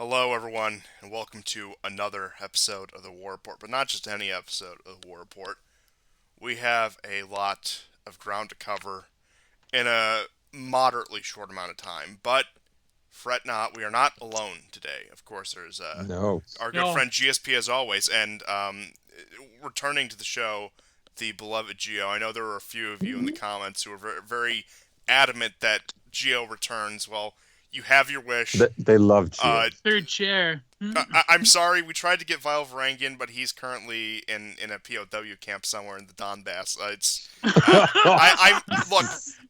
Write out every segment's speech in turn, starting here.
Hello, everyone, and welcome to another episode of the War Report. But not just any episode of the War Report. We have a lot of ground to cover in a moderately short amount of time. But fret not, we are not alone today. Of course, there's No. our good No, friend GSP as always, and returning to the show, the beloved Geo. I know there were a few of you in the comments who were very adamant that Geo returns. Well, you have your wish. They love Uh, Geo. third chair. I'm sorry, we tried to get Vile Varangian, but he's currently in a POW camp somewhere in the Donbass. Look,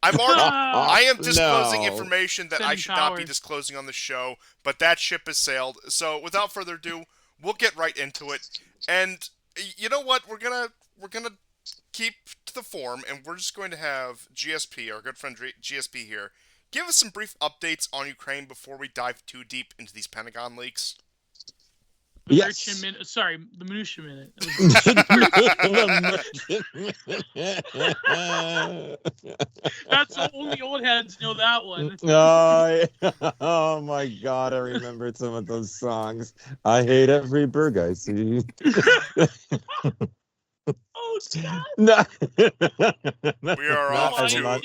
I am disclosing No. information that I Sending should not be power. disclosing on the show, but that ship has sailed. So without further ado, we'll get right into it. And you know what? We're gonna keep to the form, and we're just going to have GSP, our good friend GSP here, give us some brief updates on Ukraine before we dive too deep into these Pentagon leaks. The Yes. minute. Sorry, the minutia minute. That's the only old heads know that one. Oh my God, I remembered some of those songs. I hate every burg I see. Oh, Scott. No. We are No, off I to did one.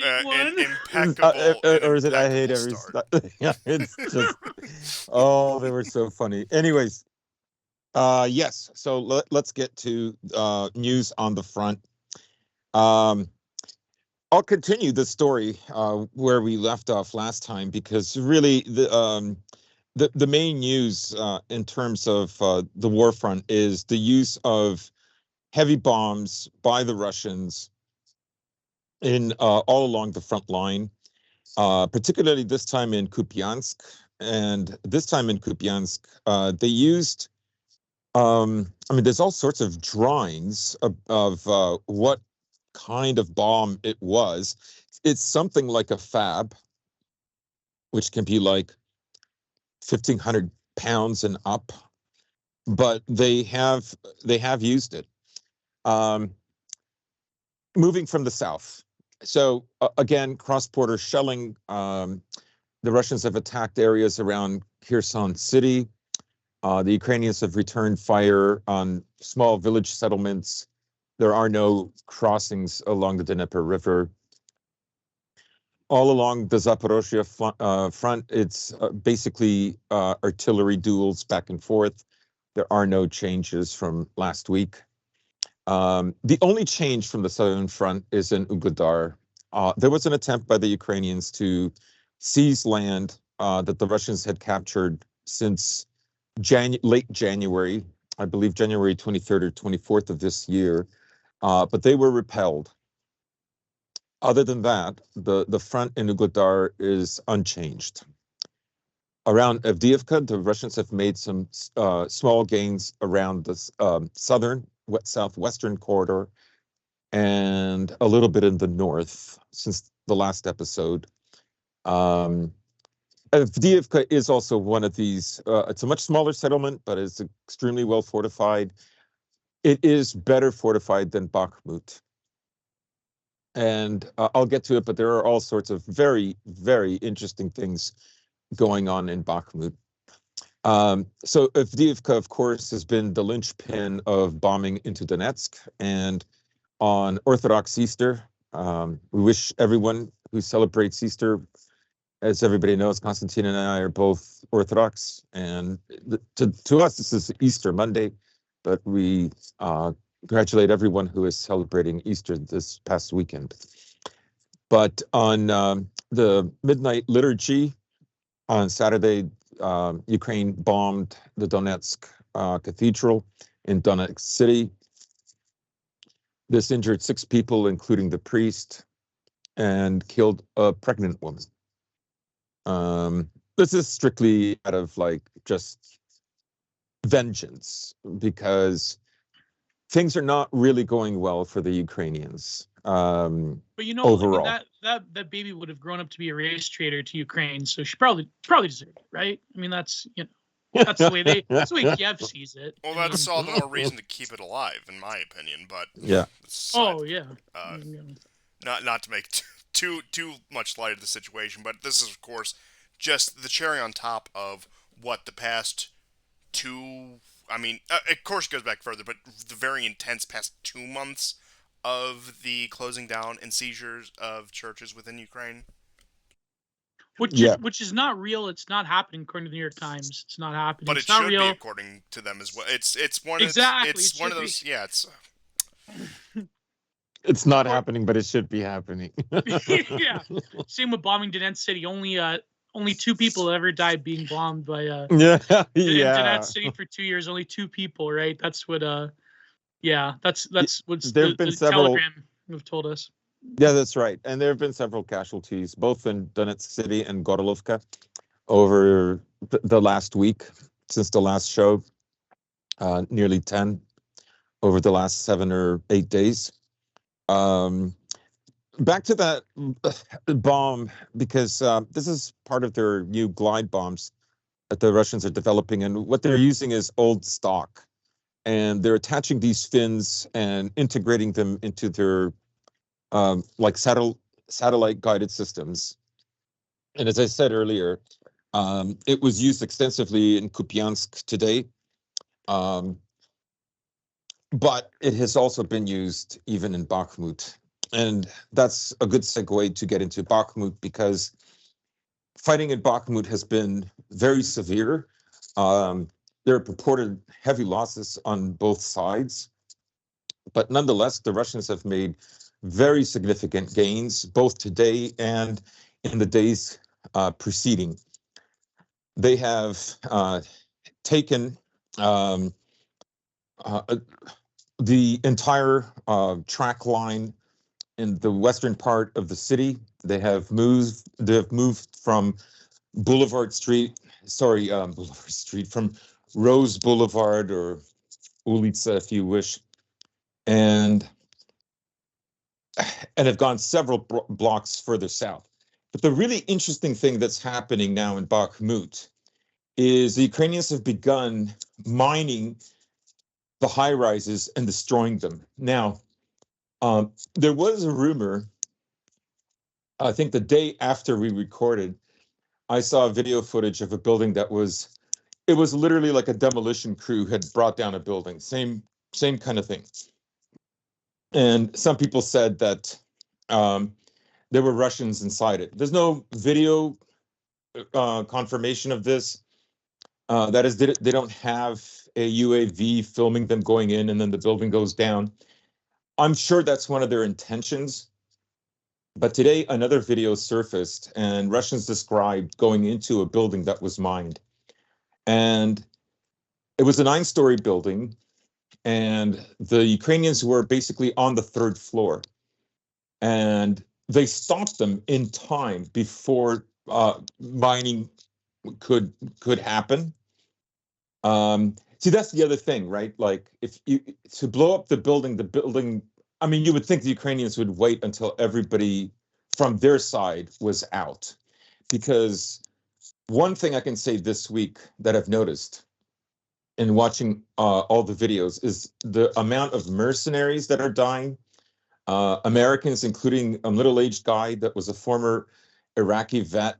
Or is it I hate impeccable every start. Yeah, it's just they were so funny. Anyways, yes, so let's get to news on the front. um I'll continue the story where we left off last time, because really the main news in terms of the war front is the use of heavy bombs by the Russians in all along the front line, particularly this time in Kupiansk. And this time in Kupiansk, they used, I mean, there's all sorts of drawings of what kind of bomb it was. It's something like a fab, which can be like 1,500 pounds and up, but they have used it. Um, moving from the south. So again, cross-border shelling. The Russians have attacked areas around Kherson City. The Ukrainians have returned fire on small village settlements. There are no crossings along the Dnieper River. All along the Zaporozhye front, it's basically artillery duels back and forth. There are no changes from last week. The only change from the southern front is in Ugledar. There was an attempt by the Ukrainians to seize land that the Russians had captured since late January, I believe January 23rd or 24th of this year, but they were repelled. Other than that, the front in Ugledar is unchanged. Around Avdiivka, the Russians have made some small gains around the southwestern corridor, and a little bit in the north since the last episode. Avdiivka is also one of these. It's a much smaller settlement, but it's extremely well fortified. It is better fortified than Bakhmut. And I'll get to it, but there are all sorts of very, very interesting things going on in Bakhmut. So Avdiivka, of course, has been the linchpin of bombing into Donetsk. And on Orthodox Easter, we wish everyone who celebrates Easter. As everybody knows, Constantine and I are both Orthodox, and to us, this is Easter Monday, but we congratulate everyone who is celebrating Easter this past weekend. But on the midnight liturgy on Saturday, Ukraine bombed the Donetsk cathedral in Donetsk City. This injured 6 people, including the priest, and killed a pregnant woman. This is strictly out of like just vengeance, because things are not really going well for the Ukrainians. But Overall, that baby would have grown up to be a race traitor to Ukraine, so she probably deserved it, right? I mean, that's the way Kiev sees it. Well, I that's mean, all the more reason to keep it alive, in my opinion. But yeah. oh yeah. uh, not to make too much light of the situation, but this is of course just the cherry on top of the past two. I mean, of course, it goes back further, but the very intense past 2 months of the closing down and seizures of churches within Ukraine. Which is not real. It's not happening according to the New York Times. It's not happening. But It's it not should be real. according to them as well. It's one Exactly. it's It one should of those be. yeah. It's not happening, but it should be happening. Yeah. Same with bombing Donetsk City. Only 2 people ever died being bombed by Yeah, in yeah. Donetsk City for 2 years. Only 2 people, right? That's what yeah, that's what's There have been the several. Telegram have told us. Yeah, that's right. And there have been several casualties, both in Donetsk City and Gorlovka, over the last week since the last show. Nearly 10 over the last 7 or 8 days. Back to that bomb, because this is part of their new glide bombs that the Russians are developing, and what they're using is old stock, and they're attaching these fins and integrating them into their like satellite guided systems. And as I said earlier, it was used extensively in Kupiansk today, um, but it has also been used even in Bakhmut. And that's a good segue to get into Bakhmut, because fighting in Bakhmut has been very severe. There are purported heavy losses on both sides, but nonetheless, the Russians have made very significant gains both today and in the days preceding. They have taken um, uh, the entire track line in the western part of the city. They have moved from Boulevard Street, Boulevard Street, from Rose Boulevard, or Ulica, if you wish, and have gone several blocks further south. But the really interesting thing that's happening now in Bakhmut is the Ukrainians have begun mining the high rises and destroying them. Now, there was a rumor, I think the day after we recorded, I saw video footage of a building that it was literally like a demolition crew had brought down a building, same kind of thing. And some people said that there were Russians inside it. There's no video confirmation of this. That is, they don't have a UAV filming them going in and then the building goes down. I'm sure that's one of their intentions. But today, another video surfaced, and Russians described going into a building that was mined. And it was a 9-story building, and the Ukrainians were basically on the 3rd floor. And they stopped them in time before mining could happen. See, that's the other thing, right? Like, if you to blow up the building, I mean, you would think the Ukrainians would wait until everybody from their side was out. Because one thing I can say this week that I've noticed in watching all the videos is the amount of mercenaries that are dying. Americans, including a middle-aged guy that was a former Iraqi vet.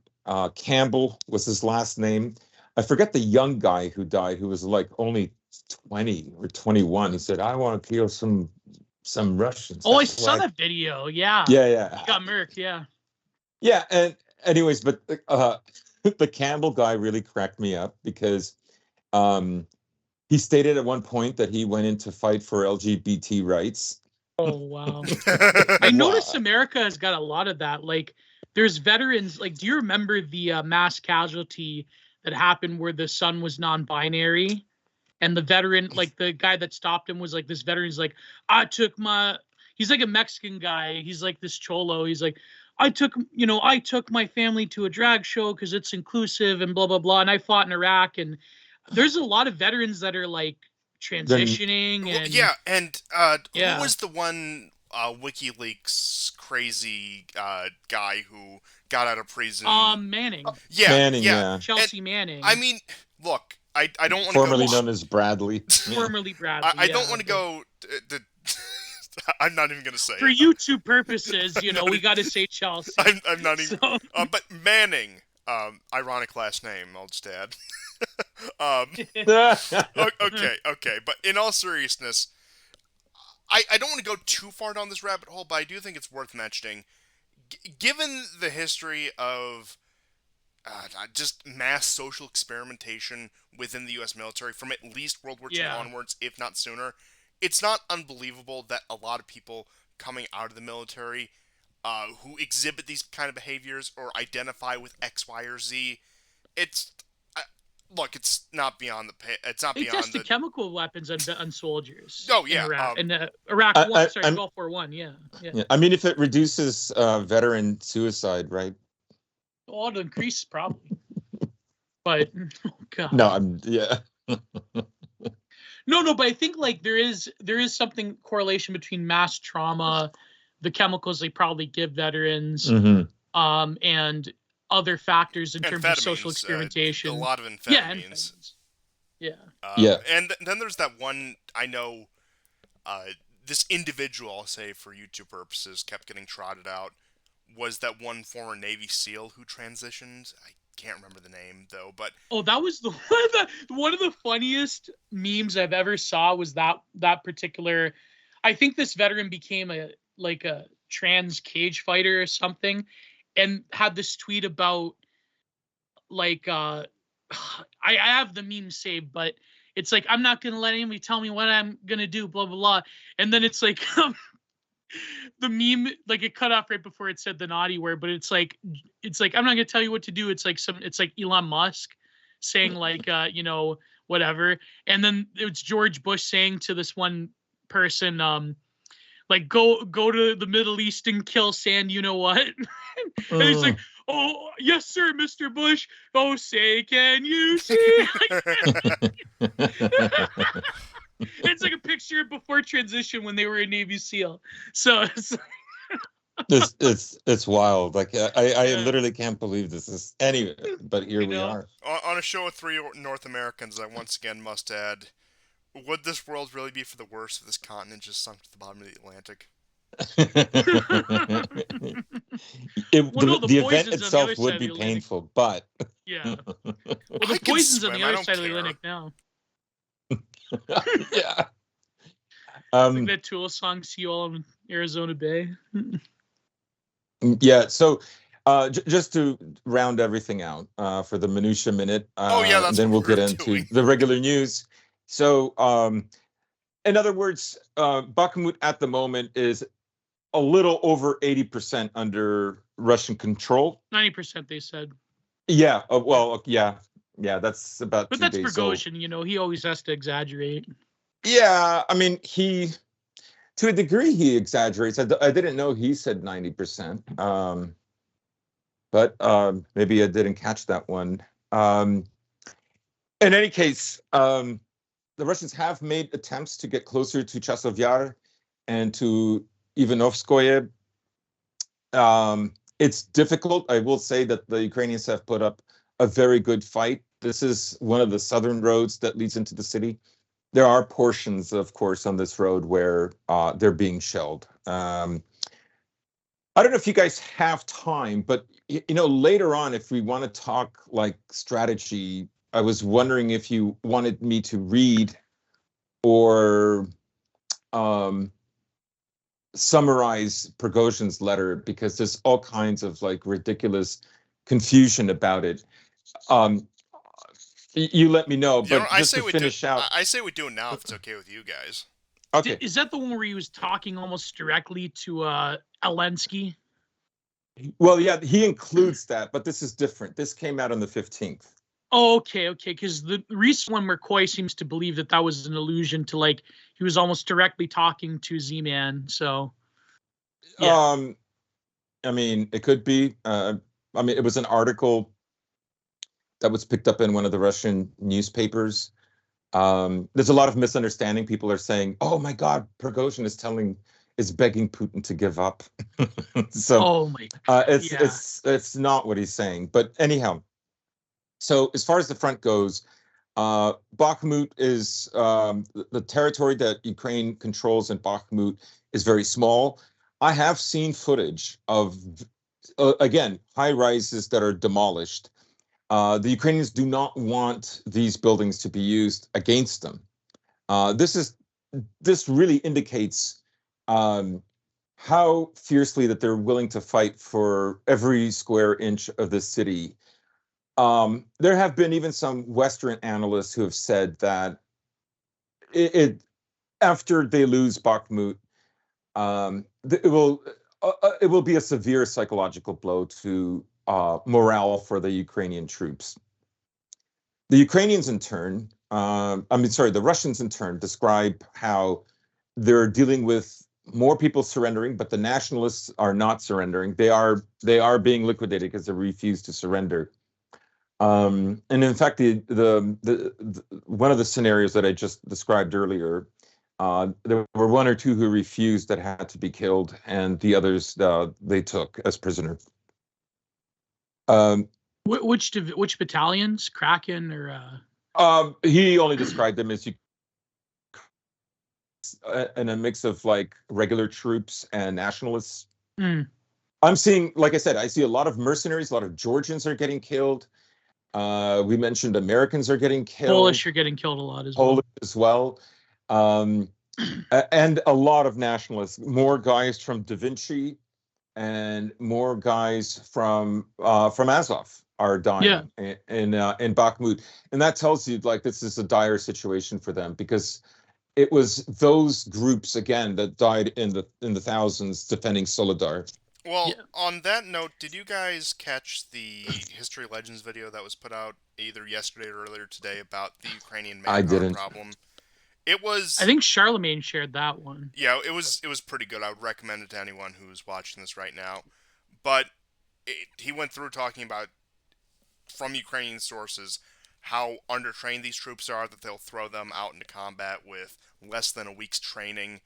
Campbell was his last name. I forget the young guy who died, who was like only 20 or 21. He said, "I want to kill some Russians." Oh, I That's saw why. that video. Yeah. Yeah. He got murked, yeah. Yeah, and anyways, but the Campbell guy really cracked me up, because he stated at one point that he went in to fight for LGBT rights. Oh, wow. I noticed America has got a lot of that. Like, there's veterans. Like, do you remember the mass casualty that happened where the son was non-binary, and the veteran, like the guy that stopped him, was like, this veteran's like, he's like a Mexican guy. He's like this cholo. He's like, I took my family to a drag show because it's inclusive and blah blah blah. And I fought in Iraq, and there's a lot of veterans that are like transitioning and yeah, and yeah. who was the one WikiLeaks crazy guy who got out of prison? Manning. Yeah, Manning, yeah. yeah. Chelsea Manning. I mean, look, I don't want to Formerly go. known as Bradley. Formerly Bradley. I don't want to go. I'm not even going to say for it. YouTube purposes. We got to say Chelsea. I'm not even. So, But Manning, Ironic last name, I'll just add. um, okay. But in all seriousness, I don't want to go too far down this rabbit hole, but I do think it's worth mentioning. Given the history of just mass social experimentation within the U.S. military from at least World War II Yeah. onwards, if not sooner, it's not unbelievable that a lot of people coming out of the military who exhibit these kind of behaviors or identify with X, Y, or Z, it's look, it's not beyond the it's not They beyond tested the. chemical weapons on soldiers Oh in yeah, Iraq. In Iraq One, sorry, Gulf War One. Yeah. Yeah, I mean, if it reduces veteran suicide, right? Well, it'll increase probably. But oh god. No, yeah. No, but I think like there is something correlation between mass trauma, the chemicals they probably give veterans, and other factors in terms of social experimentation. A lot of amphetamines. Yeah, amphetamines. Yeah. Yeah. And then there's that one I know. This individual, I'll say for YouTube purposes, kept getting trotted out. Was that one former Navy SEAL who transitioned? I can't remember the name though, but that was one of the funniest memes I've ever saw was that particular. I think this veteran became a trans cage fighter or something, and had this tweet about like I have the meme saved, but it's like, I'm not gonna let anybody tell me what I'm gonna do, blah blah blah, and then it's like the meme, like it cut off right before it said the naughty word, but it's like I'm not gonna tell you what to do. It's like Elon Musk saying like whatever, and then it's George Bush saying to this one person like go to the Middle East and kill sand, you know what? And he's like, oh yes sir, Mr. Bush. Oh say can you see? It's like a picture before transition when they were a Navy SEAL. So it's wild. Like I literally can't believe this is anyway. But here we are on a show with 3 North Americans. I once again must add: would this world really be for the worse if this continent just sunk to the bottom of the Atlantic? The event itself would be painful, but yeah. Well, the poison's on the other side of the Atlantic now. Yeah. It's like that Tool song, "See You All in Arizona Bay." Yeah. So, just to round everything out for the minutia minute, that's then we'll get into the regular news. So, in other words, Bakhmut at the moment is a little over 80% under Russian control. 90%, they said. Yeah. Well, yeah. That's about. But that's Prigozhin. He always has to exaggerate. Yeah, I mean, to a degree, he exaggerates. I didn't know he said 90%. But maybe I didn't catch that one. In any case, the Russians have made attempts to get closer to Chasiv Yar and to Ivanovskoye. It's difficult. I will say that the Ukrainians have put up a very good fight. This is one of the southern roads that leads into the city. There are portions, of course, on this road where they're being shelled. I don't know if you guys have time, but later on, if we want to talk like strategy, I was wondering if you wanted me to read or summarize Prigozhin's letter, because there's all kinds of like ridiculous confusion about it. You let me know, but just to finish out, I say we do it now if it's okay with you guys. Okay. Is that the one where he was talking almost directly to Zelensky? Well, yeah, he includes that, but this is different. This came out on the 15th. Oh, okay. Because the recent one, McCoy seems to believe that was an allusion to like he was almost directly talking to Z-Man. So, yeah. I mean, it could be. I mean, it was an article that was picked up in one of the Russian newspapers. There's a lot of misunderstanding. People are saying, "Oh my God, Prigozhin is begging Putin to give up." So, oh my God. It's not what he's saying. But anyhow, so as far as the front goes, Bakhmut is the territory that Ukraine controls in Bakhmut is very small. I have seen footage of again high rises that are demolished. The Ukrainians do not want these buildings to be used against them. This really indicates how fiercely that they're willing to fight for every square inch of the city. There have been even some Western analysts who have said that it after they lose Bakhmut, it will be a severe psychological blow to morale for the Ukrainian troops. The Ukrainians, in turn, the Russians, in turn, describe how they're dealing with more people surrendering, but the nationalists are not surrendering. They are being liquidated because they refuse to surrender. And in fact, the one of the scenarios that I just described earlier, there were one or two who refused that had to be killed, and the others they took as prisoner. Which battalions? Kraken or? He only described them as in a mix of like regular troops and nationalists. Mm. I'm seeing, like I said, I see a lot of mercenaries. A lot of Georgians are getting killed. We mentioned Americans are getting killed. Polish are getting killed a lot as Polish well. as well. And a lot of nationalists. More guys from Da Vinci and more guys from Azov are dying in Bakhmut, and that tells you like this is a dire situation for them, because it was those groups again that died in the thousands defending Solidar. Well, on that note, did you guys catch the History Legends video that was put out either yesterday or earlier today about the Ukrainian manpower problem? It was. I think Charlemagne shared that one. Yeah, it was pretty good. I would recommend it to anyone who's watching this right now. But he went through talking about, from Ukrainian sources, how undertrained these troops are, that they'll throw them out into combat with less than a week's training,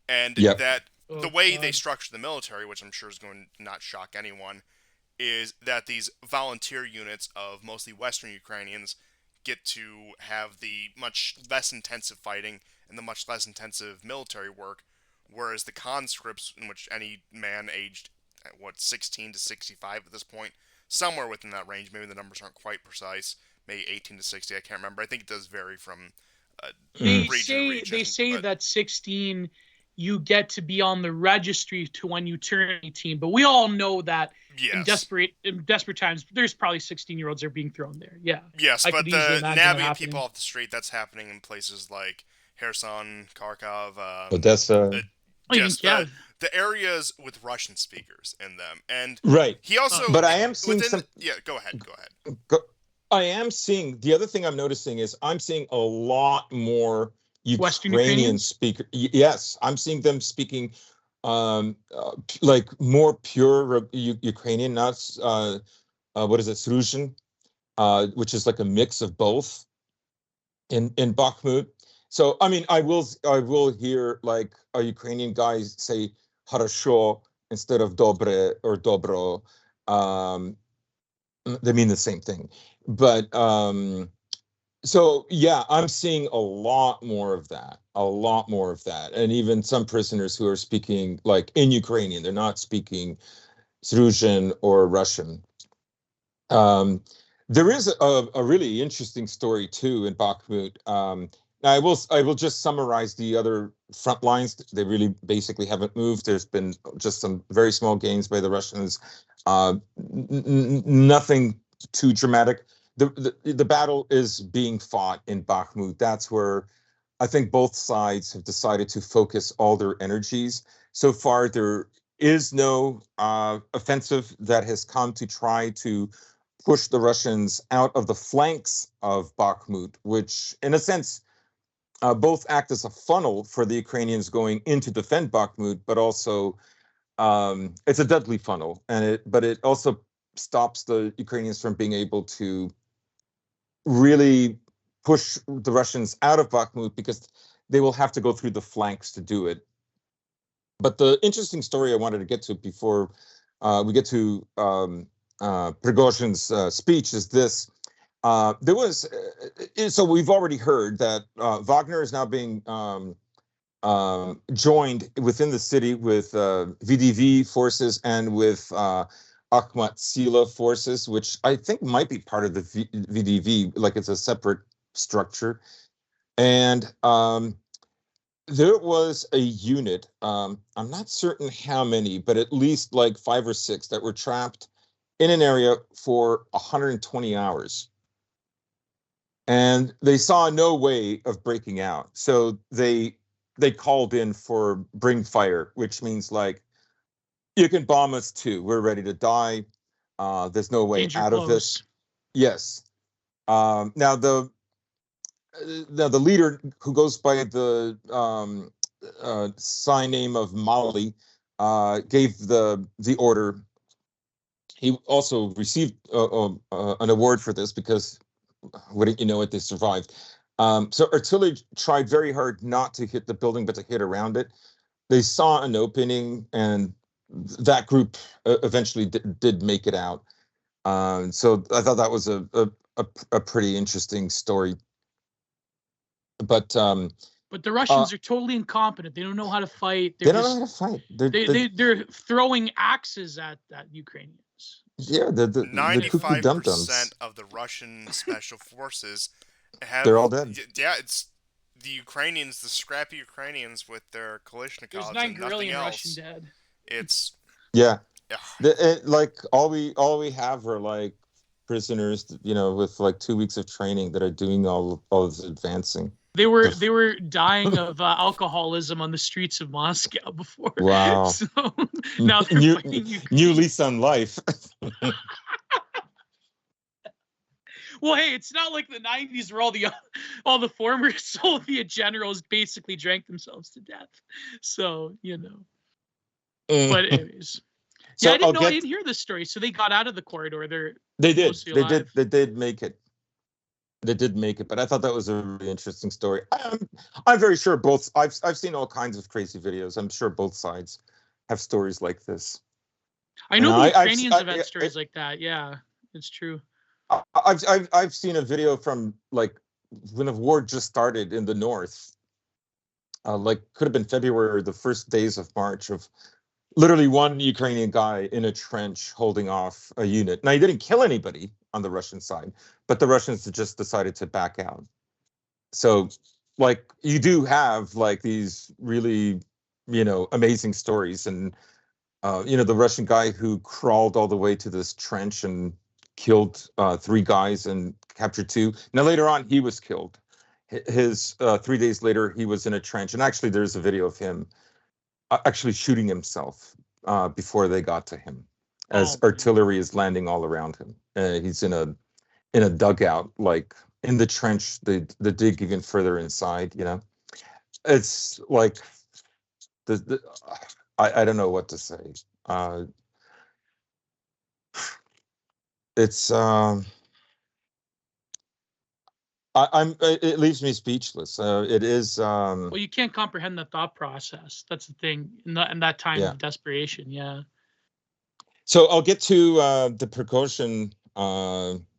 and that the way they structure the military, which I'm sure is going to not shock anyone, is that these volunteer units of mostly Western Ukrainians get to have the much less intensive fighting and the much less intensive military work, whereas the conscripts, in which any man aged, 16 to 65 at this point, somewhere within that range, maybe the numbers aren't quite precise, maybe 18 to 60, I can't remember. I think it does vary from region to region. They say that 16, you get to be on the registry to when you turn 18, but we all know that in desperate times, there's probably 16-year-olds that are being thrown there. Yeah. Yes, but the nabbing of people off the street, that's happening in places like Kherson, Kharkov, Odessa. The areas with Russian speakers in them, and he also. But I am seeing some. Yeah, go ahead. I am seeing, the other thing I'm noticing is I'm seeing a lot more Ukrainian speakers. Yes, I'm seeing them speaking like more pure Ukrainian, not what is it, Sruzhin, which is like a mix of both in Bakhmut. So I mean, I will hear like a Ukrainian guy say "хорошо" instead of "dobre" or "dobro." They mean the same thing, but so yeah, I'm seeing a lot more of that, and even some prisoners who are speaking like in Ukrainian. They're not speaking Sruzhin or Russian. There is a really interesting story too in Bakhmut. Now I will just summarize the other front lines. They really basically haven't moved. There's been just some very small gains by the Russians. Nothing too dramatic. The battle is being fought in Bakhmut. That's where I think both sides have decided to focus all their energies. So far, there is no offensive that has come to try to push the Russians out of the flanks of Bakhmut, which, in a sense, both act as a funnel for the Ukrainians going in to defend Bakhmut, but also it's a deadly funnel, but it also stops the Ukrainians from being able to really push the Russians out of Bakhmut, because they will have to go through the flanks to do it. But the interesting story I wanted to get to before we get to Prigozhin's speech is this. There was, so we've already heard that Wagner is now being joined within the city with VDV forces and with Akhmat Sila forces, which I think might be part of the VDV, like it's a separate structure. And there was a unit, I'm not certain how many, but at least like 5 or 6 that were trapped in an area for 120 hours. And they saw no way of breaking out. So they called in for bring fire, which means like, you can bomb us too. We're ready to die. There's no way Danger out of this. close. Yes. Now the leader, who goes by the sign name of Mali, gave the order. He also received an award for this because, wouldn't you know it, they survived. So artillery tried very hard not to hit the building, but to hit around it. They saw an opening, and that group eventually did make it out. So I thought that was a pretty interesting story. But But the Russians are totally incompetent. They don't know how to fight. They don't know how to fight. They're throwing axes at Ukrainians. Yeah, the cuckoo dum 95% dums. of the Russian special forces have. They're all dead. Yeah, it's the Ukrainians, the scrappy Ukrainians with their There's Kalashnikovs 9 and nothing guerrillion else. Russian dead. It's Yeah. yeah. Like all we have are like prisoners, with like 2 weeks of training that are doing all this advancing. They were dying of alcoholism on the streets of Moscow before. Wow. So now they're fighting Ukraine. New lease on life. Well, hey, it's not like the 90s where all the former Soviet generals basically drank themselves to death. So, But anyways. So yeah, I didn't hear this story. So they got out of the corridor. They did make it. They did make it, but I thought that was a really interesting story. I'm very sure I've seen all kinds of crazy videos. I'm sure both sides have stories like this. I know the Ukrainians have had stories like that. Yeah, it's true. I've seen a video from like when the war just started in the north. Like could have been February or the first days of March, of literally one Ukrainian guy in a trench holding off a unit. Now, he didn't kill anybody on the Russian side, but the Russians just decided to back out. So, like, you do have like these really, amazing stories. And, the Russian guy who crawled all the way to this trench and killed 3 guys and captured 2. Now, later on, he was killed. His 3 days later, he was in a trench. And actually, there's a video of him actually shooting himself before they got to him, as artillery is landing all around him. He's in a dugout, like in the trench. They dig even further inside. It's like I don't know what to say. It's it leaves me speechless. It is. Well, you can't comprehend the thought process. That's the thing in that time of desperation. Yeah. So I'll get to the Prigozhin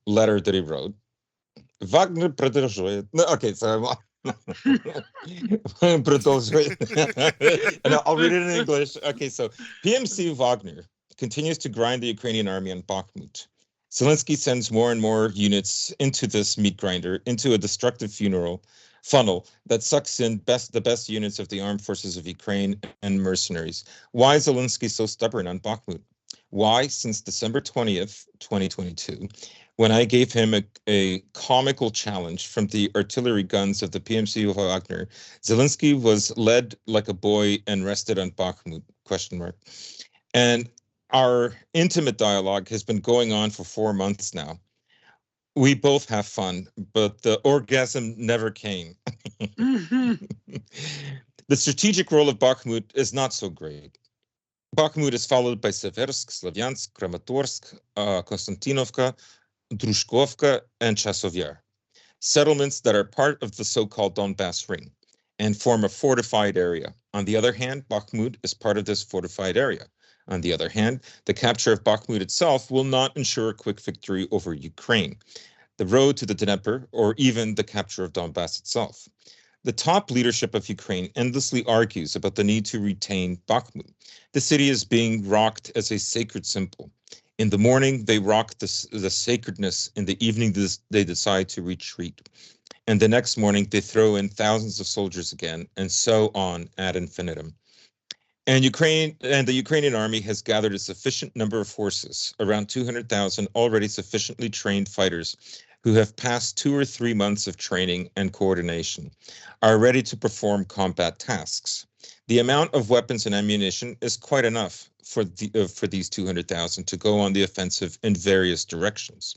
letter that he wrote. Wagner продолжает. Okay, so and I'll read it in English. Okay, so PMC Wagner continues to grind the Ukrainian army on Bakhmut. Zelensky sends more and more units into this meat grinder, into a destructive funnel that sucks in the best units of the armed forces of Ukraine and mercenaries. Why is Zelensky so stubborn on Bakhmut? Why, since December 20th, 2022, when I gave him a comical challenge from the artillery guns of the PMC Wagner, Zelensky was led like a boy and rested on Bakhmut, ? And our intimate dialogue has been going on for 4 months now. We both have fun, but the orgasm never came. The strategic role of Bakhmut is not so great. Bakhmut is followed by Seversk, Slavyansk, Kramatorsk, Konstantinovka, Drushkovka, and Chasov, settlements that are part of the so-called Donbass Ring and form a fortified area. On the other hand, Bakhmut is part of this fortified area. On the other hand, the capture of Bakhmut itself will not ensure a quick victory over Ukraine, the road to the Dnieper, or even the capture of Donbass itself. The top leadership of Ukraine endlessly argues about the need to retain Bakhmut. The city is being rocked as a sacred symbol. In the morning, they rock the sacredness. In the evening, they decide to retreat. And the next morning, they throw in thousands of soldiers again, and so on ad infinitum. And the Ukrainian army has gathered a sufficient number of forces, around 200,000 already sufficiently trained fighters who have passed 2 or 3 months of training and coordination, are ready to perform combat tasks. The amount of weapons and ammunition is quite enough for these 200,000 to go on the offensive in various directions.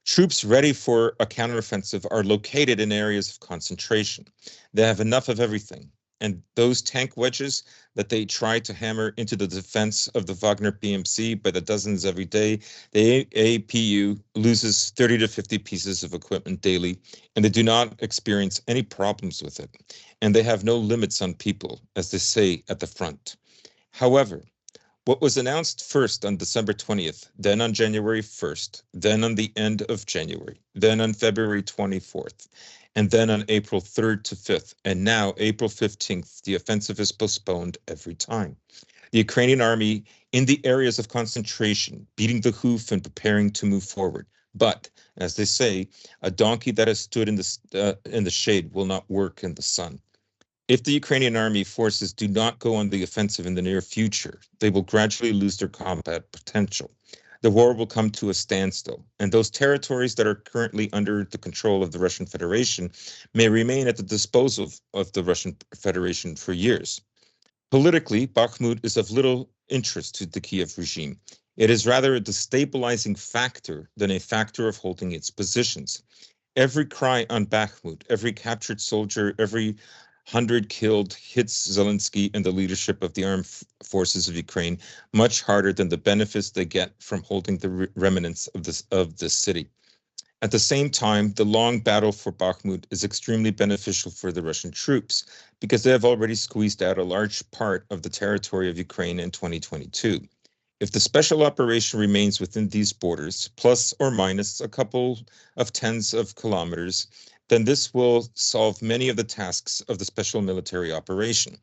Troops ready for a counteroffensive are located in areas of concentration. They have enough of everything. And those tank wedges that they try to hammer into the defense of the Wagner PMC by the dozens every day, the APU loses 30 to 50 pieces of equipment daily, and they do not experience any problems with it. And they have no limits on people, as they say at the front. However, what was announced first on December 20th, then on January 1st, then on the end of January, then on February 24th, and then on April 3rd to 5th, and now April 15th, the offensive is postponed every time. The Ukrainian army in the areas of concentration, beating the hoof and preparing to move forward. But, as they say, a donkey that has stood in the shade will not work in the sun. If the Ukrainian army forces do not go on the offensive in the near future, they will gradually lose their combat potential. The war will come to a standstill, and those territories that are currently under the control of the Russian Federation may remain at the disposal of the Russian Federation for years. Politically, Bakhmut is of little interest to the Kiev regime. It is rather a destabilizing factor than a factor of holding its positions. Every cry on Bakhmut, every captured soldier, every 100 killed hits Zelensky and the leadership of the armed forces of Ukraine much harder than the benefits they get from holding the remnants of this city. At the same time, the long battle for Bakhmut is extremely beneficial for the Russian troops because they have already squeezed out a large part of the territory of Ukraine in 2022. If the special operation remains within these borders, plus or minus a couple of tens of kilometers, then this will solve many of the tasks of the special military operation.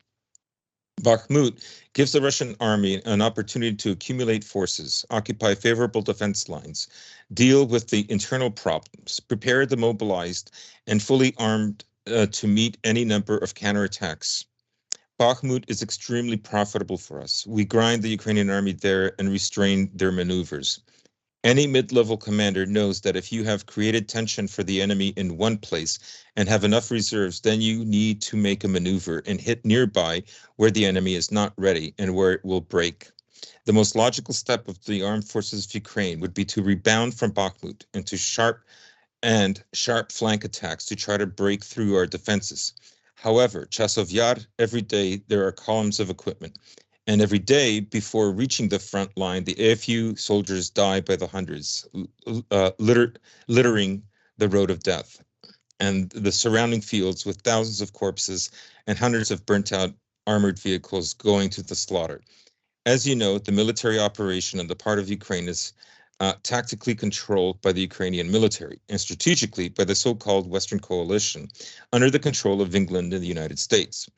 Bakhmut gives the Russian army an opportunity to accumulate forces, occupy favorable defense lines, deal with the internal problems, prepare the mobilized and fully armed to meet any number of counterattacks. Bakhmut is extremely profitable for us. We grind the Ukrainian army there and restrain their maneuvers. Any mid-level commander knows that if you have created tension for the enemy in one place and have enough reserves, then you need to make a maneuver and hit nearby where the enemy is not ready and where it will break. The most logical step of the armed forces of Ukraine would be to rebound from Bakhmut into sharp flank attacks to try to break through our defenses. However, Chasov Yar, every day there are columns of equipment. And every day before reaching the front line, the AFU soldiers die by the hundreds, littering the road of death and the surrounding fields with thousands of corpses and hundreds of burnt out armored vehicles going to the slaughter. As you know, the military operation on the part of Ukraine is tactically controlled by the Ukrainian military and strategically by the so-called Western coalition under the control of England and the United States.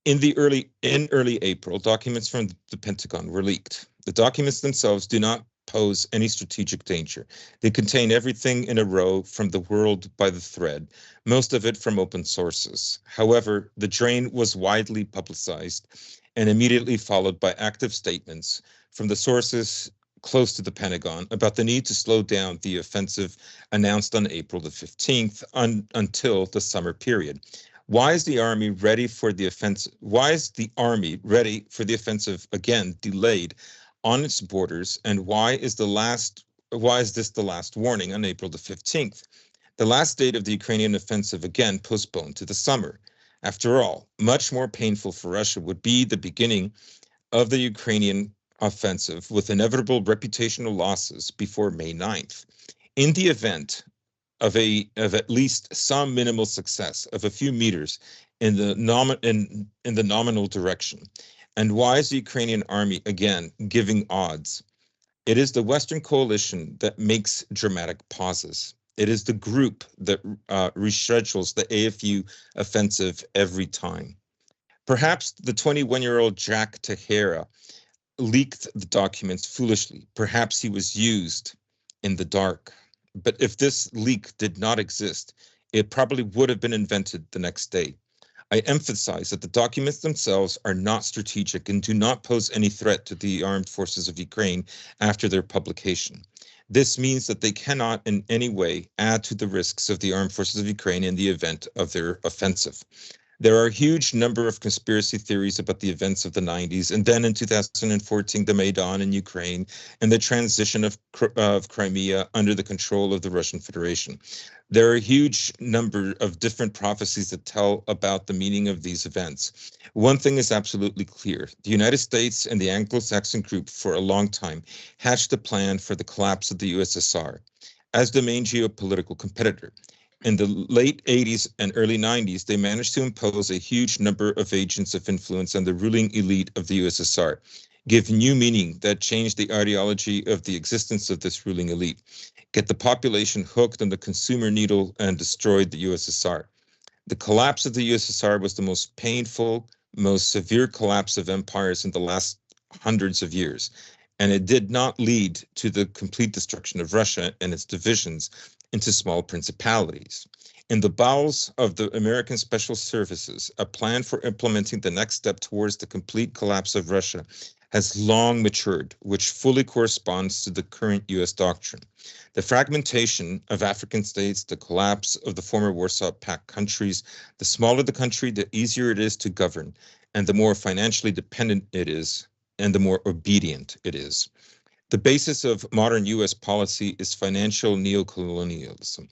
In early April, documents from the Pentagon were leaked. The documents themselves do not pose any strategic danger. They contain everything in a row from the world by the thread, most of it from open sources. However, the drain was widely publicized and immediately followed by active statements from the sources close to the Pentagon about the need to slow down the offensive announced on April the 15th until the summer period. Why is the army ready for the offensive? Why is the army ready for the offensive again delayed on its borders? And why is this the last warning on April the 15th? The last date of the Ukrainian offensive again postponed to the summer. After all, much more painful for Russia would be the beginning of the Ukrainian offensive with inevitable reputational losses before May 9th. In the event of at least some minimal success of a few meters in the nominal direction. And why is the Ukrainian army again giving odds? It is the Western coalition that makes dramatic pauses. It is the group that reschedules the AFU offensive every time. Perhaps the 21-year-old Jack Teixeira leaked the documents foolishly. Perhaps he was used in the dark. But if this leak did not exist, it probably would have been invented the next day. I emphasize that the documents themselves are not strategic and do not pose any threat to the armed forces of Ukraine after their publication. This means that they cannot in any way add to the risks of the armed forces of Ukraine in the event of their offensive. There are a huge number of conspiracy theories about the events of the 90s, and then in 2014, the Maidan in Ukraine, and the transition of Crimea under the control of the Russian Federation. There are a huge number of different prophecies that tell about the meaning of these events. One thing is absolutely clear. The United States and the Anglo-Saxon group for a long time hatched a plan for the collapse of the USSR as the main geopolitical competitor. In the late 80s and early 90s, they managed to impose a huge number of agents of influence on the ruling elite of the USSR, give new meaning that changed the ideology of the existence of this ruling elite, get the population hooked on the consumer needle, and destroyed the USSR. The collapse of the USSR was the most painful, most severe collapse of empires in the last hundreds of years, and it did not lead to the complete destruction of Russia and its divisions into small principalities. In the bowels of the American Special Services, a plan for implementing the next step towards the complete collapse of Russia has long matured, which fully corresponds to the current US doctrine. The fragmentation of African states, the collapse of the former Warsaw Pact countries, the smaller the country, the easier it is to govern, and the more financially dependent it is, and the more obedient it is. The basis of modern US policy is financial neocolonialism.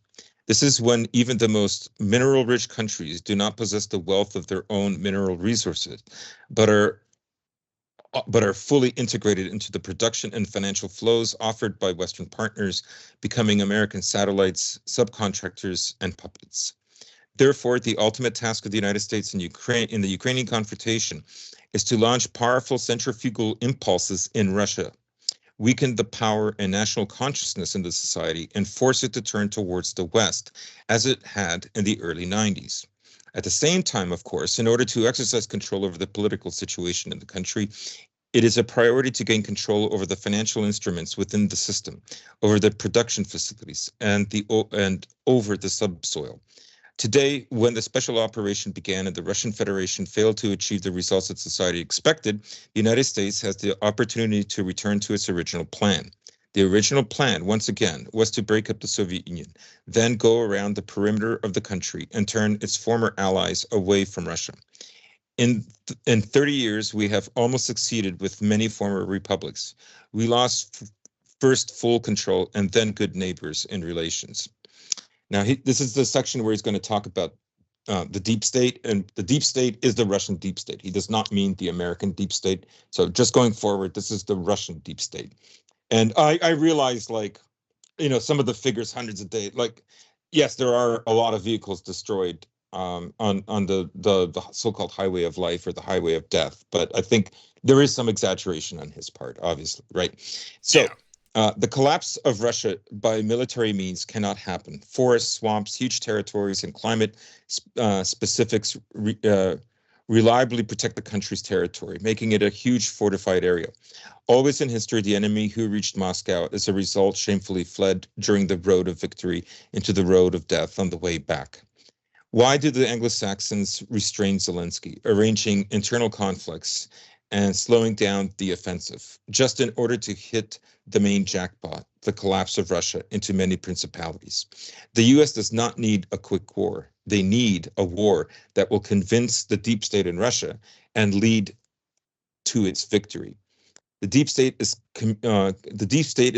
This is when even the most mineral-rich countries do not possess the wealth of their own mineral resources, but are fully integrated into the production and financial flows offered by Western partners, becoming American satellites, subcontractors, and puppets. Therefore, the ultimate task of the United States in the Ukrainian confrontation is to launch powerful centrifugal impulses in Russia, weaken the power and national consciousness in the society, and force it to turn towards the West, as it had in the early 90s. At the same time, of course, in order to exercise control over the political situation in the country, it is a priority to gain control over the financial instruments within the system, over the production facilities, and over the subsoil. Today, when the special operation began and the Russian Federation failed to achieve the results that society expected, the United States has the opportunity to return to its original plan. The original plan, once again, was to break up the Soviet Union, then go around the perimeter of the country and turn its former allies away from Russia. In 30 years, we have almost succeeded with many former republics. We lost first full control and then good neighbors in relations. Now, this is the section where he's going to talk about the deep state, and the deep state is the Russian deep state. He does not mean the American deep state. So just going forward, this is the Russian deep state. And I realized, like, some of the figures, hundreds a day. Like, yes, there are a lot of vehicles destroyed on the so-called highway of life or the highway of death, but I think there is some exaggeration on his part, obviously, right? So. Yeah. The collapse of Russia by military means cannot happen. Forests, swamps, huge territories, and climate specifics reliably protect the country's territory, making it a huge fortified area. Always in history, the enemy who reached Moscow, as a result, shamefully fled during the road of victory into the road of death on the way back. Why did the Anglo-Saxons restrain Zelensky, arranging internal conflicts and slowing down the offensive, just in order to hit the main jackpot, the collapse of Russia into many principalities? The US does not need a quick war. They need a war that will convince the deep state in Russia and lead to its victory. The deep state is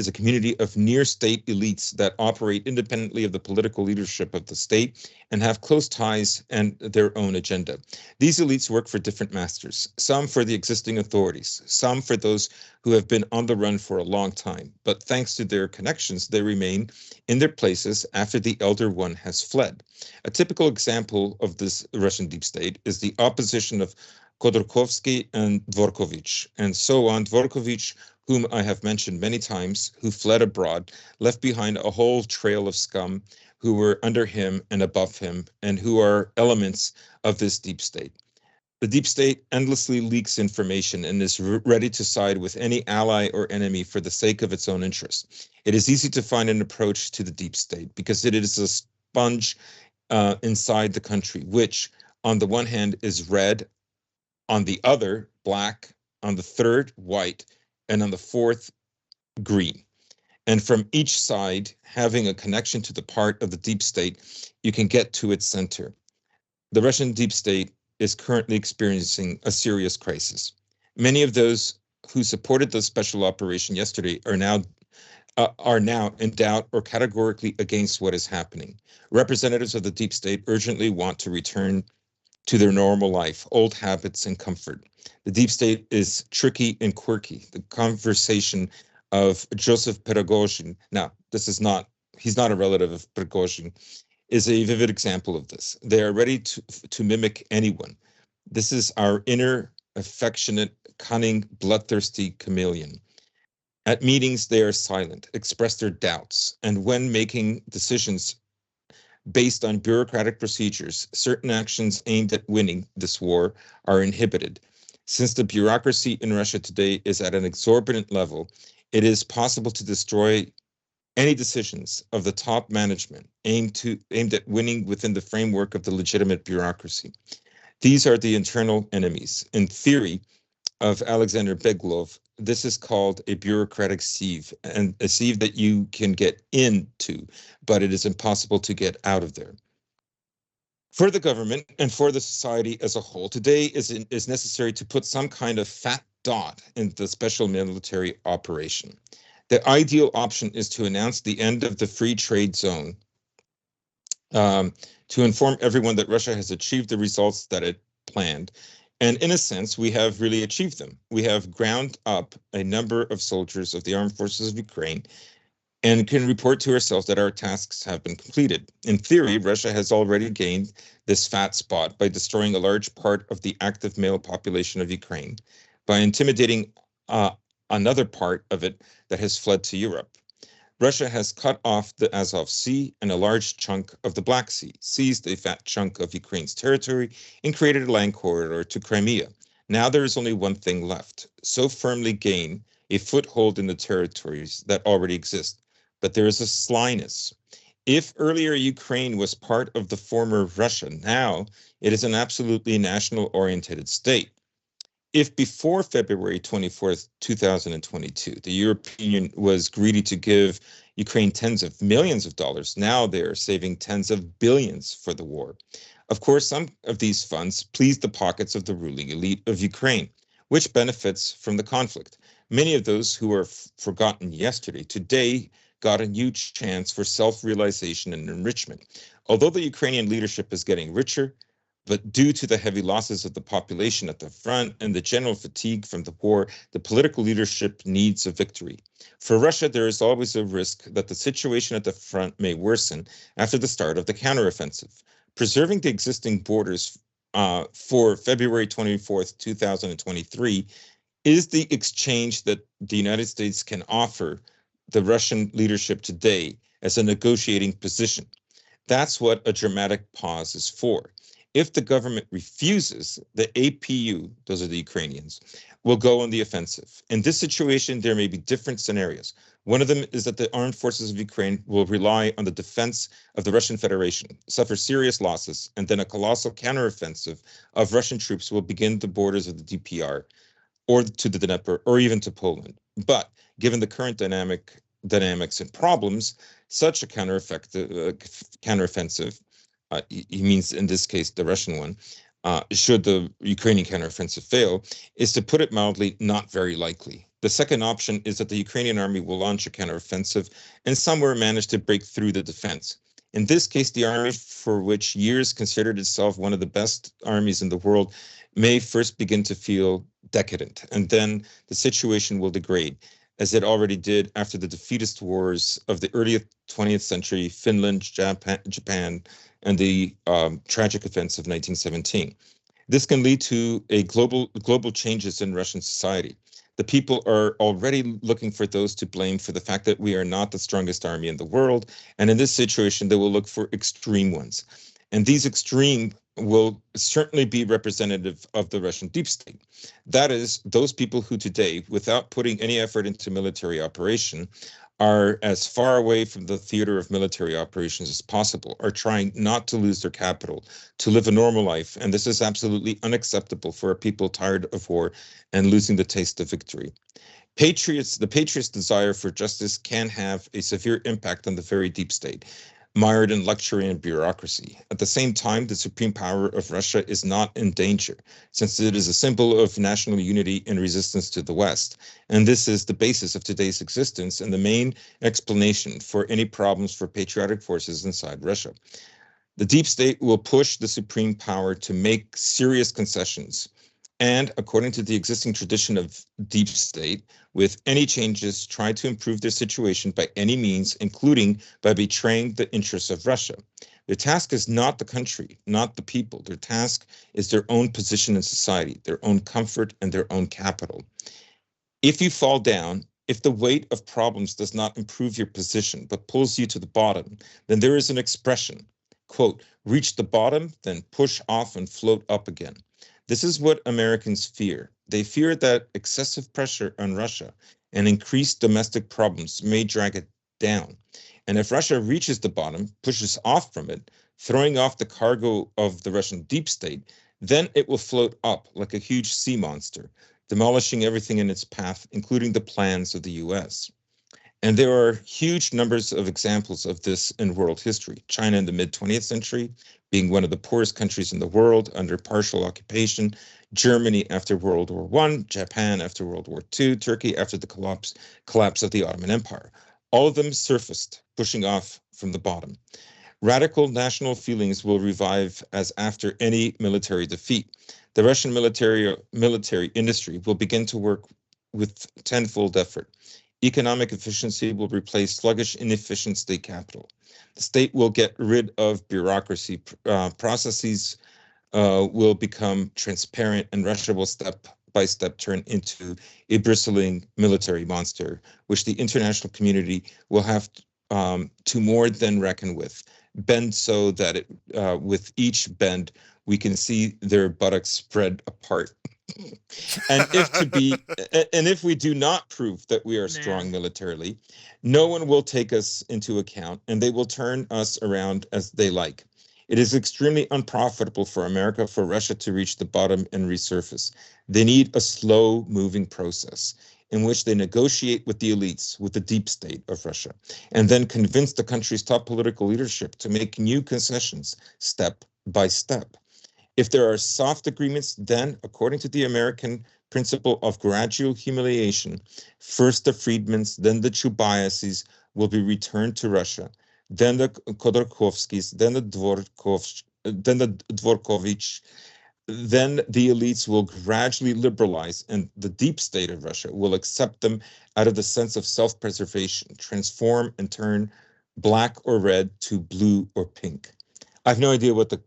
a community of near-state elites that operate independently of the political leadership of the state and have close ties and their own agenda. These elites work for different masters, some for the existing authorities, some for those who have been on the run for a long time. But thanks to their connections, they remain in their places after the elder one has fled. A typical example of this Russian deep state is the opposition of Khodorkovsky and Dvorkovich, and so on. Dvorkovich, whom I have mentioned many times, who fled abroad, left behind a whole trail of scum who were under him and above him, and who are elements of this deep state. The deep state endlessly leaks information and is ready to side with any ally or enemy for the sake of its own interests. It is easy to find an approach to the deep state because it is a sponge inside the country, which on the one hand is red, on the other black, on the third white, and on the fourth green. And from each side, having a connection to the part of the deep state, you can get to its center. The Russian deep state is currently experiencing a serious crisis. Many of those who supported the special operation yesterday are now in doubt or categorically against what is happening. Representatives of the deep state urgently want to return to their normal life, old habits, and comfort. The deep state is tricky and quirky. The conversation of Joseph Prigozhin, now, he's not a relative of Prigozhin, is a vivid example of this. They are ready to mimic anyone. This is our inner, affectionate, cunning, bloodthirsty chameleon. At meetings, they are silent, express their doubts, and when making decisions based on bureaucratic procedures, certain actions aimed at winning this war are inhibited. Since the bureaucracy in Russia today is at an exorbitant level, it is possible to destroy any decisions of the top management aimed at winning within the framework of the legitimate bureaucracy. These are the internal enemies. In theory of Alexander Beglov, this is called a bureaucratic sieve, and a sieve that you can get into, but it is impossible to get out of there. For the government and for the society as a whole, today is necessary to put some kind of fat dot in the special military operation. The ideal option is to announce the end of the free trade zone, to inform everyone that Russia has achieved the results that it planned. And in a sense, we have really achieved them. We have ground up a number of soldiers of the armed forces of Ukraine and can report to ourselves that our tasks have been completed. In theory, Russia has already gained this fat spot by destroying a large part of the active male population of Ukraine, by intimidating another part of it that has fled to Europe. Russia has cut off the Azov Sea and a large chunk of the Black Sea, seized a fat chunk of Ukraine's territory, and created a land corridor to Crimea. Now there is only one thing left: so firmly gain a foothold in the territories that already exist. But there is a slyness. If earlier Ukraine was part of the former Russia, now it is an absolutely national-oriented state. If before February 24th, 2022, the European Union was greedy to give Ukraine tens of millions of dollars, now they're saving tens of billions for the war. Of course, some of these funds please the pockets of the ruling elite of Ukraine, which benefits from the conflict. Many of those who were forgotten yesterday, today got a huge chance for self-realization and enrichment. Although the Ukrainian leadership is getting richer, but due to the heavy losses of the population at the front and the general fatigue from the war, the political leadership needs a victory. For Russia, there is always a risk that the situation at the front may worsen after the start of the counteroffensive. Preserving the existing borders for February 24th, 2023 is the exchange that the United States can offer the Russian leadership today as a negotiating position. That's what a dramatic pause is for. If the government refuses, the APU, those are the Ukrainians, will go on the offensive. In this situation, there may be different scenarios. One of them is that the armed forces of Ukraine will rely on the defense of the Russian Federation, suffer serious losses, and then a colossal counteroffensive of Russian troops will begin the borders of the DPR or to the Dnieper or even to Poland. But given the current dynamics and problems, such a counteroffensive, he means in this case the Russian one, should the Ukrainian counteroffensive fail, is, to put it mildly, not very likely. The second option is that the Ukrainian army will launch a counteroffensive and somewhere manage to break through the defense. In this case, the army, for which years considered itself one of the best armies in the world, may first begin to feel decadent, and then the situation will degrade, as it already did after the defeatist wars of the early 20th century, Finland, Japan, and the tragic events of 1917. This can lead to a global changes in Russian society. The people are already looking for those to blame for the fact that we are not the strongest army in the world, and in this situation, they will look for extreme ones. And these extreme will certainly be representative of the Russian deep state. That is, those people who today, without putting any effort into military operation, are as far away from the theater of military operations as possible, are trying not to lose their capital, to live a normal life. And this is absolutely unacceptable for a people tired of war and losing the taste of victory. The patriots' desire for justice can have a severe impact on the very deep state, mired in luxury and bureaucracy. At the same time, the supreme power of Russia is not in danger, since it is a symbol of national unity and resistance to the West. And this is the basis of today's existence and the main explanation for any problems for patriotic forces inside Russia. The deep state will push the supreme power to make serious concessions. And according to the existing tradition of deep state, with any changes, try to improve their situation by any means, including by betraying the interests of Russia. Their task is not the country, not the people. Their task is their own position in society, their own comfort, and their own capital. If you fall down, if the weight of problems does not improve your position but pulls you to the bottom, then there is an expression, quote, reach the bottom, then push off and float up again. This is what Americans fear. They fear that excessive pressure on Russia and increased domestic problems may drag it down. And if Russia reaches the bottom, pushes off from it, throwing off the cargo of the Russian deep state, then it will float up like a huge sea monster, demolishing everything in its path, including the plans of the US. And there are huge numbers of examples of this in world history. China in the mid-20th century, being one of the poorest countries in the world under partial occupation, Germany after World War I, Japan after World War II, Turkey after the collapse of the Ottoman Empire. All of them surfaced, pushing off from the bottom. Radical national feelings will revive as after any military defeat. The Russian military industry will begin to work with tenfold effort. Economic efficiency will replace sluggish, inefficient state capital. The state will get rid of bureaucracy. Processes will become transparent, and Russia will step by step turn into a bristling military monster, which the international community will have to more than reckon with. Bend so that with each bend, we can see their buttocks spread apart. And if we do not prove that we are strong militarily, no one will take us into account, and they will turn us around as they like. It is extremely unprofitable for America for Russia to reach the bottom and resurface. They need a slow moving process in which they negotiate with the elites, with the deep state of Russia, and then convince the country's top political leadership to make new concessions step by step. If there are soft agreements, then, according to the American principle of gradual humiliation, first the Friedmans, then the Chubaises will be returned to Russia, then the Khodorkovskys, then the Dvorkovich, then the elites will gradually liberalize, and the deep state of Russia will accept them out of the sense of self-preservation, transform and turn black or red to blue or pink. I have no idea what the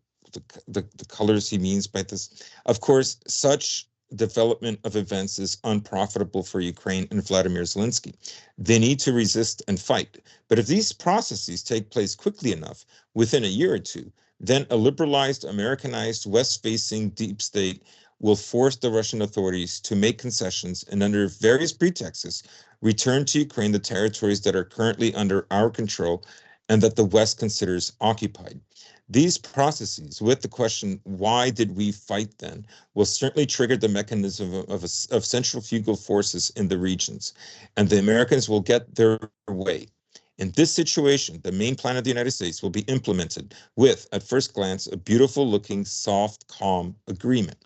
colors he means by this. Of course, such development of events is unprofitable for Ukraine and Vladimir Zelensky. They need to resist and fight. But if these processes take place quickly enough, within a year or two, then a liberalized, Americanized, West-facing deep state will force the Russian authorities to make concessions and under various pretexts return to Ukraine the territories that are currently under our control and that the West considers occupied. These processes, with the question, why did we fight then, will certainly trigger the mechanism of centrifugal forces in the regions, and the Americans will get their way. In this situation, the main plan of the United States will be implemented with, at first glance, a beautiful-looking, soft, calm agreement.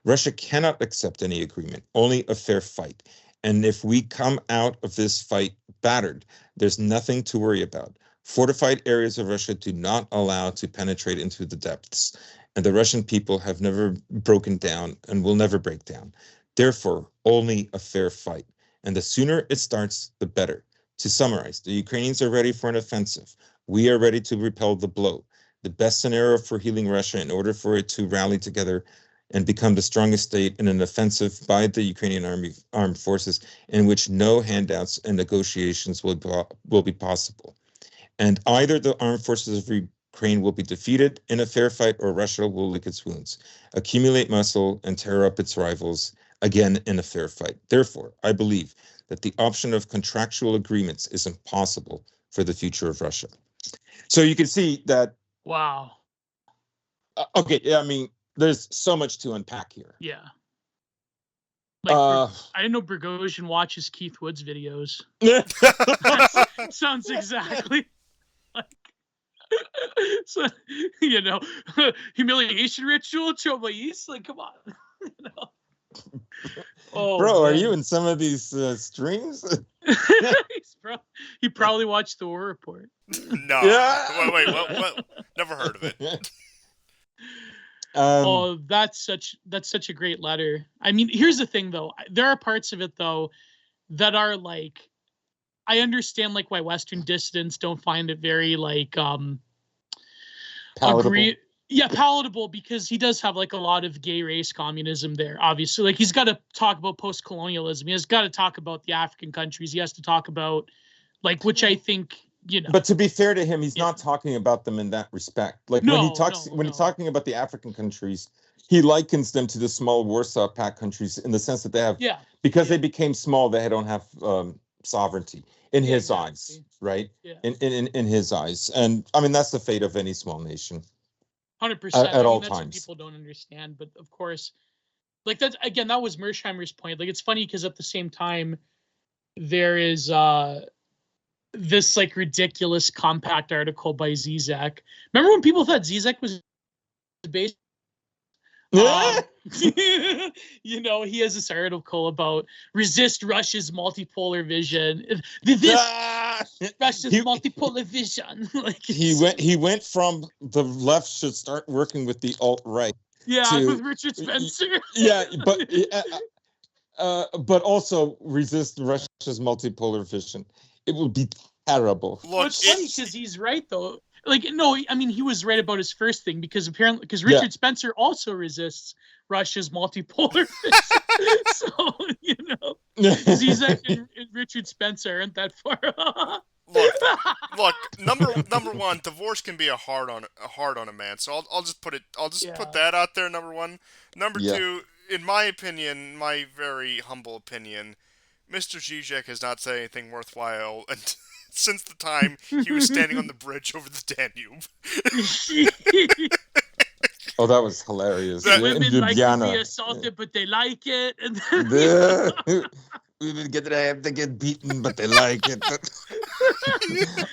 Russia cannot accept any agreement, only a fair fight. And if we come out of this fight battered, there's nothing to worry about. Fortified areas of Russia do not allow to penetrate into the depths, and the Russian people have never broken down and will never break down. Therefore, only a fair fight. And the sooner it starts, the better. To summarize, the Ukrainians are ready for an offensive. We are ready to repel the blow. The best scenario for healing Russia in order for it to rally together and become the strongest state in an offensive by the Ukrainian armed forces in which no handouts and negotiations will be possible. And either the armed forces Ukraine will be defeated in a fair fight, or Russia will lick its wounds, accumulate muscle, and tear up its rivals again in a fair fight. Therefore, I believe that the option of contractual agreements is impossible for the future of Russia. So you can see that. Wow. Okay, yeah, I mean, there's so much to unpack here. Yeah. Like, Uh, I didn't know Bogosian watches Keith Woods videos. yeah. Sounds exactly like. So, humiliation ritual, Chobayis. Like, come on. Oh, Bro, man. are you in some of these streams? He probably watched the War Report. No. Yeah. Wait, what? Never heard of it. Oh, that's such a great letter. I mean, here's the thing though. There are parts of it though that are like, I understand like why Western dissidents don't find it very like Palatable. palatable, because he does have like a lot of gay race communism there, obviously. Like, he's got to talk about post-colonialism. He has got to talk about the African countries. He has to talk about, like, which I think, But to be fair to him, he's not talking about them in that respect. Like, when he's talking about the African countries, he likens them to the small Warsaw Pact countries in the sense that they have, because they became small, they don't have sovereignty in his eyes, right? Yeah. In his eyes. And I mean, that's the fate of any small nation. 100%. At all that's times. What people don't understand, but of course, like, that again, that was Mersheimer's point. Like, it's funny because at the same time, there is this like ridiculous compact article by Zizek. Remember when people thought Zizek was based? He has this article about resist Russia's multipolar vision. Russia's multipolar vision. Like, he went from the left should start working with the alt-right. With Richard Spencer. But also resist Russia's multipolar vision. It will be terrible. Well, it's funny because he's right though. Like, no, I mean, he was right about his first thing because Richard Spencer also resists Russia's multipolar vision. So, Zizek and Richard Spencer aren't that far off. Look. Number one, divorce can be hard on a man. So I'll just put that out there. Number one. Number two, in my opinion, my very humble opinion, Mr. Zizek has not said anything worthwhile and since the time he was standing on the bridge over the Danube. Oh, that was hilarious. Women like to be assaulted, but they like it. And women have to get beaten, but they like it.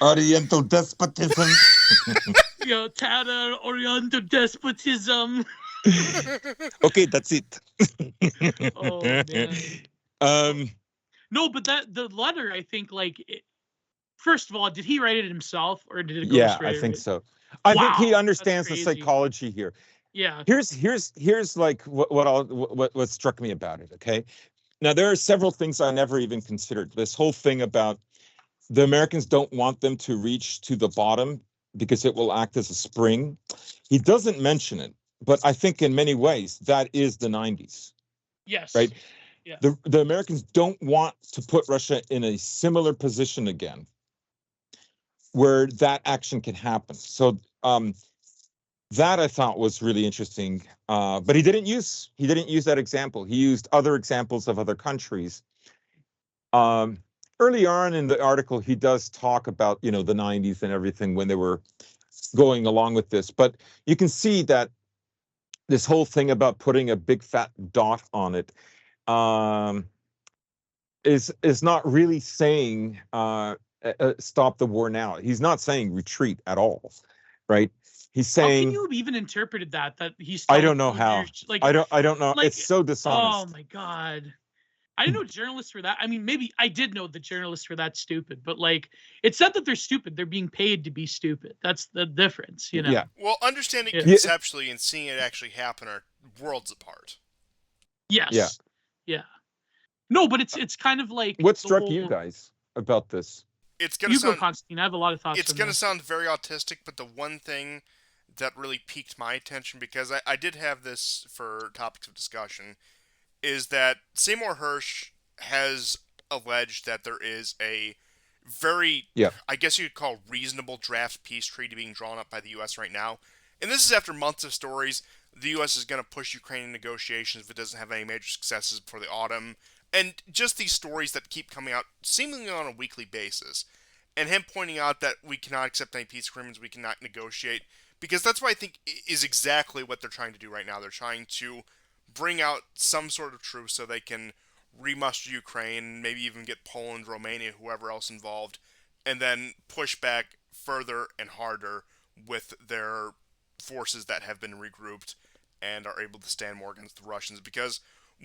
Oriental despotism. Terror, Oriental despotism. Okay, that's it. Oh, man. No, but the letter, I think, like, first of all, did he write it himself or did it go straight? I think so. I think he understands the psychology here. Yeah. Here's like what struck me about it. Okay, now there are several things I never even considered. This whole thing about the Americans don't want them to reach to the bottom because it will act as a spring. He doesn't mention it, but I think in many ways that is the 90s. Yes. Right. Yeah. The Americans don't want to put Russia in a similar position again, where that action can happen. So that I thought was really interesting. But he didn't use that example. He used other examples of other countries. Early on in the article, he does talk about, the 90s and everything when they were going along with this. But you can see that this whole thing about putting a big fat dot on it is not really saying stop the war now. He's not saying retreat at all, right? He's saying. How can you have even interpreted that he's? I don't know how. Like, I don't know. Like, it's so dishonest. Oh my god. I didn't know journalists were that. I mean, maybe I did know that journalists were that stupid, but like, it's not that they're stupid; they're being paid to be stupid. That's the difference, Yeah. Well, understanding conceptually and seeing it actually happen are worlds apart. Yes. Yeah. No, but it's kind of like. What struck you guys about this? It's gonna sound. Constantine. I have a lot of thoughts. It's gonna sound very autistic, but the one thing that really piqued my attention, because I did have this for topics of discussion, is that Seymour Hersh has alleged that there is a very, Yeah. I guess you'd call reasonable draft peace treaty being drawn up by the U.S. right now. And this is after months of stories. The U.S. is going to push Ukraine in negotiations if it doesn't have any major successes before the autumn. And just these stories that keep coming out seemingly on a weekly basis. And him pointing out that we cannot accept any peace agreements, we cannot negotiate. Because that's what I think is exactly what they're trying to do right now. They're trying to bring out some sort of truce so they can remuster Ukraine, maybe even get Poland, Romania, whoever else involved, and then push back further and harder with their forces that have been regrouped and are able to stand more against the Russians. Because,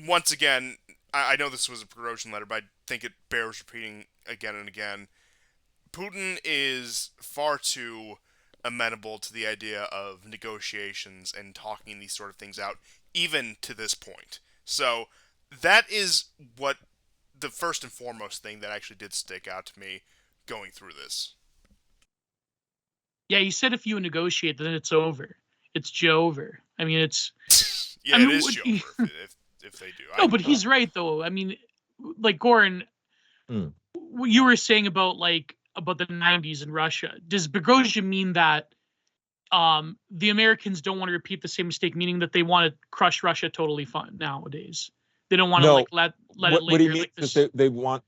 once again, I know this was a Prigozhin letter, but I think it bears repeating again and again. Putin is far too amenable to the idea of negotiations and talking these sort of things out, even to this point. So that is what the first and foremost thing that actually did stick out to me going through this. Yeah, he said if you negotiate, then it's over. It's Joe-over. I mean, it's. Yeah, I mean, it is Joe if they do. No, but he's right though. I mean, like Goran, what you were saying about about the '90s in Russia. Does Prigozhin mean that the Americans don't want to repeat the same mistake, meaning that they want to crush Russia totally fine nowadays? They don't want to No, like let it what he linger means like is this. they want.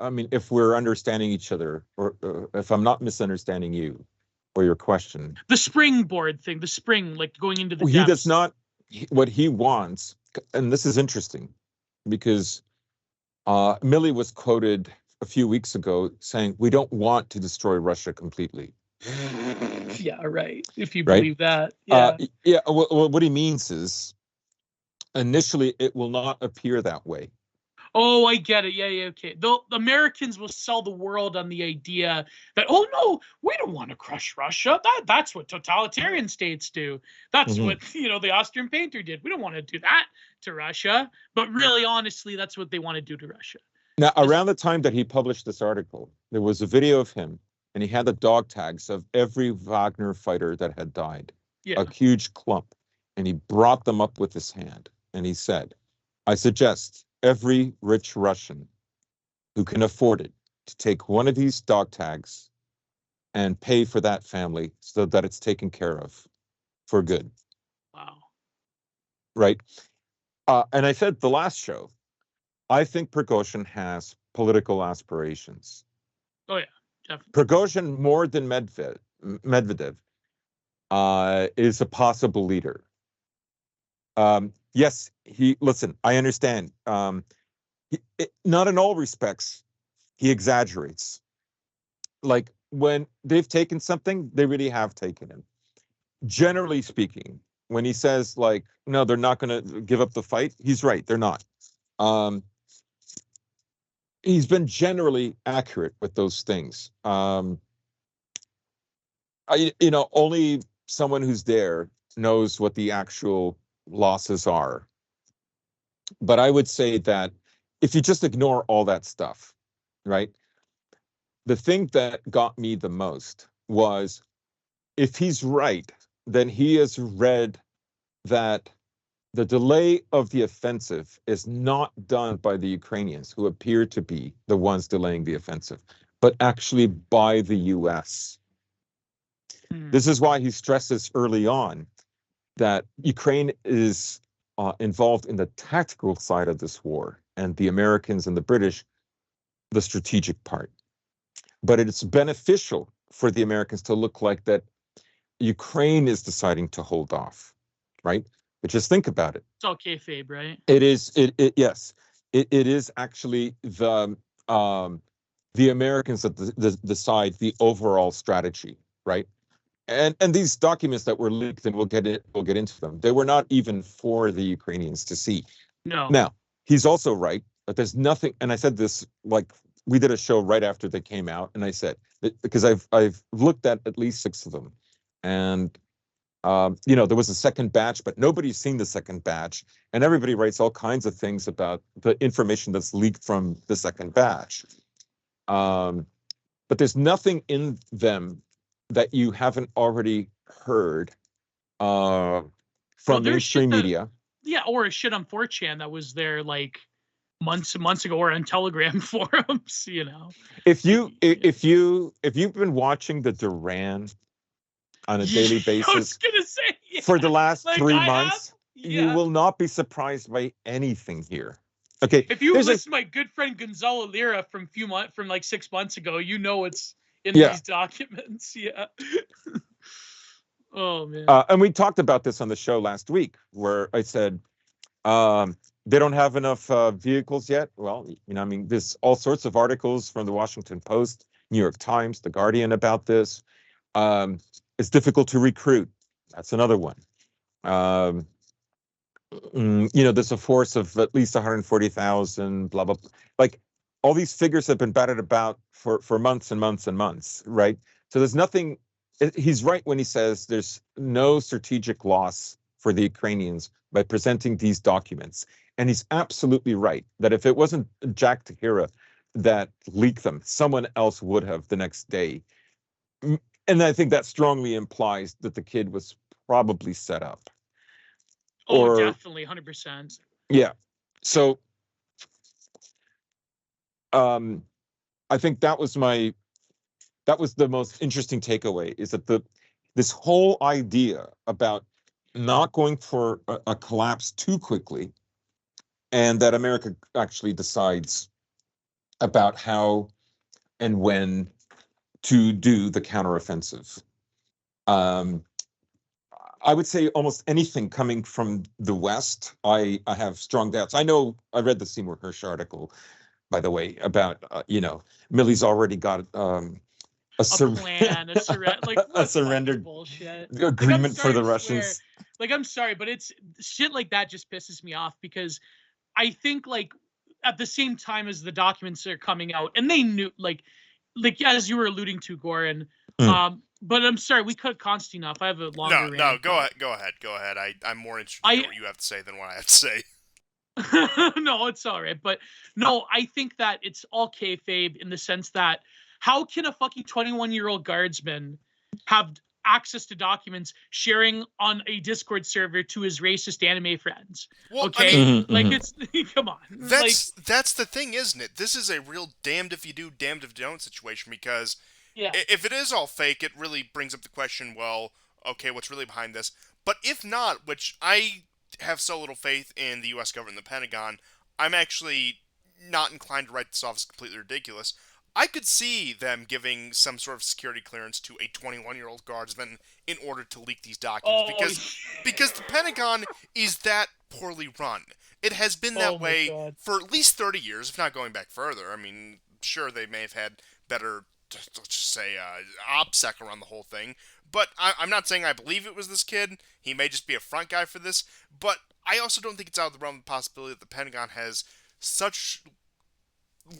I mean, if we're understanding each other, or if I'm not misunderstanding you or your question, The springboard thing, the spring, like going into the he does depths. not. What he wants, and this is interesting, because Milley was quoted a few weeks ago saying, "We don't want to destroy Russia completely." Yeah, right. If you Right? believe that, yeah. Yeah. Well, what he means is, initially, it will not appear that way. Oh, I get it. Yeah, yeah, okay. The Americans will sell the world on the idea that, oh no, we don't want to crush Russia. That's what totalitarian states do. That's Mhm. what the Austrian painter did. We don't want to do that to Russia. But really, honestly, that's what they want to do to Russia. Now, around the time that he published this article, there was a video of him, and he had the dog tags of every Wagner fighter that had died, Yeah. a huge clump, and he brought them up with his hand, and he said, "I suggest every rich Russian who can afford it to take one of these dog tags and pay for that family so that it's taken care of for good." Wow. Right? And I said the last show, I think Prigozhin has political aspirations. Oh yeah, definitely. Prigozhin, more than Medvedev, is a possible leader. Yes, listen, I understand. Not in all respects, he exaggerates. Like, when they've taken something, they really have taken it. Generally speaking, when he says, like, no, they're not going to give up the fight, he's right, they're not. He's been generally accurate with those things. Only someone who's there knows what the actual losses are. But I would say that if you just ignore all that stuff, right? The thing that got me the most was, if he's right, then he has read that the delay of the offensive is not done by the Ukrainians, who appear to be the ones delaying the offensive, but actually by the US. This is why he stresses early on that Ukraine is involved in the tactical side of this war, and the Americans and the British, the strategic part. But it's beneficial for the Americans to look like that Ukraine is deciding to hold off, right? But just think about it. It's all kayfabe, right? It is. Yes. It is actually the Americans that decide the overall strategy, right? And these documents that were leaked, and we'll get into them, they were not even for the Ukrainians to see. No. Now, he's also right that there's nothing, and I said this, like, we did a show right after they came out, and I said that, because I've looked at least 6 of them, and there was a second batch, but nobody's seen the second batch, and everybody writes all kinds of things about the information that's leaked from the second batch. But there's nothing in them that you haven't already heard from mainstream media. Yeah, or a shit on 4chan that was there, like months and months ago, or on Telegram forums. If you've been watching the Duran on a daily I was basis gonna say, yeah. for the last Like 3 I have, months, you yeah. will not be surprised by anything here. Okay, If you there's listen to my good friend Gonzalo Lira from like 6 months ago, it's in Yeah. these documents. Yeah. Oh man. And we talked about this on the show last week, where I said they don't have enough vehicles yet. Well, I mean, there's all sorts of articles from the Washington Post, New York Times, The Guardian about this. It's difficult to recruit. That's another one. There's a force of at least 140,000, blah, blah, blah. Like all these figures have been batted about for months and months and months, right? So there's nothing. He's right when he says there's no strategic loss for the Ukrainians by presenting these documents. And he's absolutely right that if it wasn't Jack Tahira that leaked them, someone else would have the next day. And I think that strongly implies that the kid was probably set up. Oh, definitely, 100%. Yeah. So I think that was the most interesting takeaway, is that this whole idea about not going for a collapse too quickly, and that America actually decides about how and when to do the counteroffensive. I would say almost anything coming from the West, I have strong doubts. I know I read the Seymour Hersh article, by the way, about Milley's already got a plan, a surrender, like a surrendered bullshit agreement for the Russians. Like, I'm sorry, but it's shit like that just pisses me off, because I think, like, at the same time as the documents are coming out, and they knew, like as you were alluding to, Goran. But I'm sorry, we cut Konstantin off. I have a longer rant. No, go ahead. I'm more interested in what you have to say than what I have to say. No, it's all right. But no, I think that it's all kayfabe, in the sense that how can a fucking 21-year-old guardsman have access to documents sharing on a Discord server to his racist anime friends? Well, okay, I mean, it's come on. That's the thing, isn't it? This is a real damned if you do, damned if you don't situation, because if it is all fake, it really brings up the question, well, okay, what's really behind this? But if not, which I have so little faith in the U.S. government and the Pentagon, I'm actually not inclined to write this off as completely ridiculous. I could see them giving some sort of security clearance to a 21-year-old guardsman in order to leak these documents, because the Pentagon is that poorly run. It has been that way for at least 30 years, if not going back further. I mean, sure, they may have had better, let's just say, OPSEC around the whole thing. But I'm not saying I believe it was this kid. He may just be a front guy for this. But I also don't think it's out of the realm of the possibility that the Pentagon has such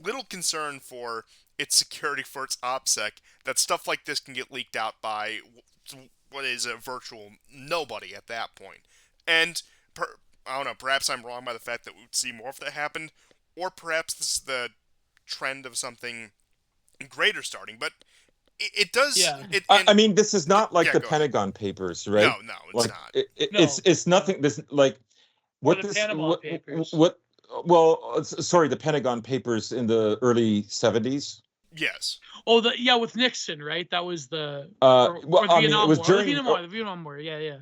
little concern for its security, for its OPSEC, that stuff like this can get leaked out by what is a virtual nobody at that point. And I don't know, perhaps I'm wrong by the fact that we would see more if that happened, or perhaps this is the trend of something greater starting. But it does. Yeah. I mean, this is not like the Pentagon Papers, right? No, it's not. It's nothing. This like what the this Panama Papers. Well, sorry, the Pentagon Papers in the early 70s. Yes. Oh, with Nixon, right? That was the or Vietnam it was War. during The Vietnam War. Yeah.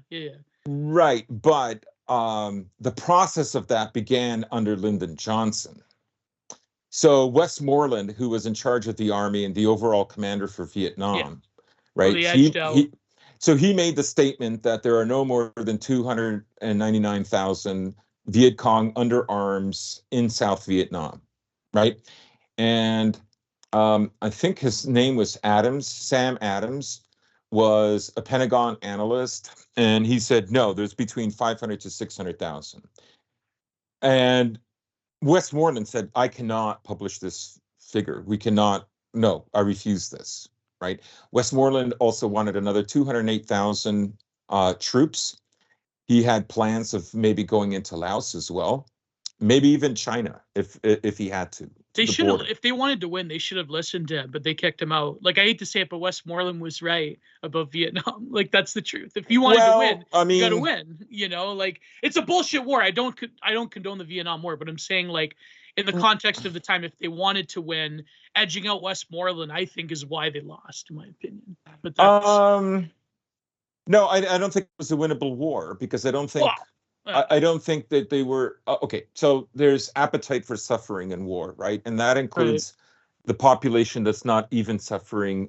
Right, but the process of that began under Lyndon Johnson. So Westmoreland, who was in charge of the army and the overall commander for Vietnam, right? He made the statement that there are no more than 299,000 Viet Cong under arms in South Vietnam, right? And I think his name was Adams. Sam Adams was a Pentagon analyst, and he said, no, there's between 500 to 600,000. And Westmoreland said, I cannot publish this figure. We cannot, no, I refuse this, right? Westmoreland also wanted another 208,000 troops. He had plans of maybe going into Laos as well, maybe even China if he had to. They should have, if they wanted to win, they should have listened to him, but they kicked him out. Like, I hate to say it, but Westmoreland was right about Vietnam. Like, that's the truth. If you wanted to win, you got to win. Like, it's a bullshit war. I don't condone the Vietnam War, but I'm saying, like, in the context of the time, if they wanted to win, edging out Westmoreland, I think, is why they lost, in my opinion. But that's no, I don't think it was a winnable war, because I don't think well, I don't think that they were okay. So there's appetite for suffering in war, right? And that includes the population that's not even suffering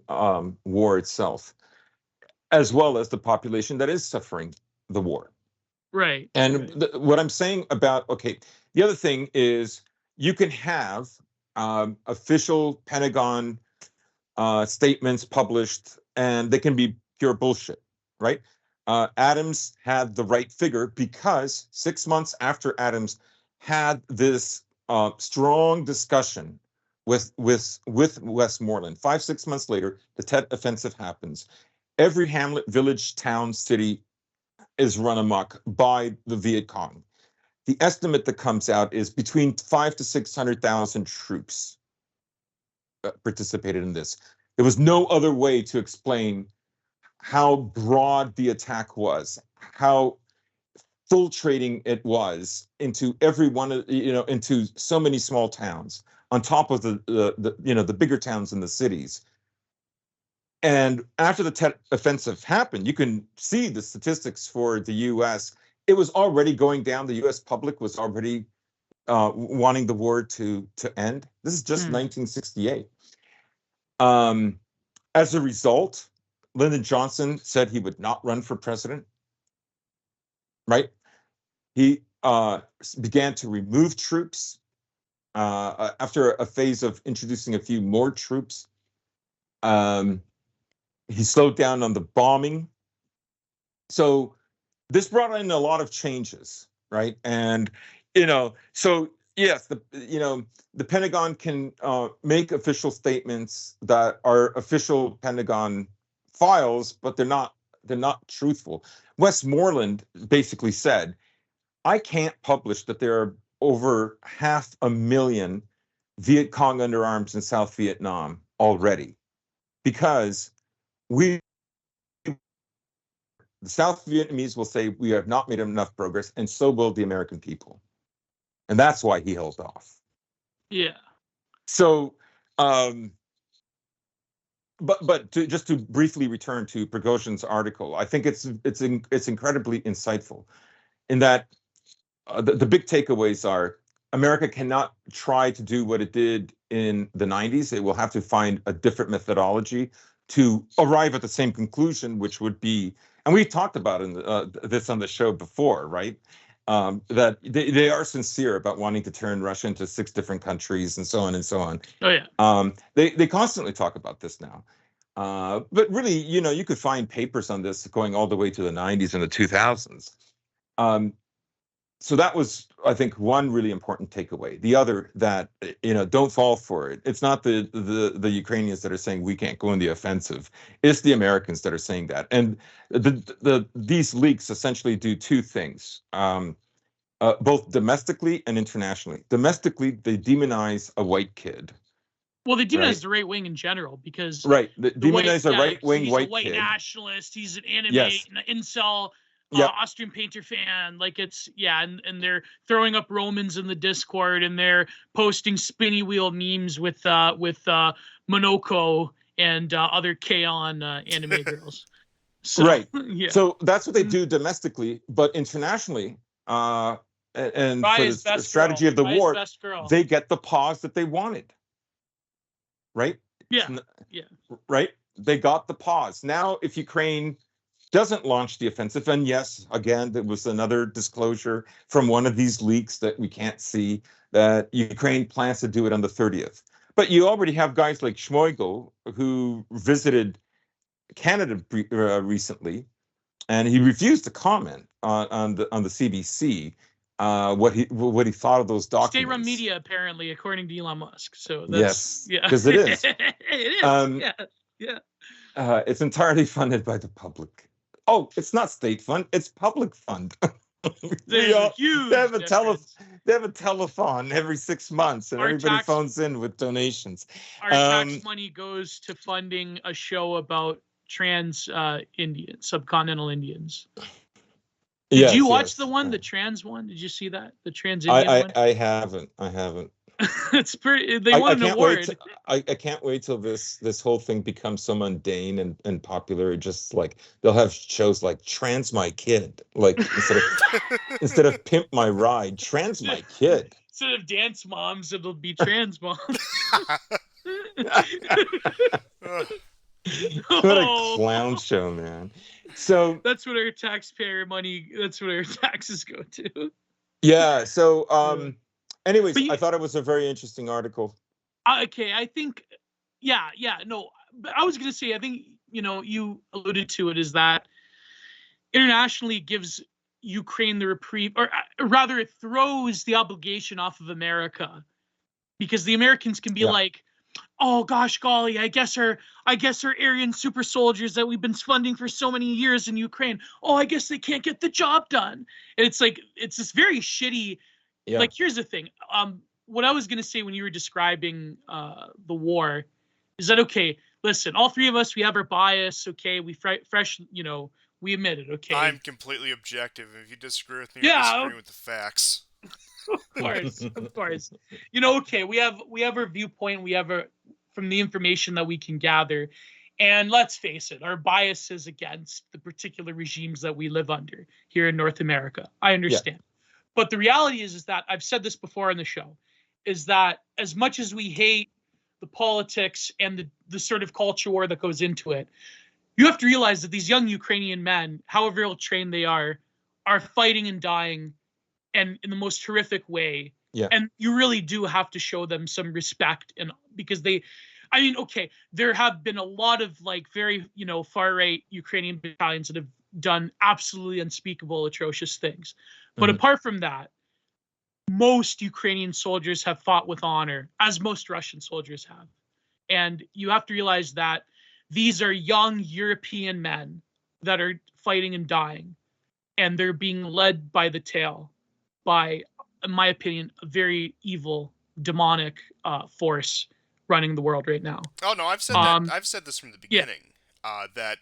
war itself, as well as the population that is suffering the war. right. And what I'm saying about, okay, the other thing is you can have official Pentagon statements published, and they can be pure bullshit, right? Adams had the right figure because 6 months after Adams had this strong discussion with Westmoreland, 5-6 months later, the Tet Offensive happens. Every hamlet, village, town, city is run amok by the Viet Cong. The estimate that comes out is between 500,000 to 600,000 troops participated in this. There was no other way to explain how broad the attack was, how infiltrating it was into every one of, into so many small towns, on top of the bigger towns in the cities. And after the Tet Offensive happened, you can see the statistics for the U.S. It was already going down. The U.S. public was already wanting the war to end. This is just 1968. As a result, Lyndon Johnson said he would not run for president. Right? He began to remove troops after a phase of introducing a few more troops. He slowed down on the bombing. So this brought in a lot of changes, right? And so yes, the Pentagon can make official statements that are official Pentagon files, but they're not truthful. Westmoreland basically said, I can't publish that there are over 500,000 Viet Cong under arms in South Vietnam already, because the South Vietnamese will say we have not made enough progress, and so will the American people. And that's why he held off. Yeah. So, just to briefly return to Prigozhin's article, I think it's incredibly insightful in that the big takeaways are America cannot try to do what it did in the 90s. It will have to find a different methodology to arrive at the same conclusion, which would be, and we talked about this on the show before, right? That they are sincere about wanting to turn Russia into 6 different countries and so on and so on. Oh yeah. They constantly talk about this now. But really, you could find papers on this going all the way to the 90s and the 2000s. So that was, I think, one really important takeaway. The other, that don't fall for it. It's not the Ukrainians that are saying we can't go in the offensive. It's the Americans that are saying that. And these leaks essentially do 2 things, both domestically and internationally. Domestically, they demonize a white kid. Well, they demonize the right wing in general, because they demonize a right wing he's white a white kid. Nationalist. He's an anime, Yes. an incel. Yep. Austrian painter fan, like it's and they're throwing up Romans in the Discord, and they're posting spinny wheel memes with Monoko and other K-On anime girls. So, right. Yeah. So that's what they do domestically, but internationally, and for the strategy of the war, they get the pause that they wanted. Right? Yeah. Right? They got the pause. Now, if Ukraine doesn't launch the offensive, and yes, again, there was another disclosure from one of these leaks that we can't see, that Ukraine plans to do it on the 30th. But you already have guys like Schmoigel, who visited Canada recently, and he refused to comment on the CBC what he thought of those documents. State-run media, apparently, according to Elon Musk. So that's, yes, because it is. It is. Yeah. It's entirely funded by the public. Oh, it's not state fund; it's public fund. They have a telethon every 6 months, and everybody phones in with donations. Our tax money goes to funding a show about trans Indians, subcontinental Indians. Did you watch the trans one? Did you see that? The trans Indian one? I haven't. It's pretty. They I won an can't wait. award. I can't wait till this whole thing becomes so mundane and popular. Just like they'll have shows like Trans My Kid, like instead of Pimp My Ride, Trans My Kid. Instead of Dance Moms, it'll be Trans Moms. What a clown show, man. So that's what our taxpayer money. That's what our taxes go to. yeah. So anyways, But I thought it was a very interesting article. Okay, I think, yeah, no. But I was gonna say, I think you alluded to it, is that internationally it gives Ukraine the reprieve, or rather, it throws the obligation off of America, because the Americans can be like, oh gosh golly, I guess our Aryan super soldiers that we've been funding for so many years in Ukraine, oh, I guess they can't get the job done. And it's like, it's this very shitty, like, here's the thing. What I was gonna say when you were describing the war is that, okay, listen, all three of us, we have our bias, okay, we fresh, we admit it, okay. I'm completely objective. If you disagree with me, Yeah, you're disagreeing with the facts. Of course. Okay, we have our viewpoint, we have from the information that we can gather, and let's face it, our biases against the particular regimes that we live under here in North America. I understand. But the reality is that, I've said this before on the show, is that as much as we hate the politics and the sort of culture war that goes into it, you have to realize that these young Ukrainian men, however ill-trained they are fighting and dying, and in the most horrific way. Yeah. And you really do have to show them some respect, and because okay, there have been a lot of like very, far-right Ukrainian battalions that have done absolutely unspeakable, atrocious things. But apart from that, most Ukrainian soldiers have fought with honor, as most Russian soldiers have. And you have to realize that these are young European men that are fighting and dying, and they're being led by the tail by, in my opinion, a very evil, demonic force running the world right now. Oh no, I've said that. I've said this from the beginning. That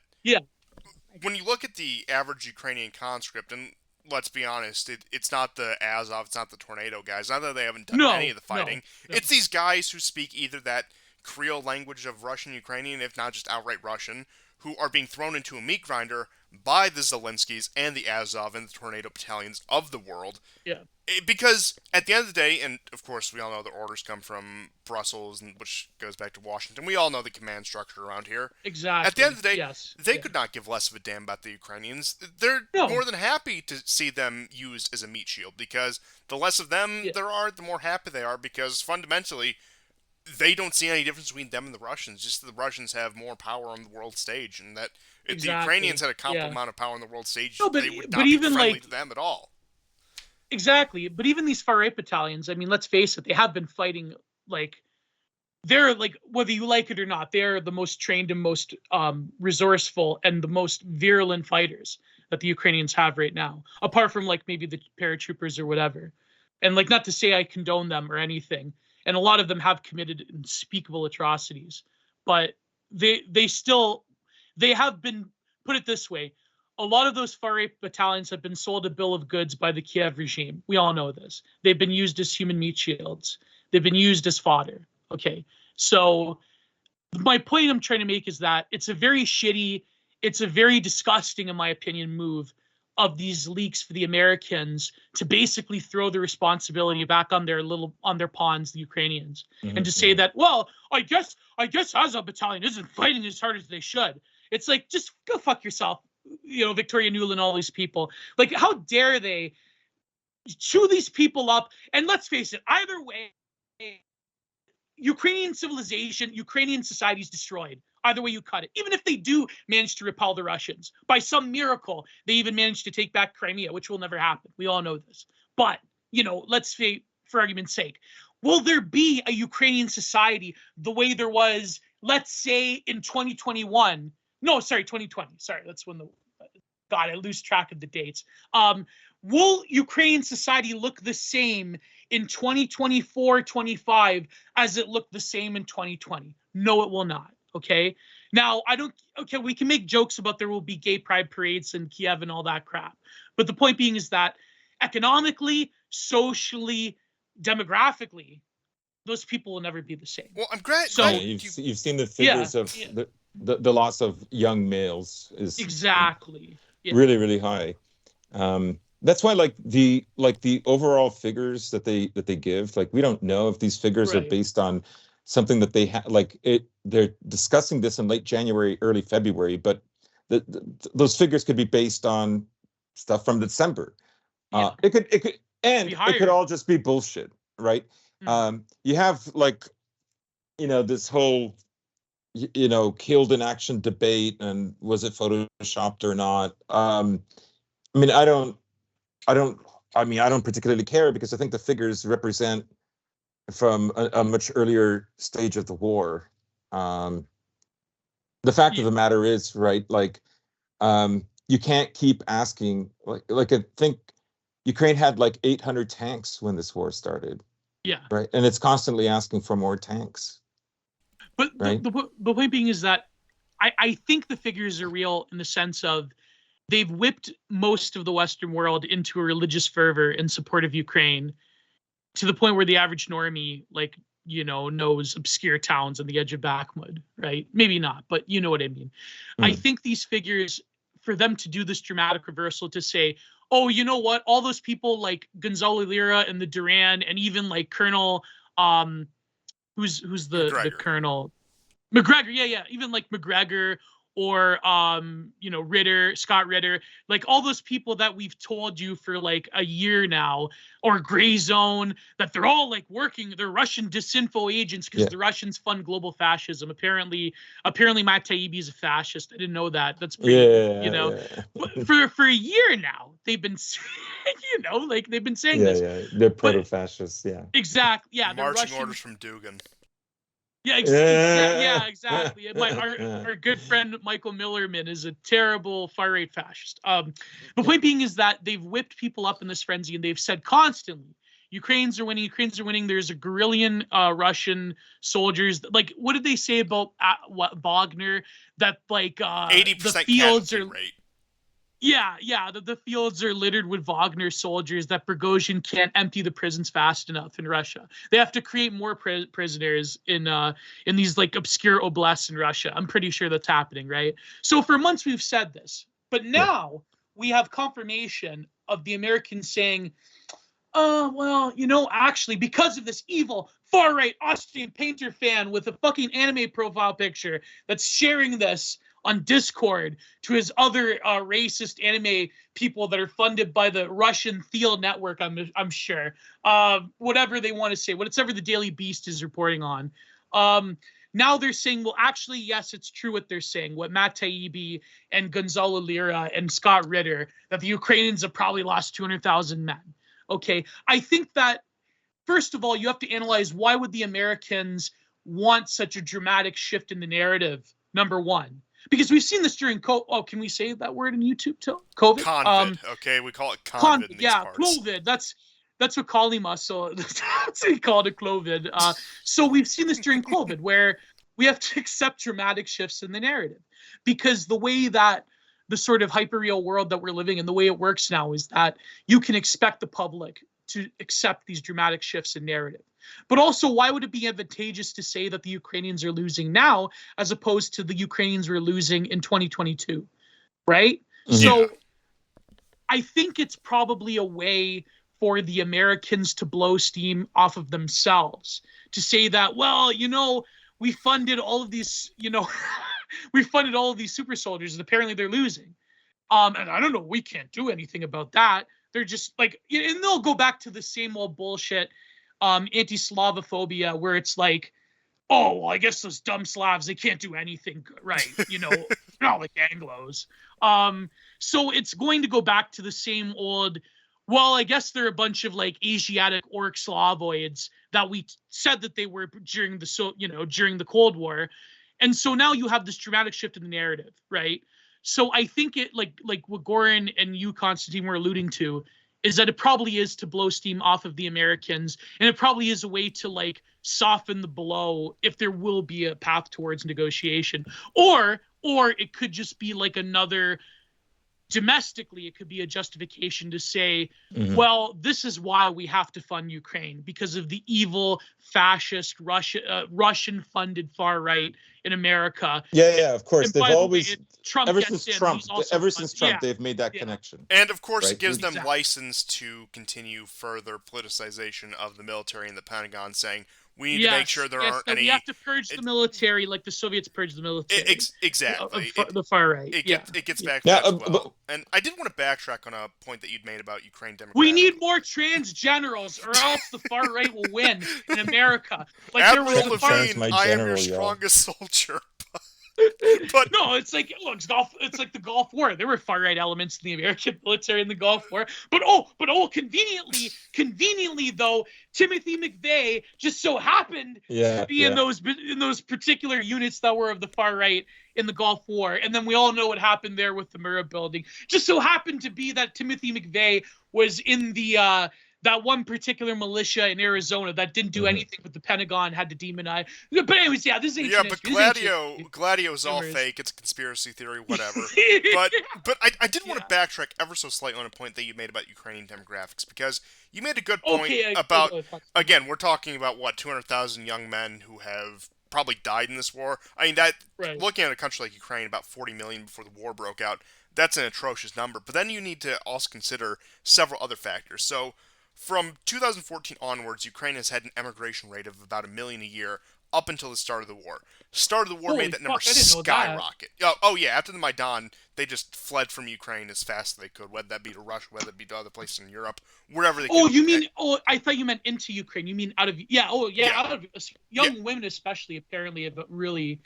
when you look at the average Ukrainian conscript, and let's be honest, it's not the Azov, it's not the Tornado guys. Not that they haven't done any of the fighting. No. It's these guys who speak either that Creole language of Russian Ukrainian, if not just outright Russian, who are being thrown into a meat grinder by the Zelenskys and the Azov and the Tornado battalions of the world. Yeah. Because at the end of the day, and of course we all know the orders come from Brussels, which goes back to Washington. We all know the command structure around here. Exactly. At the end of the day, yes. they could not give less of a damn about the Ukrainians. They're more than happy to see them used as a meat shield, because the less of them there are, the more happy they are, because fundamentally they don't see any difference between them and the Russians. Just that the Russians have more power on the world stage, and that if the Ukrainians had a comparable amount of power on the world stage, they would not be friendly to them at all. Exactly. But even these far-right battalions, I mean, let's face it, they have been fighting, they're, whether you like it or not, they're the most trained and most resourceful and the most virulent fighters that the Ukrainians have right now, apart from, maybe the paratroopers or whatever. And, not to say I condone them or anything, and a lot of them have committed unspeakable atrocities, but they have been, put it this way, a lot of those far-right battalions have been sold a bill of goods by the Kiev regime. We all know this. They've been used as human meat shields. They've been used as fodder. Okay, so my point I'm trying to make is that it's a very disgusting, in my opinion, move of these leaks for the Americans to basically throw the responsibility back on their pawns, the Ukrainians, and to say that, well, I guess Azov battalion isn't fighting as hard as they should. It's like, just go fuck yourself. Victoria Nuland, all these people. How dare they chew these people up? And let's face it, either way, Ukrainian civilization, Ukrainian society is destroyed. Either way you cut it. Even if they do manage to repel the Russians, by some miracle, they even managed to take back Crimea, which will never happen. We all know this. But, let's say, for argument's sake, will there be a Ukrainian society the way there was, let's say, in 2021? No, sorry, 2020. Sorry, that's when God, I lose track of the dates. Will Ukrainian society look the same in 2024, 25 as it looked the same in 2020? No, it will not. Okay. Now, we can make jokes about there will be gay pride parades in Kiev and all that crap. But the point being is that economically, socially, demographically, those people will never be the same. Well, I'm glad. So you've seen the yeah, figures of yeah, the loss of young males is exactly. Yeah, really, really high. That's why like the overall figures that they give, like we don't know if these figures are right. based on something that they have they're discussing this in late January, early February, but those figures could be based on stuff from December. Yeah, And be it could higher. all just be bullshit, right? Mm. You have like, this whole killed in action debate, and was it photoshopped or not? I mean, I don't, I don't particularly care, because I think the figures represent from a much earlier stage of the war. Um, the fact of Yeah, the matter is, right, like, you can't keep asking, like I think Ukraine had like 800 tanks when this war started, yeah. right? And it's constantly asking for more tanks, But right? the point being is that I think the figures are real in the sense of they've whipped most of the Western world into a religious fervor in support of Ukraine to the point where the average normie, like, knows obscure towns on the edge of Bakhmut, right? Maybe not, but you know what I mean. I Mm. think these figures, for them to do this dramatic reversal to say, oh, you know what? All those people like Gonzalo Lira and the Duran, and even like Colonel, who's the McGregor. colonel, McGregor, yeah, even like McGregor or Ritter, Scott Ritter, like all those people that we've told you for like a year now, or Gray Zone, that they're all like working, they're Russian disinfo agents because Yeah. the Russians fund global fascism. Apparently Matt Taibbi is a fascist. I didn't know that. That's pretty, Yeah. for a year now, they've been like they've been saying Yeah, this. yeah. They're But proto-fascists, yeah. exactly, yeah, they're Marching Russian. orders from Dugan. Yeah, Yeah. yeah, exactly. Our good friend Michael Millerman is a terrible far right fascist. The point being is that they've whipped people up in this frenzy, and they've said constantly, Ukrainians are winning. Ukrainians are winning. There's a guerrillion Russian soldiers. Like, what did they say about Wagner? That like the 80% fields casualty are rate. yeah, the fields are littered with Wagner soldiers, that Prigozhin can't empty the prisons fast enough in Russia. They have to create more prisoners in these like obscure oblasts in Russia. I'm pretty sure that's happening, right? So for months we've said this, but Yeah. now we have confirmation of the Americans saying, well, actually, because of this evil far right Austrian painter fan with a fucking anime profile picture that's sharing this on Discord to his other racist anime people that are funded by the Russian Thiel network, I'm sure. Whatever they want to say, whatever the Daily Beast is reporting on. Now they're saying, well, actually, yes, it's true what they're saying. What Matt Taibbi and Gonzalo Lira and Scott Ritter, that the Ukrainians have probably lost 200,000 men. Okay, I think that, first of all, you have to analyze, why would the Americans want such a dramatic shift in the narrative, number one. Because we've seen this during can we say that word in YouTube too? COVID? Convid. Okay, we call it convid in COVID, these yeah, parts. COVID. That's what Kali muscle. That's what he called it, COVID. So we've seen this during COVID, where we have to accept dramatic shifts in the narrative, because the way that the sort of hyperreal world that we're living in, the way it works now, is that you can expect the public to accept these dramatic shifts in narrative. But also, why would it be advantageous to say that the Ukrainians are losing now as opposed to the Ukrainians were losing in 2022, right? Yeah. So I think it's probably a way for the Americans to blow steam off of themselves, to say that, well, we funded all of these, we funded all of these super soldiers, and apparently they're losing. And I don't know, we can't do anything about that. They're just like, and they'll go back to the same old bullshit, anti-Slavophobia, where it's like, oh, well, I guess those dumb Slavs, they can't do anything right, not like Anglos. So it's going to go back to the same old, well, I guess they're a bunch of like Asiatic orc Slavoids that we said that they were during the Cold War. And so now you have this dramatic shift in the narrative, right? So I think it, like what Goran and you, Constantine, were alluding to, is that it probably is to blow steam off of the Americans, and it probably is a way to like soften the blow if there will be a path towards negotiation, or it could just be like another domestically, it could be a justification to say, Mhm. well, this is why we have to fund Ukraine, because of the evil, fascist, Russian-funded far right in America. Yeah, of course. And They've by the way, always, if Trump ever gets since in, Trump, he's also ever since Trump, yeah, they've made that yeah. connection. And of course, Right. it gives them Exactly. license to continue further politicization of the military and the Pentagon, saying we need to Yes, make sure there aren't that any. we have to purge the military like the Soviets purged the military. Exactly. The far right. It Yeah. gets back to Yeah, that as well. And I did want to backtrack on a point that you'd made about Ukraine demographics. We need more trans generals, or else the far right will win in America. Like Admiral there was the far. Turns Levine, my I am your general, y'all. strongest soldier. But No, it's like it's like the Gulf War. There were far right elements in the American military in the Gulf War. But conveniently though, Timothy McVeigh just so happened to be in those particular units that were of the far right in the Gulf War. And then we all know what happened there with the Murrah building. Just so happened to be that Timothy McVeigh was in the that one particular militia in Arizona that didn't do anything, but the Pentagon had to demonize. But anyways, yeah, this is ancient but history. Gladio's all Rumors. fake. It's a conspiracy theory, whatever. But I did want to backtrack ever so slightly on a point that you made about Ukrainian demographics, because you made a good point about, again, we're talking about, what, 200,000 young men who have probably died in this war. I mean, that looking at a country like Ukraine, about 40 million before the war broke out, that's an atrocious number. But then you need to also consider several other factors. So from 2014 onwards, Ukraine has had an emigration rate of about 1 million a year up until the start of the war. Start of the war made that number skyrocket. Oh yeah, after the Maidan, they just fled from Ukraine as fast as they could, whether that be to Russia, whether it be to other places in Europe, wherever they could. Oh, you mean? Oh, I thought you meant into Ukraine. You mean out of? Yeah. Oh, yeah. Out of young women, especially, apparently have really.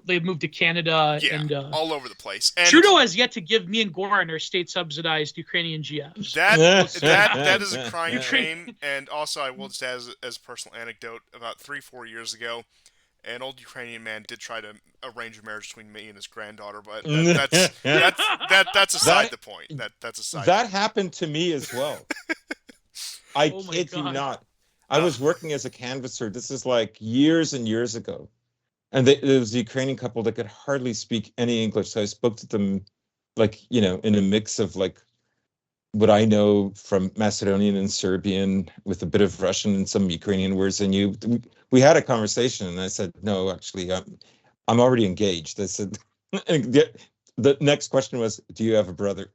They've moved to Canada and all over the place. And Trudeau has yet to give me and Goran our state-subsidized Ukrainian GFs. That is a crying shame. And also, I will just add as a personal anecdote, about 3-4 years ago, an old Ukrainian man did try to arrange a marriage between me and his granddaughter, but that's aside the point. That's aside. That happened to me as well. I kid you not. I was working as a canvasser. This is like years and years ago. And there was a Ukrainian couple that could hardly speak any English. So I spoke to them, like, in a mix of like what I know from Macedonian and Serbian with a bit of Russian and some Ukrainian words. And we had a conversation, and I said, no, actually, I'm already engaged. I said, the next question was, do you have a brother?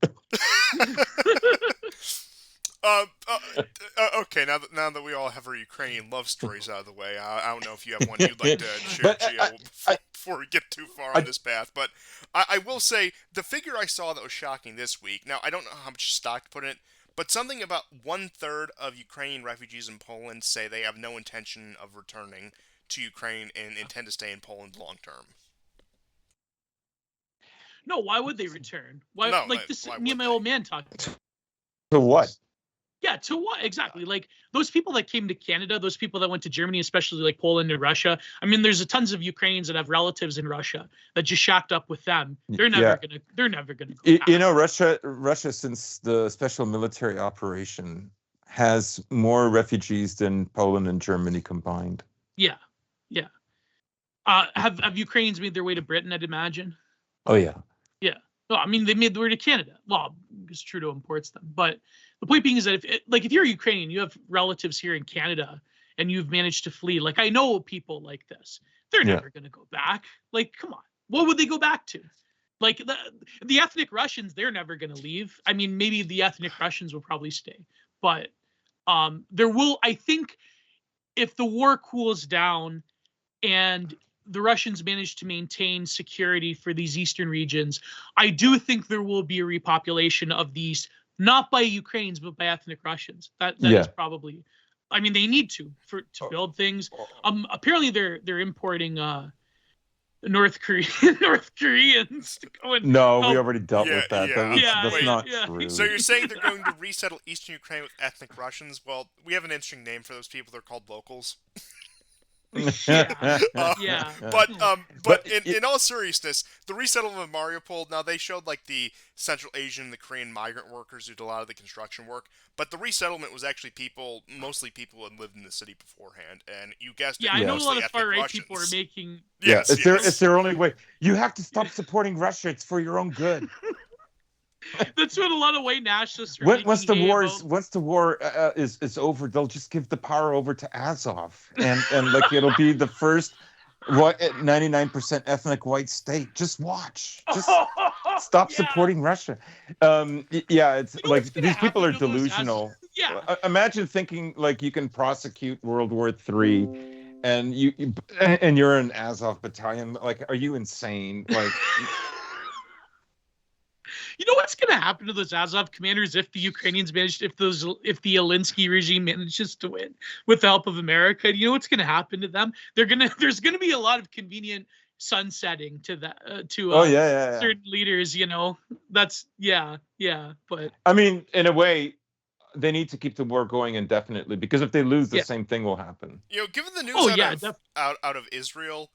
Okay, now that we all have our Ukrainian love stories out of the way, I don't know if you have one you'd like to share, Gio, before we get too far on this path. But I will say, the figure I saw that was shocking this week, now I don't know how much stock to put in it, but something about 1/3 of Ukrainian refugees in Poland say they have no intention of returning to Ukraine and intend to stay in Poland long term. No, why would they return? Why me and my old man talked. To what? Yeah, to what exactly? Like those people that came to Canada, those people that went to Germany, especially like Poland and Russia. I mean, there's tons of Ukrainians that have relatives in Russia that just shacked up with them. They're never gonna go back. Russia, since the special military operation, has more refugees than Poland and Germany combined. Yeah. Have Ukrainians made their way to Britain? I'd imagine. Oh yeah. Yeah. No, I mean they made their way to Canada. Well, because Trudeau imports them, but. The point being is that if you're Ukrainian, you have relatives here in Canada, and you've managed to flee. Like I know people like this. They're never going to go back. Like, come on, what would they go back to? Like the ethnic Russians, they're never going to leave. I mean, maybe the ethnic Russians will probably stay, but there will. I think if the war cools down and the Russians manage to maintain security for these eastern regions, I do think there will be a repopulation of these. Not by Ukrainians, but by ethnic Russians. That is probably. I mean, they need to build things. Apparently, they're importing North Koreans to go and. No, we already dealt with that. That's not true. So you're saying they're going to resettle Eastern Ukraine with ethnic Russians? Well, we have an interesting name for those people. They're called locals. But in all seriousness, the resettlement of Mariupol, now they showed like the Central Asian and the Korean migrant workers who did a lot of the construction work, but the resettlement was actually mostly people who had lived in the city beforehand, and you guessed it. I know a lot of far-right people are making... It's their only way. You have to stop supporting Russia. It's for your own good. That's what a lot of white nationalists are making hay about. Once the war is over, they'll just give the power over to Azov, and like it'll be the first 99% ethnic white state. Just watch. Just stop Yeah. supporting Russia. Yeah, it's You know like what's gonna these people are happen to those delusional. Yeah. Imagine thinking like you can prosecute World War III, and and you're an Azov battalion. Like, are you insane? Like, You know what's going to happen to those Azov commanders if the Ukrainians manage, if the Alinsky regime manages to win with the help of America? You know what's going to happen to them? There's going to be a lot of convenient sunsetting to that oh yeah. certain leaders. You know, that's yeah. But I mean, in a way, they need to keep the war going indefinitely because if they lose, the yeah. same thing will happen. You know, given the news Oh yeah, out of Israel,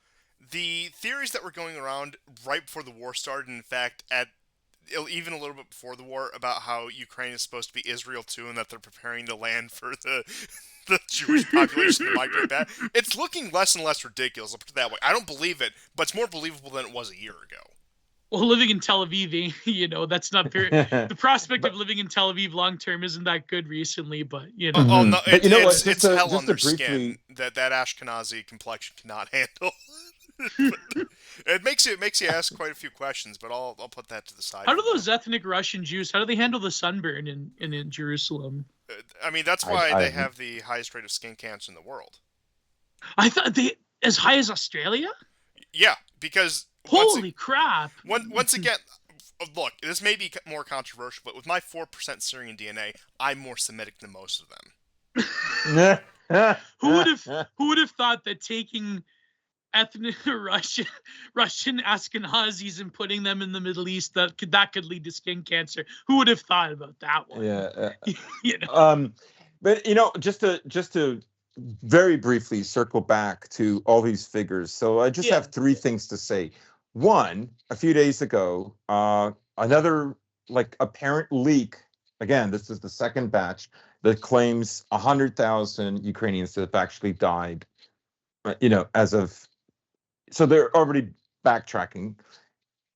the theories that were going around right before the war started, in fact, at even a little bit before the war, about how Ukraine is supposed to be Israel too, and that they're preparing the land for the Jewish population to migrate back. It's looking less and less ridiculous. I'll put it that way. I don't believe it, but it's more believable than it was a year ago. Well, living in Tel Aviv, you know, that's not very. The prospect But of living in Tel Aviv long term isn't that good recently, but you Oh, know. oh no, but you know what? it's hell Just on to their briefly, skin that Ashkenazi complexion cannot handle. It makes you ask quite a few questions, but I'll put that to the side. How do those ethnic Russian Jews? How do they handle the sunburn in Jerusalem? I mean, that's why I they have the highest rate of skin cancer in the world. I thought they as high as Australia. Yeah, because Holy crap! once again, look, this may be more controversial, but with my 4% Syrian DNA, I'm more Semitic than most of them. who would have thought that taking ethnic Russian Ashkenazis and putting them in the Middle East that could lead to skin cancer? Who would have thought about that one? Yeah. You know. But you know, just to very briefly circle back to all these figures. So I just have three things to say. One, a few days ago, another like apparent leak. Again, this is the second batch that claims 100,000 Ukrainians have actually died. You know, as of so they're already backtracking.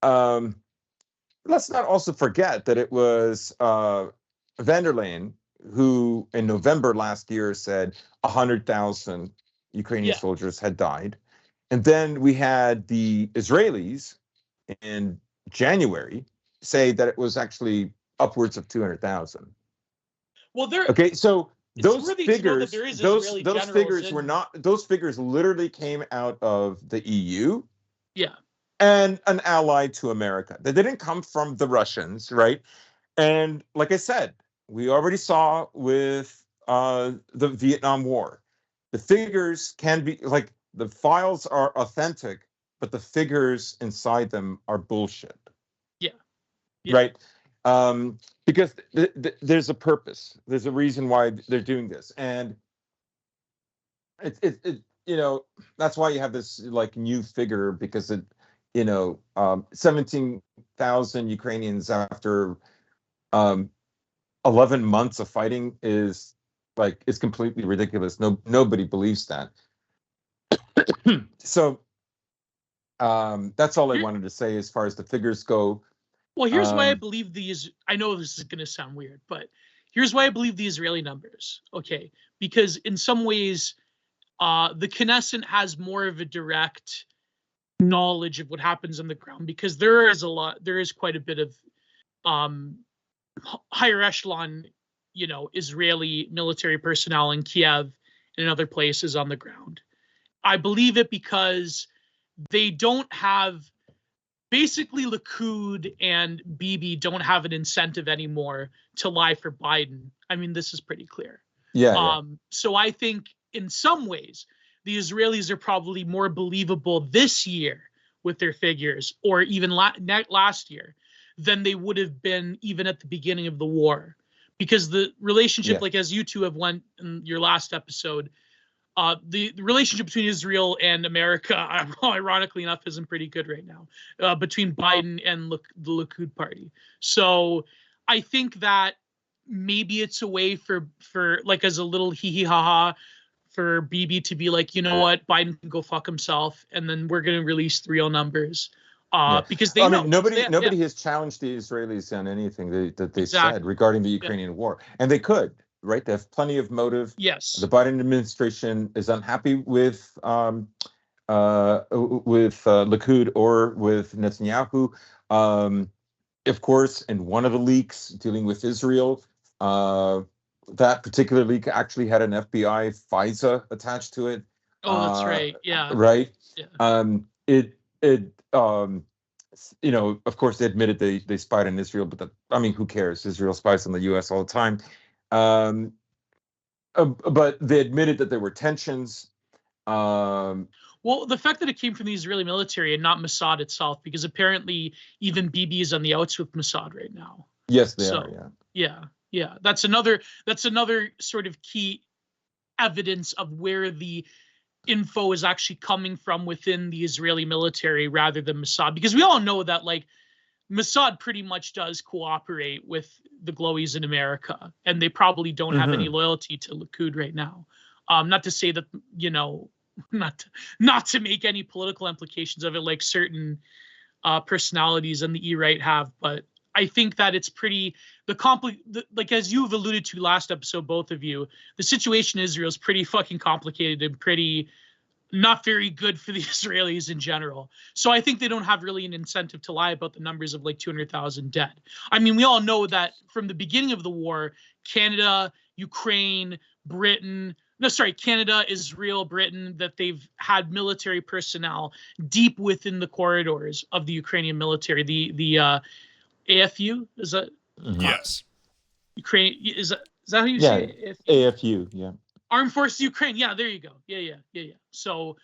Let's not also forget that it was van der Leyen who, in November last year, said 100,000 Ukrainian soldiers had died. And then we had the Israelis in January say that it was actually upwards of 200,000. Well, okay, so those figures, those figures literally came out of the EU. Yeah. And an ally to America. They didn't come from the Russians, right? And like I said, we already saw with the Vietnam War, the figures can be like the files are authentic, but the figures inside them are bullshit. Yeah. Right? Because there's a purpose. There's a reason why they're doing this, and it you know, that's why you have this like new figure, because it, you know, 17,000 Ukrainians after 11 months of fighting is completely ridiculous. Nobody believes that. So that's all I wanted to say as far as the figures go. Well, here's why I believe these. I know this is going to sound weird, but here's why I believe the Israeli numbers. Okay, because in some ways, the Knesset has more of a direct knowledge of what happens on the ground, because there is quite a bit of higher echelon, you know, Israeli military personnel in Kiev and in other places on the ground. I believe it because they don't have, basically Likud and Bibi don't have an incentive anymore to lie for Biden. I mean, this is pretty clear. Yeah. So I think in some ways, the Israelis are probably more believable this year with their figures, or even last year, than they would have been even at the beginning of the war. Because the relationship, like as you two have went in your last episode, the relationship between Israel and America, ironically enough, isn't pretty good right now, between Biden and the Likud party. So I think that maybe it's a way for like as a little hee ha ha for Bibi to be like, you know what, Biden can go fuck himself, and then we're going to release the real numbers. Because they I know. mean, nobody has challenged the Israelis on anything that they Exactly. said regarding the Ukrainian war, and they could, right? They have plenty of motive. Yes. The Biden administration is unhappy with Likud or with Netanyahu. Of course, in one of the leaks dealing with Israel, that particular leak actually had an FBI FISA attached to it. Oh, that's right. Yeah. Right. Yeah. It of course, they admitted they spied on Israel, but who cares? Israel spies on the U.S. all the time. But they admitted that there were tensions. Well, the fact that it came from the Israeli military and not Mossad itself, because apparently even Bibi is on the outs with Mossad right now. Yes, they are. Yeah. That's another sort of key evidence of where the info is actually coming from within the Israeli military rather than Mossad, because we all know that like Mossad pretty much does cooperate with the Glowies in America, and they probably don't have any loyalty to Likud right now. Not to say that, not to make any political implications of it, like certain personalities on the E-right have, but I think that it's pretty like as you've alluded to last episode, both of you, the situation in Israel is pretty fucking complicated and pretty not very good for the Israelis in general. So I think they don't have really an incentive to lie about the numbers of like 200,000 dead. I mean, we all know that from the beginning of the war, Canada, Ukraine, Canada, Israel, Britain, that they've had military personnel deep within the corridors of the Ukrainian military. The AFU, is that? Yes. Ukraine, is that how you Yeah, say it? AFU, yeah. Armed Forces Ukraine. Yeah, there you go. Yeah. So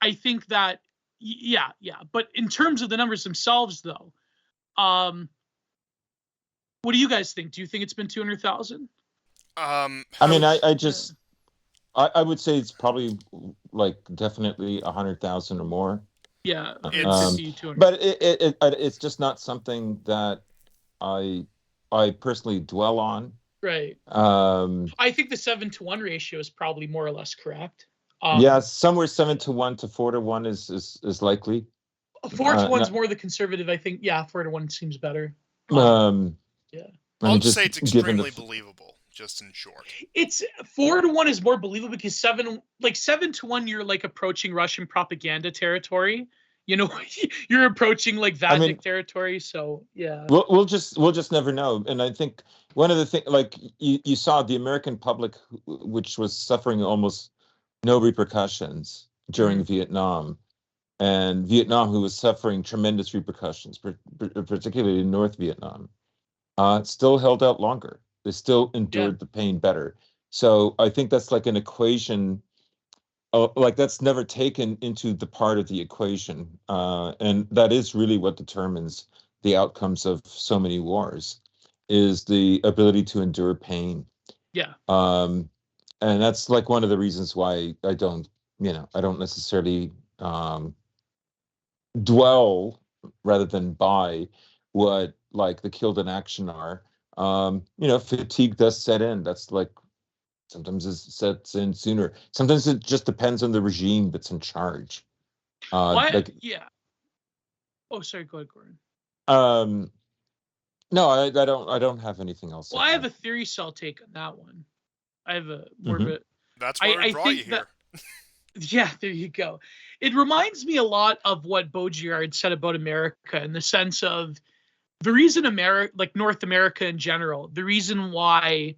I think that, yeah. But in terms of the numbers themselves, though, what do you guys think? Do you think it's been 200,000? I mean, I would say it's probably like definitely 100,000 or more. Yeah, but it's just not something that I personally dwell on. Right. I think the 7-to-1 ratio is probably more or less correct. Yeah, somewhere 7-to-1 to 4-to-1 is likely. 4-to-1 is more the conservative, I think. Yeah, 4-to-1 seems better. Yeah. I'll just say it's extremely believable, just in short. It's 4-to-1 is more believable because 7-to-1, you're like approaching Russian propaganda territory. You're approaching like Vadic territory. So yeah, we'll just never know. And I think one of the things, like you saw the American public, which was suffering almost no repercussions during Vietnam, and Vietnam, who was suffering tremendous repercussions, particularly in North Vietnam, still held out longer. They still endured the pain better. So I think that's like an equation. Like that's never taken into the part of the equation, and that is really what determines the outcomes of so many wars, is the ability to endure pain. Yeah. And that's like one of the reasons why I don't necessarily dwell rather than buy what like the killed in action are. Fatigue does set in. That's like. Sometimes it sets in sooner. Sometimes it just depends on the regime that's in charge. Yeah. Oh, sorry. Go ahead, Gordon. No, I don't have anything else. Well, I have a theory cell take on that one. I have a more of a. That's why we brought you here. Yeah, there you go. It reminds me a lot of what Baudrillard said about America, in the sense of the reason North America in general, the reason why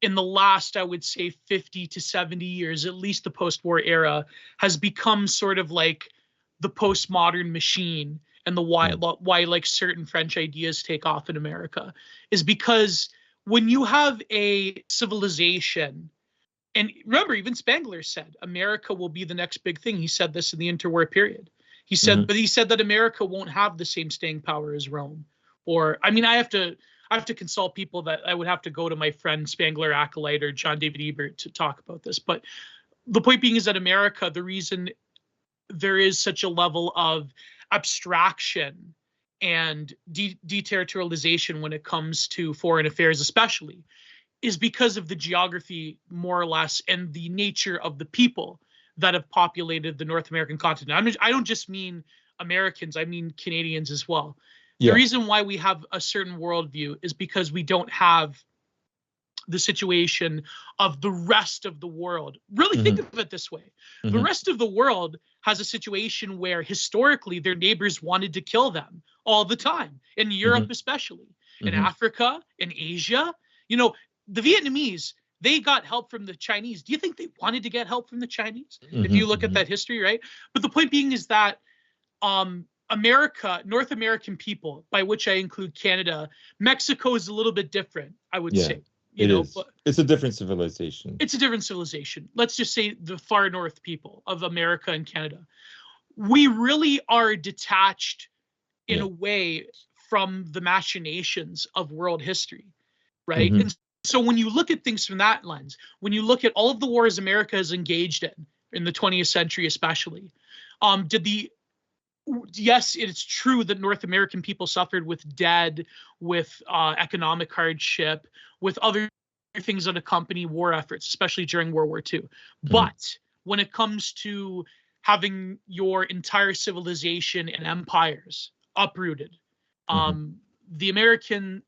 in the last, I would say 50 to 70 years, at least the post-war era, has become sort of like the postmodern machine, and the why like certain French ideas take off in America is because when you have a civilization, and remember, even Spangler said America will be the next big thing. He said this in the interwar period. He said, but he said that America won't have the same staying power as Rome. Or, I mean, I have to consult people that I would have to go to my friend Spangler Acolyte or John David Ebert to talk about this. But the point being is that America, the reason there is such a level of abstraction and deterritorialization when it comes to foreign affairs, especially, is because of the geography, more or less, and the nature of the people that have populated the North American continent. I don't just mean Americans, I mean Canadians as well. Yeah. The reason why we have a certain worldview is because we don't have the situation of the rest of the world. Really think of it this way. The rest of the world has a situation where historically their neighbors wanted to kill them all the time, in Europe especially, in Africa, in Asia. You know, the Vietnamese, they got help from the Chinese. Do you think they wanted to get help from the Chinese? If you look at that history, right? But the point being is that America, North American people, by which I include Canada, Mexico is a little bit different, I would say. It is. But it's a different civilization. It's a different civilization. Let's just say the far north people of America and Canada. We really are detached in a way from the machinations of world history, right? And so when you look at things from that lens, when you look at all of the wars America has engaged in the 20th century especially, yes, it's true that North American people suffered with debt, with economic hardship, with other things that accompany war efforts, especially during World War II. But when it comes to having your entire civilization and empires uprooted, the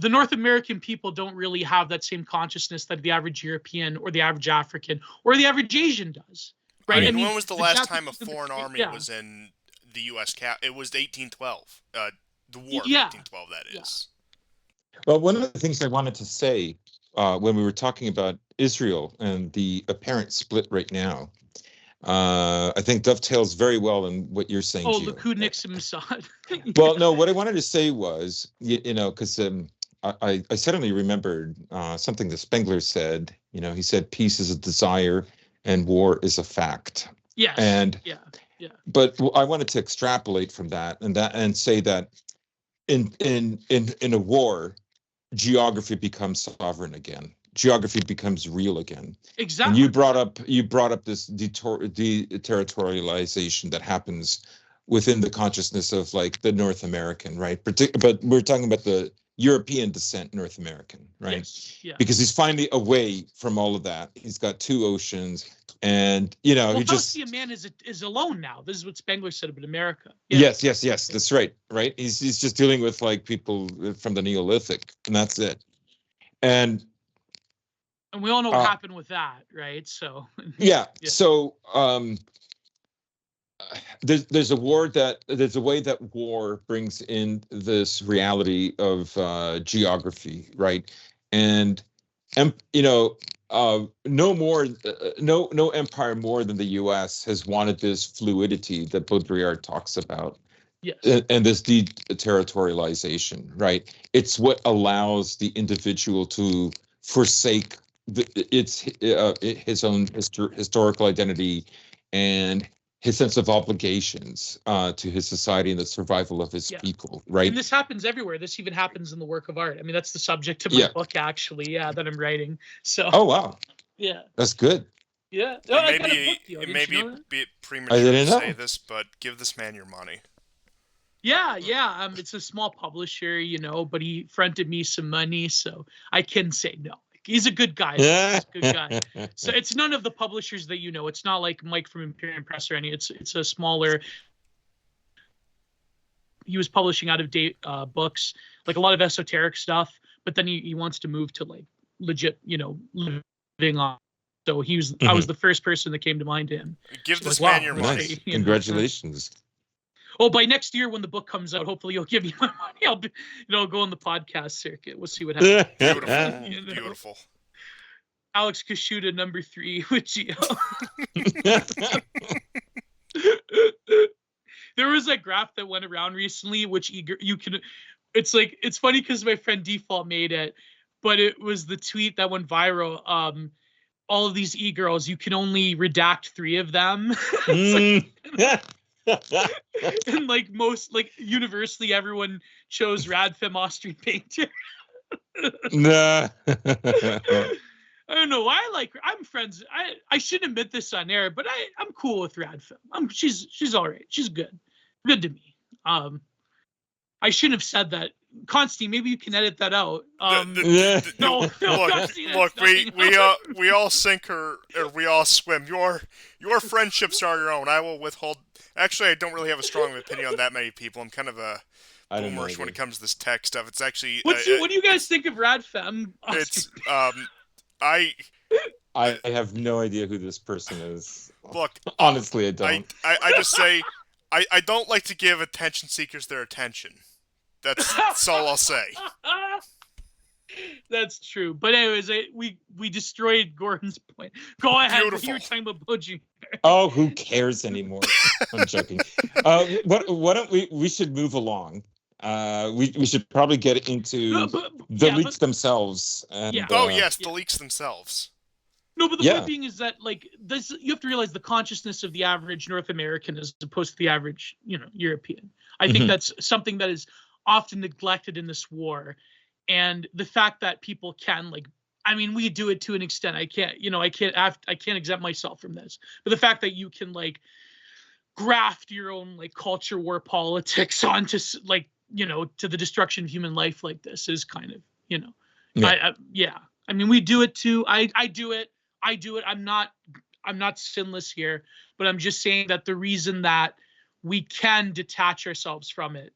North American people don't really have that same consciousness that the average European or the average African or the average Asian does. Right? I mean, when was the last time a foreign army was in the U.S. cap? It was 1812. The War of 1812, that is. Well, one of the things I wanted to say when we were talking about Israel and the apparent split right now, I think dovetails very well in what you're saying, Oh, Gio. look who Nixon saw it. Well, no, what I wanted to say was, you know, because I suddenly remembered something that Spengler said. You know, he said peace is a desire and war is a fact. Yes. And but I wanted to extrapolate from that and say that in a war, geography becomes sovereign again. Geography becomes real again. Exactly. And you brought up this deterritorialization that happens within the consciousness of like the North American, right? But we're talking about the European descent North American, right? Yes. Yeah. Because he's finally away from all of that. He's got two oceans, and you know, he just a man is alone now. This is what Spengler said about America. Yes, that's right. Right. He's just dealing with like people from the Neolithic, and that's it. And we all know what happened with that, right? So So there's a way that war brings in this reality of geography, right? And you know, no empire more than the U.S. has wanted this fluidity that Baudrillard talks about. Yes. And this deterritorialization, right? It's what allows the individual to forsake his own historical identity and his sense of obligations to his society and the survival of his people, right? And this happens everywhere. This even happens in the work of art. I mean, that's the subject of my book, actually, that I'm writing. So. Oh, wow. Yeah. That's good. Yeah. It may be a bit premature to say this, but give this man your money. Yeah. It's a small publisher, you know, but he fronted me some money, so I can say no. He's a good guy. He's a good guy. So it's none of the publishers that you know. It's not like Mike from Imperium Press or any. It's a smaller. He was publishing out of date books, like a lot of esoteric stuff. But then he wants to move to like legit, you know, living on. So he was. I was the first person that came to mind to him. Give this man your money. Nice. Congratulations. Oh, by next year when the book comes out, hopefully you'll give me my money. I'll be, go on the podcast circuit. We'll see what happens. Beautiful. Beautiful. Alex Kashuta, #3 with Gio. There was a graph that went around recently, which you can. It's like it's funny because my friend Default made it, but it was the tweet that went viral. All of these e-girls, you can only redact 3 of them. And like universally everyone chose Radfem Austrian Painter. Nah. I don't know why I'm friends. I shouldn't admit this on air, but I'm cool with Radfem. She's all right. She's good to me. I shouldn't have said that Constantine, maybe you can edit that out. No, Constantine, look, we all sink or we all swim. Your friendships are your own. I will withhold. Actually, I don't really have a strong opinion on that many people. I'm kind of a boomerish when it comes to this tech stuff. It's actually what do you guys think of Radfem? It's I have no idea who this person is. Look, honestly, I don't. I just say I don't like to give attention seekers their attention. That's all I'll say. That's true. But anyways, we destroyed Gordon's point. Go ahead. Beautiful. You were talking about Boji. Oh, who cares anymore? I'm joking. Why don't we should move along? We should probably get into the leaks themselves. And, the leaks themselves. No, but the point being is that like this, you have to realize the consciousness of the average North American as opposed to the average, European. I think that's something that is often neglected in this war, and the fact that people can we do it to an extent. I can't exempt myself from this, but the fact that you can graft your own culture war politics onto to the destruction of human life like this is kind of we do it too. I do it. I'm not sinless here, but I'm just saying that the reason that we can detach ourselves from it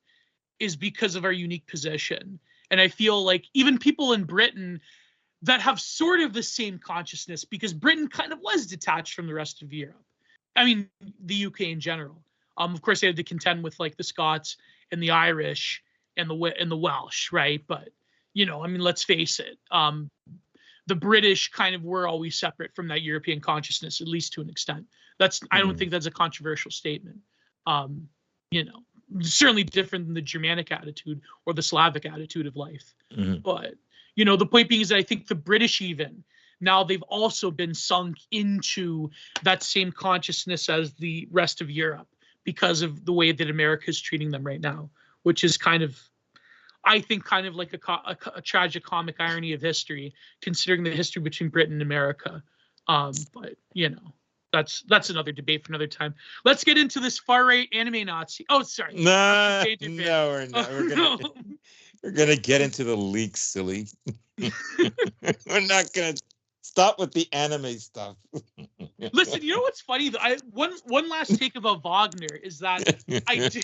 is because of our unique position. And I feel like even people in Britain that have sort of the same consciousness, because Britain kind of was detached from the rest of Europe. I mean, the UK in general. Of course, they had to contend with the Scots and the Irish and the Welsh, right? But let's face it. The British kind of were always separate from that European consciousness, at least to an extent. I don't think that's a controversial statement. Certainly different than the Germanic attitude or the Slavic attitude of life. But, the point being is that I think the British now they've also been sunk into that same consciousness as the rest of Europe because of the way that America is treating them right now, which is kind of like a tragic comic irony of history, considering the history between Britain and America. But that's another debate for another time. Let's get into this far right anime Nazi. Oh, sorry. No, we're not. We're gonna get into the leaks, silly. We're not gonna stop with the anime stuff. Listen, you know what's funny? One last take about Wagner is that I do.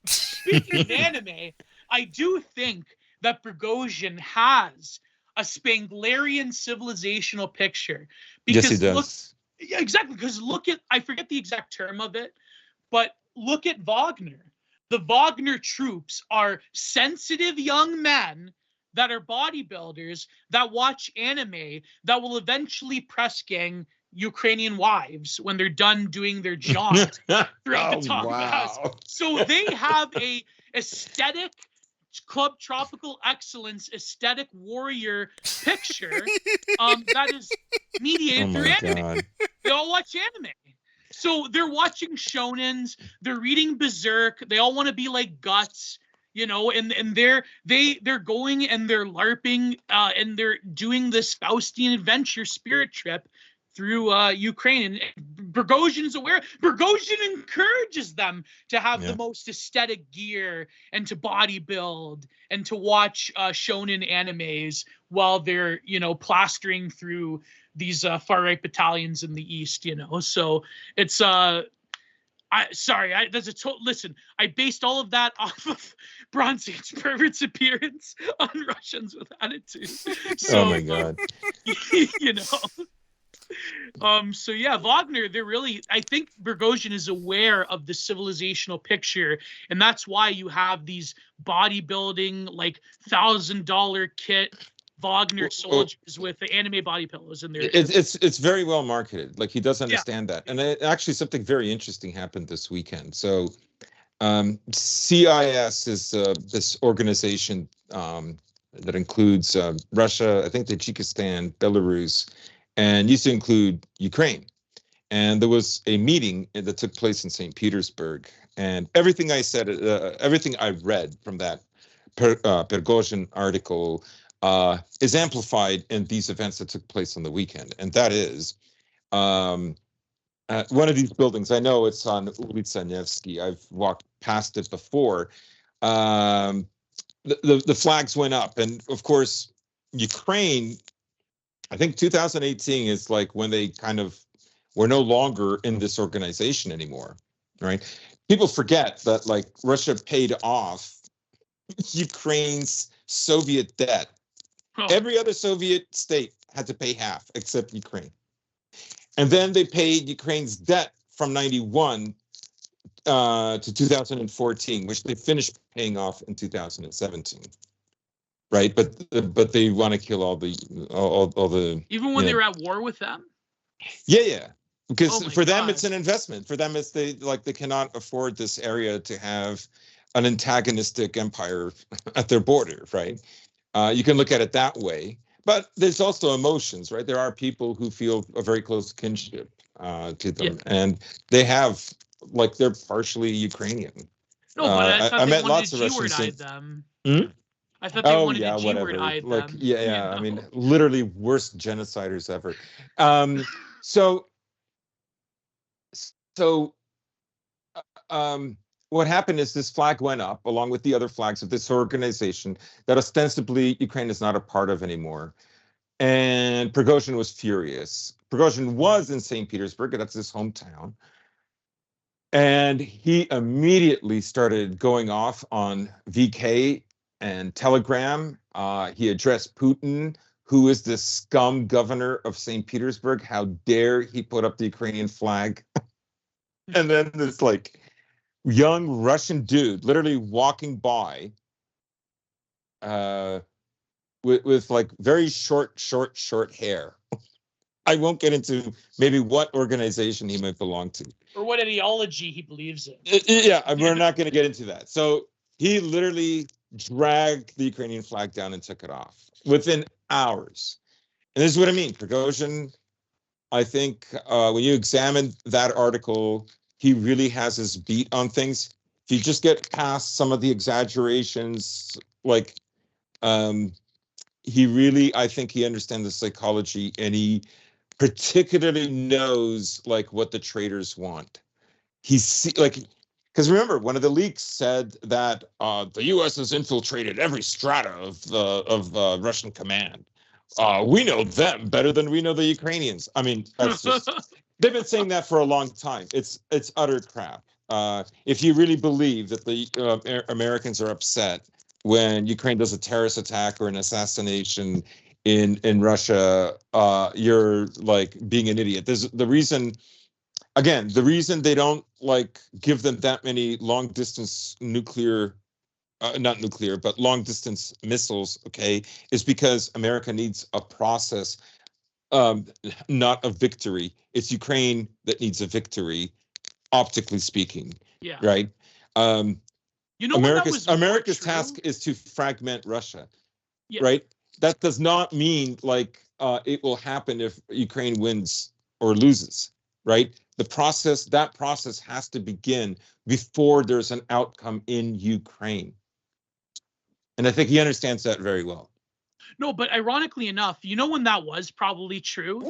Speaking of anime, I do think that Prigozhin has a Spenglerian civilizational picture. Because yes, he does. Yeah, exactly. Because I forget the exact term of it, but look at Wagner. The Wagner troops are sensitive young men that are bodybuilders that watch anime that will eventually press gang Ukrainian wives when they're done doing their job throughout the Donbass. So they have a aesthetic Club Tropical Excellence aesthetic warrior picture that is mediated through anime. God. They all watch anime. So they're watching shonens, they're reading Berserk, they all want to be like Guts, and they're going and they're LARPing and they're doing this Faustian adventure spirit trip through Ukraine. And Prigozhin is aware. Prigozhin encourages them to have the most aesthetic gear and to bodybuild and to watch shonen animes while they're, plastering through these far-right battalions in the East, So it's listen, I based all of that off of Bronze Age pervert's appearance on Russians with Attitude. So, oh my God. So yeah, Wagner, I think Prigozhin is aware of the civilizational picture, and that's why you have these bodybuilding, $1,000 kit Wagner soldiers with the anime body pillows in there. It's very well marketed. He does understand that. And actually something very interesting happened this weekend. So CIS is this organization that includes Russia, I think Tajikistan, Belarus, and used to include Ukraine. And there was a meeting that took place in St. Petersburg. And everything I said, everything I read from that Prigozhin article is amplified in these events that took place on the weekend. And that is one of these buildings. I know it's on Ulitsa Nevsky. I've walked past it before. the flags went up, and of course, Ukraine. I think 2018 is like when they kind of were no longer in this organization anymore, right? People forget that like Russia paid off Ukraine's Soviet debt. Oh, Every other Soviet state had to pay half except Ukraine. And then they paid Ukraine's debt from 91 to 2014, which they finished paying off in 2017. Right, but they want to kill all the even when they were at war with them. Yeah, because Oh my for them God. it's an investment. For them, it's they cannot afford this area to have an antagonistic empire at their border, right? You can look at it that way, but there's also emotions, right? There are people who feel a very close kinship to them, and they have like they're partially Ukrainian. No, but I thought I they met wanted lots to of Russians. G-word them. Hmm? I thought they Oh wanted yeah, to G-word whatever. hide Like them. yeah. You I mean, know? literally worst genociders ever. So so what happened is this flag went up along with the other flags of this organization that ostensibly Ukraine is not a part of anymore. And Prigozhin was furious. Prigozhin was in St. Petersburg, that's his hometown. And he immediately started going off on VK and Telegram. He addressed Putin, who is the scum governor of St. Petersburg. How dare he put up the Ukrainian flag? And then this like young Russian dude literally walking by with like very short hair. I won't get into maybe what organization he might belong to. Or what ideology he believes in. Yeah, we're not going to get into that. So he literally dragged the Ukrainian flag down and took it off within hours. And this is what I mean. Prigozhin, I think when you examine that article, he really has his beat on things. If you just get past some of the exaggerations, like he really, I think he understands the psychology, and he particularly knows like what the traders want. He's like, because remember, one of the leaks said that the U.S. has infiltrated every strata of Russian command. We know them better than we know the Ukrainians. I mean, that's just they've been saying that for a long time. It's utter crap. If you really believe that the Americans are upset when Ukraine does a terrorist attack or an assassination in Russia, you're like being an idiot. There's the reason. Again, the reason they don't like give them that many long distance nuclear, not nuclear, but long distance missiles, okay, is because America needs a process, um, not a victory. It's Ukraine that needs a victory, optically speaking, Yeah. right? Um, You know when that was America's true? task is to fragment Russia, Yeah. right? That does not mean like it will happen if Ukraine wins or loses, right? That process has to begin before there's an outcome in Ukraine. And I think he understands that very well. No, but ironically enough, you know when that was probably true?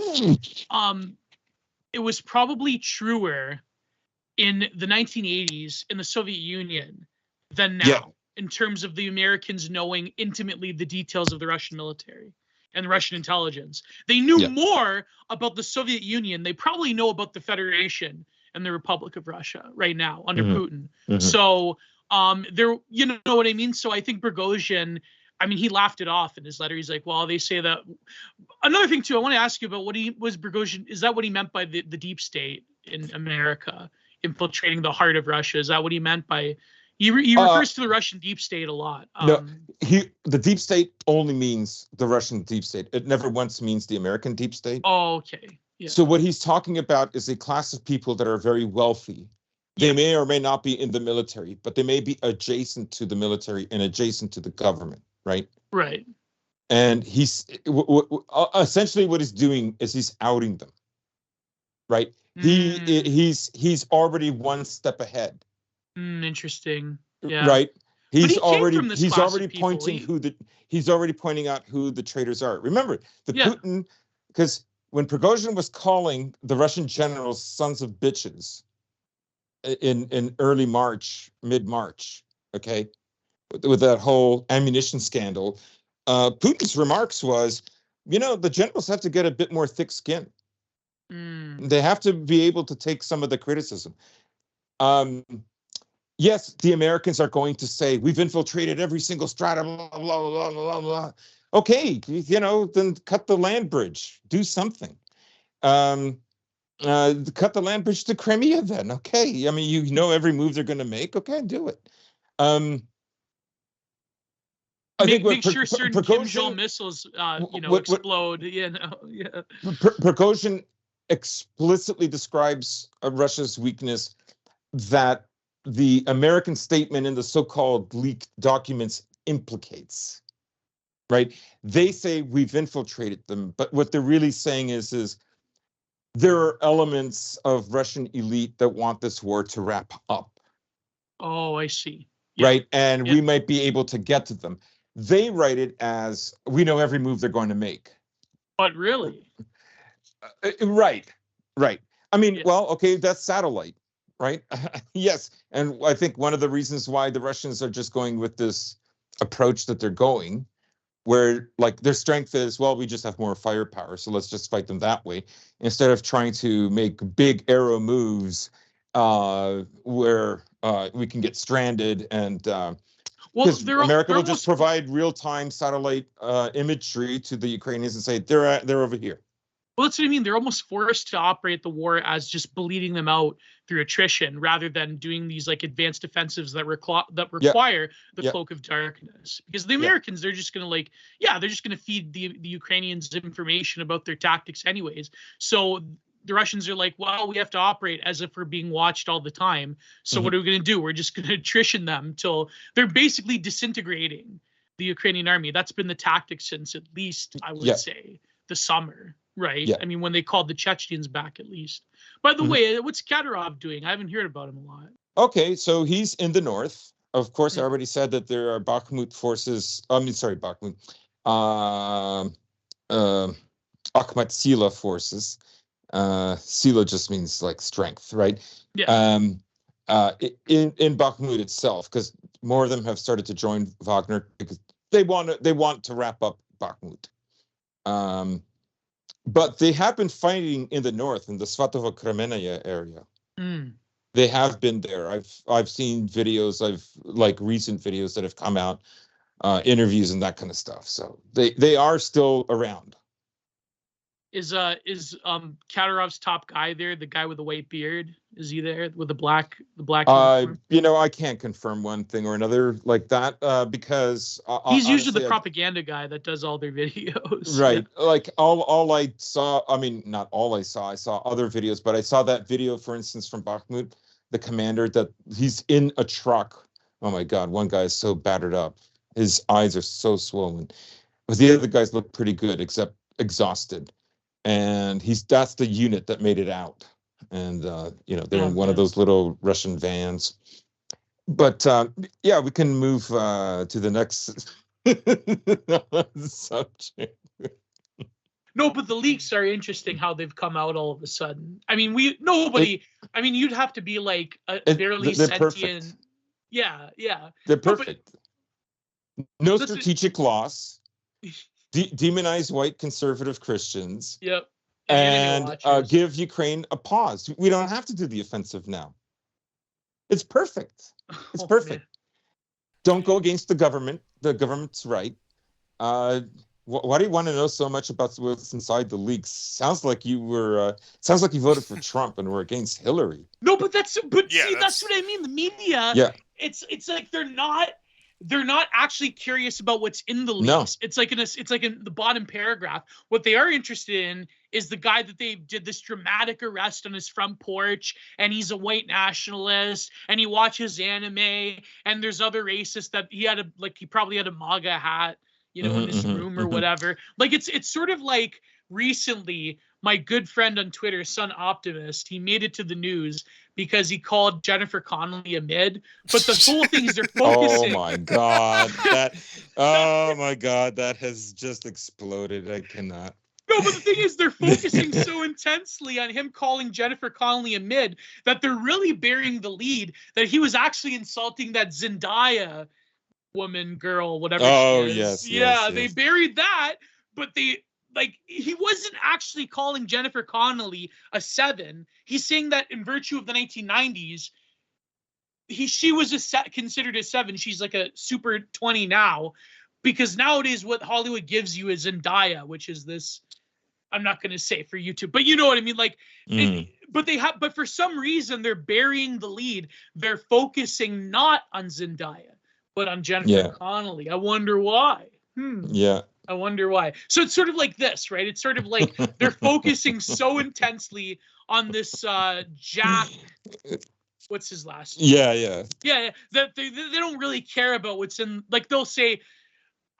It was probably truer in the 1980s in the Soviet Union than now, in terms of the Americans knowing intimately the details of the Russian military and the Russian intelligence. They knew more about the Soviet Union. They probably know about the Federation and the Republic of Russia right now under Putin. So there, you know what I mean? So I think Prigozhin, I mean, he laughed it off in his letter. He's like, well, they say that. Another thing too, I want to ask you about what he was Prigozhin. Is that what he meant by the deep state in America infiltrating the heart of Russia? Is that what he meant by? He refers to the Russian deep state a lot. No, the deep state only means the Russian deep state. It never once means the American deep state. Oh, okay. Yeah. So what he's talking about is a class of people that are very wealthy. They may or may not be in the military, but they may be adjacent to the military and adjacent to the government, right? Right. And he's essentially what he's doing is he's outing them, right? He's already one step ahead. Interesting. Yeah. Right. He's already pointing he's already pointing out who the traitors are. Remember, Putin, because when Prigozhin was calling the Russian generals sons of bitches in early March, mid-March, okay, with that whole ammunition scandal, Putin's remarks was, the generals have to get a bit more thick skin. They have to be able to take some of the criticism. Yes, the Americans are going to say, we've infiltrated every single strata, blah, blah, blah, blah, blah. Okay, then cut the land bridge, do something. Cut the land bridge to Crimea then. Okay, I mean, every move they're going to make. Okay, do it. I think make sure certain Kim Jong missiles, explode. Yeah. Prigozhin explicitly describes Russia's weakness that the American statement in the so-called leaked documents implicates. Right? They say we've infiltrated them, but what they're really saying is there are elements of Russian elite that want this war to wrap up. Oh, I see. Yeah. Right? And we might be able to get to them. They write it as, we know every move they're going to make. But really? Right. I mean, well, okay, that's satellite, right? Yes. And I think one of the reasons why the Russians are just going with this approach that they're going, where like their strength is, well, we just have more firepower, so let's just fight them that way, instead of trying to make big arrow moves where we can get stranded and because America will just provide real-time satellite imagery to the Ukrainians and say they're over here. Well, that's what I mean. They're almost forced to operate the war as just bleeding them out through attrition, rather than doing these like advanced offensives that require the cloak of darkness. Because the Americans, they're just gonna they're just gonna feed the Ukrainians information about their tactics anyways. So the Russians are like, well, we have to operate as if we're being watched all the time. So what are we going to do? We're just going to attrition them till they're basically disintegrating the Ukrainian army. That's been the tactic since at least, I would say, the summer, right? I mean, when they called the Chechens back, at least. By the way, what's Kadyrov doing? I haven't heard about him a lot. Okay, so he's in the north. Of course, I already said that there are Bakhmut forces. Bakhmut. Akhmat Sila forces. Sila just means like strength, right? Yeah. In Bakhmut itself, because more of them have started to join Wagner because they want to wrap up Bakhmut. But they have been fighting in the north, in the Svatovo-Kremenaya area. They have been there. I've seen videos, recent videos that have come out, interviews and that kind of stuff. So they are still around. Is Kadyrov's top guy there, the guy with the white beard? Is he there with the black uniform? I can't confirm one thing or another like that because he's usually the propaganda guy that does all their videos. Right. Like all I saw, I mean, not all I saw other videos, but I saw that video, for instance, from Bakhmut, the commander, that he's in a truck. Oh my God, one guy is so battered up. His eyes are so swollen. But the other guys look pretty good, except exhausted. And that's the unit that made it out. And, they're in one of those little Russian vans. But, we can move to the next subject. No, but the leaks are interesting how they've come out all of a sudden. I mean, you'd have to be like a barely sentient. Perfect. Yeah. They're perfect. No strategic loss. Demonize white conservative Christians. Yep. And give Ukraine a pause. We don't have to do the offensive now. It's perfect. It's perfect. Man. Don't go against the government. The government's right. Why do you want to know so much about what's inside the leaks? Sounds like you voted for Trump and were against Hillary. No, but that's what I mean. The media. Yeah. It's like they're not actually curious about what's in the leaks. No. It's like in the bottom paragraph. What they are interested in is the guy that they did this dramatic arrest on his front porch, and he's a white nationalist, and he watches anime, and there's other racists that he probably had a MAGA hat, in his room or whatever. Like it's sort of like recently my good friend on Twitter, Son Optimist, he made it to the news because he called Jennifer Connelly a mid. But the whole thing is they're focusing. Oh my God. That has just exploded. I cannot. No, but the thing is they're focusing so intensely on him calling Jennifer Connelly a mid that they're really burying the lead that he was actually insulting that Zendaya woman, girl, whatever Oh, she is. yes, Yeah, yes, they yes. buried that, but he wasn't actually calling Jennifer Connelly a 7. He's saying that in virtue of the 1990s, she was considered a 7. She's like a super 20 now, because nowadays what Hollywood gives you is Zendaya, which is this. I'm not going to say for YouTube, but you know what I mean. Like, but for some reason they're burying the lead. They're focusing not on Zendaya, but on Jennifer Connelly. I wonder why. Yeah. I wonder why. So it's sort of like this, right? It's sort of like they're focusing so intensely on this Jack. What's his last name? Yeah. That they don't really care about what's in. Like they'll say,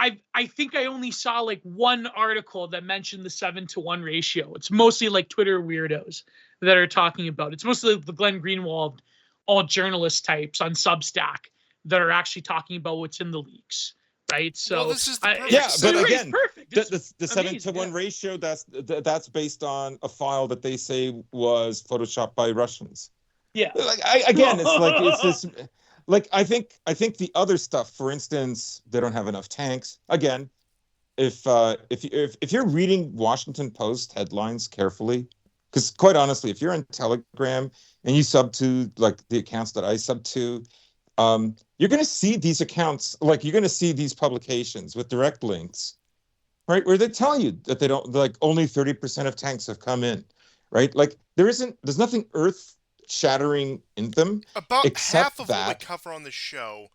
I think I only saw like one article that mentioned the 7-to-1 ratio. It's mostly like Twitter weirdos that are talking about it. It's mostly the Glenn Greenwald, all journalist types on Substack that are actually talking about what's in the leaks, right? So well, this is the perfect but again, perfect. the 7-to-1 ratio, that's based on a file that they say was photoshopped by Russians. Yeah. Like it's this. Like I think the other stuff, for instance, they don't have enough tanks. Again, if you're reading Washington Post headlines carefully, because quite honestly, if you're in Telegram and you sub to like the accounts that I sub to, you're going to see these accounts, like you're going to see these publications with direct links, right, where they tell you that they don't, like only 30% of tanks have come in, right? Like there's nothing earth shattering in them. About except half of that, what we cover on the show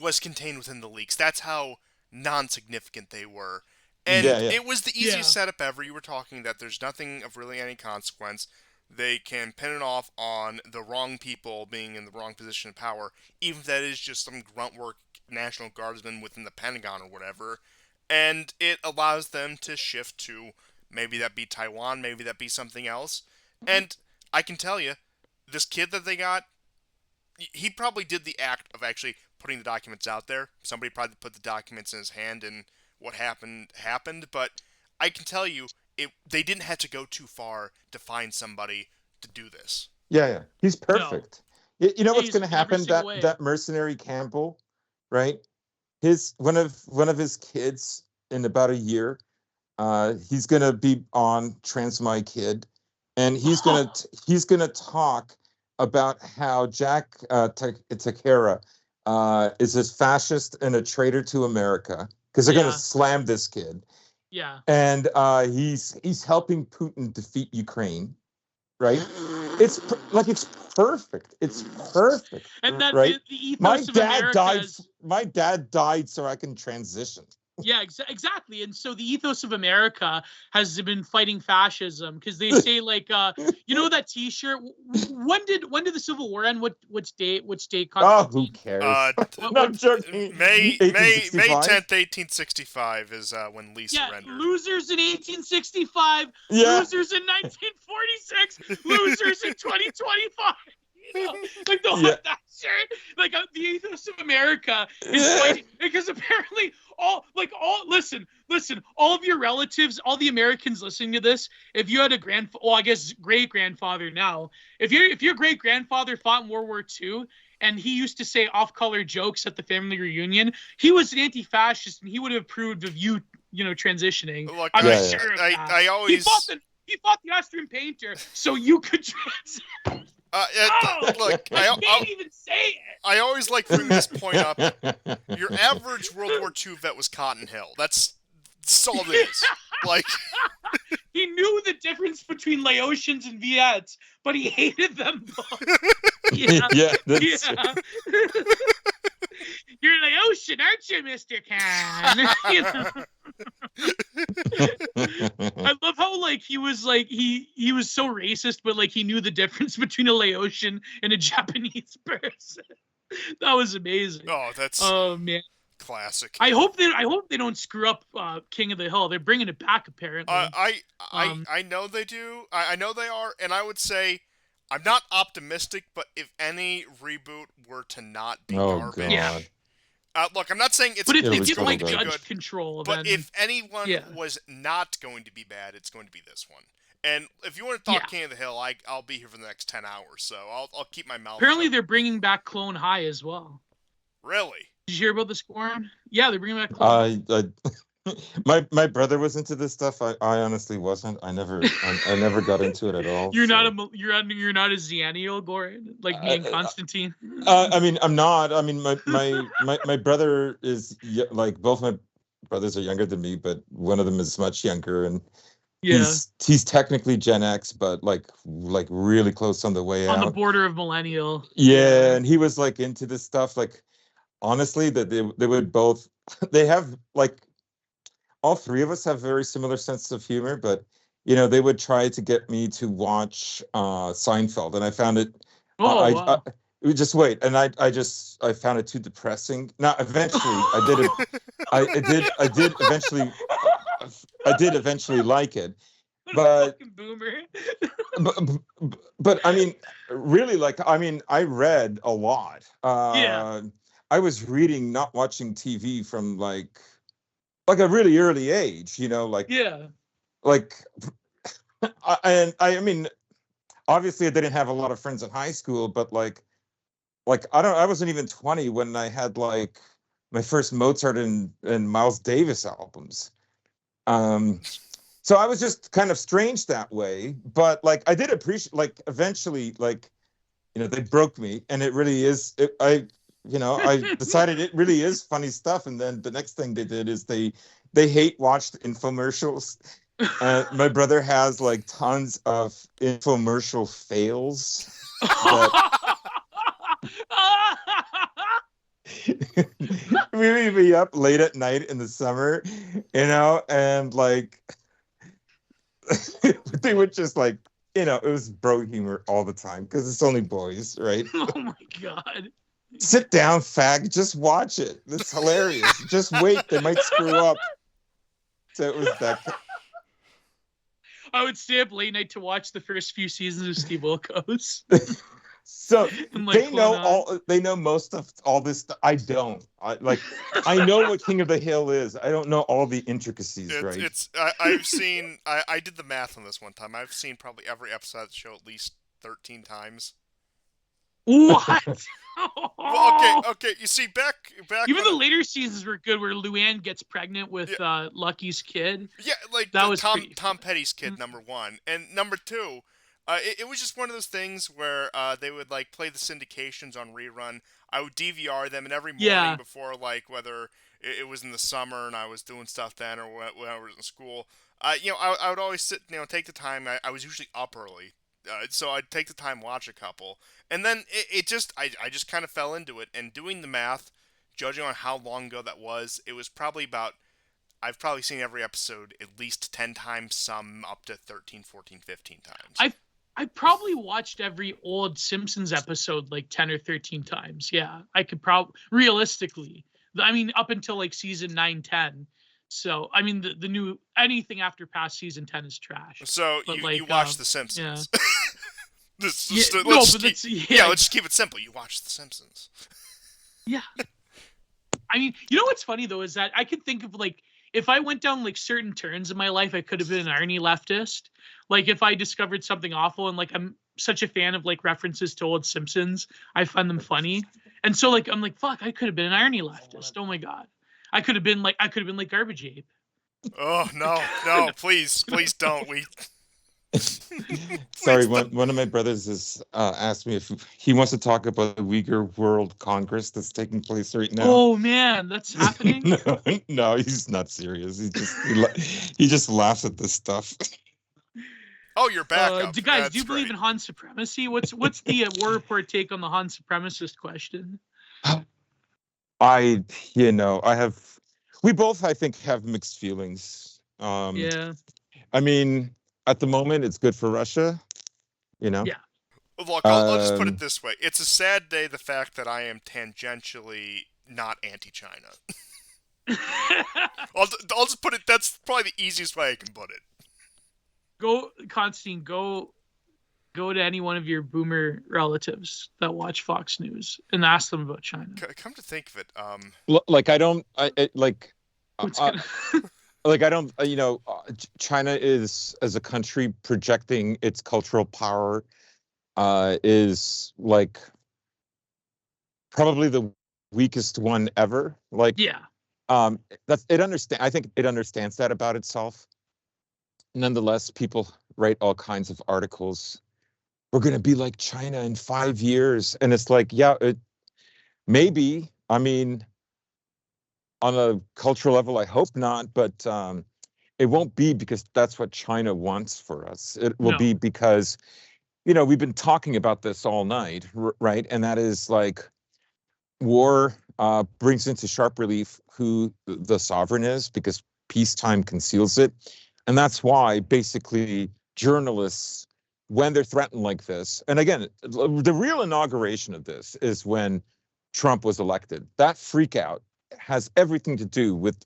was contained within the leaks. That's how non-significant they were. And it was the easiest setup ever. You were talking that there's nothing of really any consequence. They can pin it off on the wrong people being in the wrong position of power, even if that is just some grunt work National Guardsman within the Pentagon or whatever. And it allows them to shift to maybe that be Taiwan, maybe that be something else. And I can tell you, this kid that they got, he probably did the act of actually putting the documents out there. Somebody probably put the documents in his hand, and what happened. But I can tell you, they didn't have to go too far to find somebody to do this. Yeah, he's perfect. No. You know what's going to happen? That mercenary Campbell, right? One of his kids in about a year, he's going to be on Trans My Kid, and he's gonna talk about how Jack Takera is a fascist and a traitor to America, because they're going to slam this kid. Yeah. And he's helping Putin defeat Ukraine, right? It's perfect. It's perfect. And that right? the ethos of America my dad died so I can transition. Yeah, exactly. And so the ethos of America has been fighting fascism, because they say like you know that T-shirt. When did the Civil War end? Which date? Oh, who cares? I'm joking. May 10th, 1865 is when Lee surrendered. Losers in 1865. Yeah. Losers in 1946. Losers in 2025. You know, like that shirt, like the ethos of America is fighting, because apparently listen, all of your relatives, all the Americans listening to this, if you had a great grandfather now, if your great grandfather fought in World War II and he used to say off-color jokes at the family reunion, he was an anti-fascist and he would have approved of you transitioning. Look, I'm sure of that. I always he fought the Austrian painter so you could transition. Look, I can't even say it. I always like bringing this point up. Your average World War II vet was Cotton Hill. That's all it is. Like, he knew the difference between Laotians and Viets, but he hated them both. Yeah. You're Laotian, aren't you, Mr. Khan? You know? I love how he was so racist, but he knew the difference between a Laotian and a Japanese person. That was amazing. Oh man, classic. I hope they don't screw up King of the Hill. They're bringing it back apparently. I know they do. I know they are, and I would say I'm not optimistic, but if any reboot were to not be garbage. God. Look, I'm not saying it's. But if they get going to be Judge Control, but if anyone was not going to be bad, it's going to be this one. And if you want to talk King of the Hill, I'll be here for the next 10 hours, so I'll keep my mouth. Apparently, they're bringing back Clone High as well. Really? Did you hear about the scorn? Yeah, they're bringing back Clone. I my brother was into this stuff. I honestly wasn't. I never got into it at all. You're not So. a you're not a Xennial, Goran, like me and Constantine. I mean, I'm not. I mean, my brother is like both my brothers are younger than me, but one of them is much younger, and Yeah, he's technically Gen X, but like really close on the way on the out. border of millennial. Yeah, and he was like into this stuff. Like honestly, that they would both they have like all three of us have very similar sense of humor, but they would try to get me to watch Seinfeld, and I found it. Oh I wow. just wait, and I found it too depressing. Now, eventually, I did it. I did eventually like it, but Fucking boomer. but I mean, really, like I mean, I read a lot. Yeah, I was reading, not watching TV from like a really early age, yeah. like I mean, obviously I didn't have a lot of friends in high school, but I wasn't even 20 when I had like my first Mozart and Miles Davis albums. Um so I was just kind of strange that way, but like I did appreciate, like eventually, like they broke me, and it really is I decided it really is funny stuff. And then the next thing they did is they hate watched infomercials. My brother has like tons of infomercial fails that we would be up late at night in the summer, and like they would just like, it was bro humor all the time because it's only boys, right? Oh my god. Sit down, fag. Just watch it. It's hilarious. Just wait. They might screw up. So it was that. I would stay up late night to watch the first few seasons of Steve Wilkos. So And, like, they know most of all this stuff. I don't. I know what King of the Hill is. I don't know all the intricacies, right? I've seen. I did the math on this one time. I've seen probably every episode of the show at least 13 times. What? Well, okay. You see, back Even when the later seasons were good, where Luann gets pregnant with Lucky's kid. yeah, like That was Tom Petty's kid, number one, and number two. It was just one of those things where they would like play the syndications on rerun. I would DVR them, and every morning Yeah. before, like whether it was in the summer and I was doing stuff then, or when I was in school, I would always sit, take the time. I was usually up early, so I'd take the time, watch a couple, and then I just kind of fell into it. And doing the math, judging on how long ago that was, it was probably about. I've probably seen every episode at least 10 times, some up to 13, 14, 15 times. I probably watched every old Simpsons episode like 10 or 13 times. Yeah, I could probably realistically. I mean, up until like season 9, 10. So, I mean, the new anything after past season 10 is trash. So But you watch The Simpsons. Yeah. Let's just keep it simple. You watch The Simpsons. Yeah. I mean, you know what's funny though is that I could think of like if I went down like certain turns in my life, I could have been an irony leftist. Like if I discovered something awful, and like I'm such a fan of like references to old Simpsons, I find them funny. And so like I'm like, fuck, I could have been an irony leftist. Oh my god. I could have been like Garbage Ape. Oh no, please don't. Sorry, one of my brothers has asked me if he wants to talk about the Uyghur World Congress that's taking place right now. Oh man, that's happening. No, he's not serious. He just laughs at this stuff. Oh, you're back up. Guys, do you believe in Han supremacy? What's the War Report take on the Han supremacist question? We both, I think, have mixed feelings. Yeah. I mean, at the moment, it's good for Russia, Yeah. Look, I'll just put it this way. It's a sad day, the fact that I am tangentially not anti-China. I'll just put it, that's probably the easiest way I can put it. Constantine, go to any one of your boomer relatives that watch Fox News and ask them about China. Come to think of it, like I don't, like I don't, China is, as a country, projecting its cultural power, is like probably the weakest one ever. Like, Yeah. that's it. I think it understands that about itself. Nonetheless, people write all kinds of articles. We're going to be like China in 5 years, and it's like, yeah, maybe. I mean, on a cultural level, I hope not, but it won't be because that's what China wants for us. It will No. be because, we've been talking about this all night, right? And that is like war brings into sharp relief who the sovereign is because peacetime conceals it. And that's why basically journalists, when they're threatened like this, and again, the real inauguration of this is when Trump was elected. That freak out has everything to do with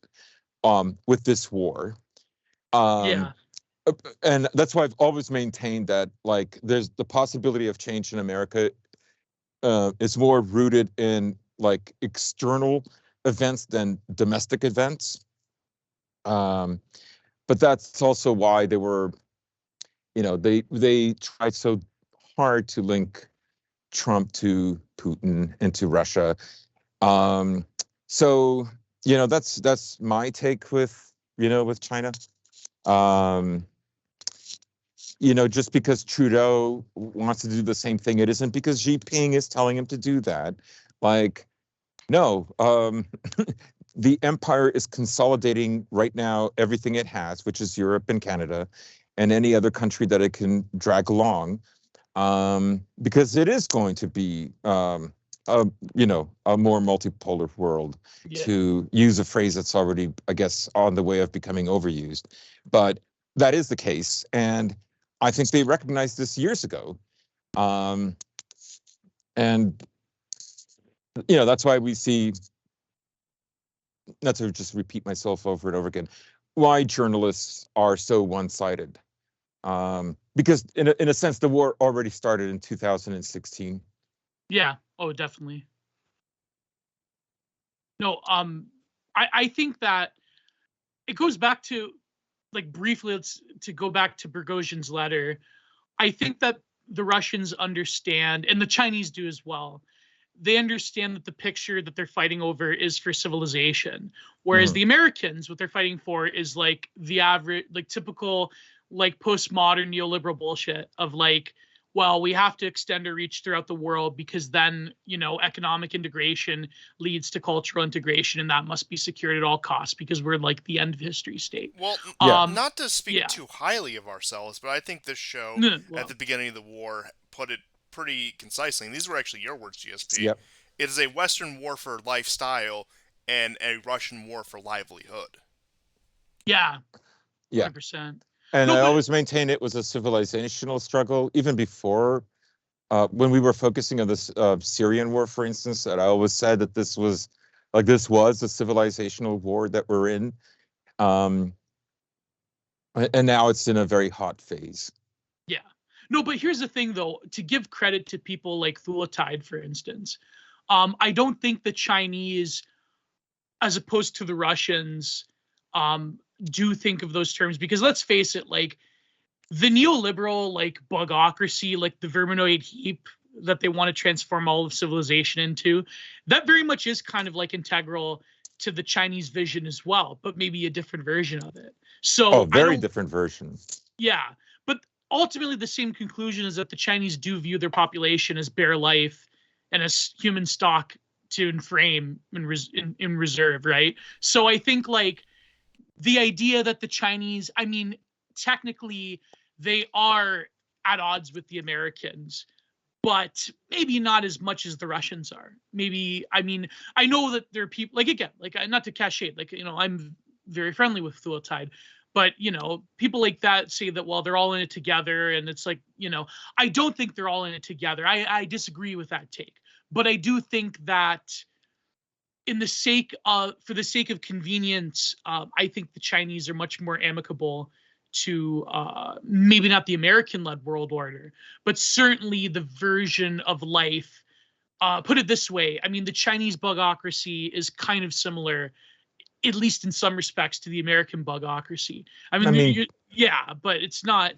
this war. Yeah. Um, and that's why I've always maintained that like there's the possibility of change in America is more rooted in like external events than domestic events. Um, but that's also why they tried so hard to link Trump to Putin and to Russia. Um, so that's my take with China. Um, just because Trudeau wants to do the same thing, it isn't because Xi Jinping is telling him to do that. Like, no, the empire is consolidating right now everything it has, which is Europe and Canada, and any other country that it can drag along, because it is going to be, a more multipolar world, Yeah. to use a phrase that's already, I guess, on the way of becoming overused. But that is the case, and I think they recognized this years ago. Um, and that's why we see, not to just repeat myself over and over again, why journalists are so one-sided. Because in a sense, the war already started in 2016. Yeah. Oh, definitely. No, I think that it goes back to, like, briefly, let's to go back to Prigozhin's letter. I think that the Russians understand, and the Chinese do as well. They understand that the picture that they're fighting over is for civilization, whereas Mhm. the Americans, what they're fighting for is like the average, like typical, like postmodern neoliberal bullshit of like, well, we have to extend our reach throughout the world because then, economic integration leads to cultural integration, and that must be secured at all costs because we're like the end of history state. Well, Yeah. not to speak Yeah. too highly of ourselves, but I think this show No, at well, the beginning of the war put it pretty concisely. And these were actually your words, GSP. Yep. It is a Western war for lifestyle and a Russian war for livelihood. yeah, Yeah. 100%. And No, I but always maintain it was a civilizational struggle, even before, when we were focusing on this Syrian war, for instance, that I always said that this was a civilizational war that we're in. Um, and now it's in a very hot phase. yeah. No, but here's the thing, though, to give credit to people like Thulatide, for instance, I don't think the Chinese, as opposed to the Russians, do think of those terms because let's face it, like the neoliberal, like bugocracy, like the verminoid heap that they want to transform all of civilization into, that very much is kind of like integral to the Chinese vision as well, but maybe a different version of it. Oh, So I very don't, different version. yeah, but ultimately the same conclusion is that the Chinese do view their population as bare life and as human stock to inframe in reserve, right? So I think like the idea that the Chinese, I mean, technically they are at odds with the Americans, but maybe not as much as the Russians are. Maybe, I mean, I know that there are people, like, again, like, not to cast shade, like, I'm very friendly with Thulatide, but, people like that say that, well, they're all in it together. And it's like, I don't think they're all in it together. I disagree with that take. But I do think that for the sake of convenience, I think the Chinese are much more amicable to maybe not the American-led world order, but certainly the version of life. Put it this way: I mean, the Chinese bugocracy is kind of similar, at least in some respects, to the American bugocracy. I I mean, mean, yeah, but it's not.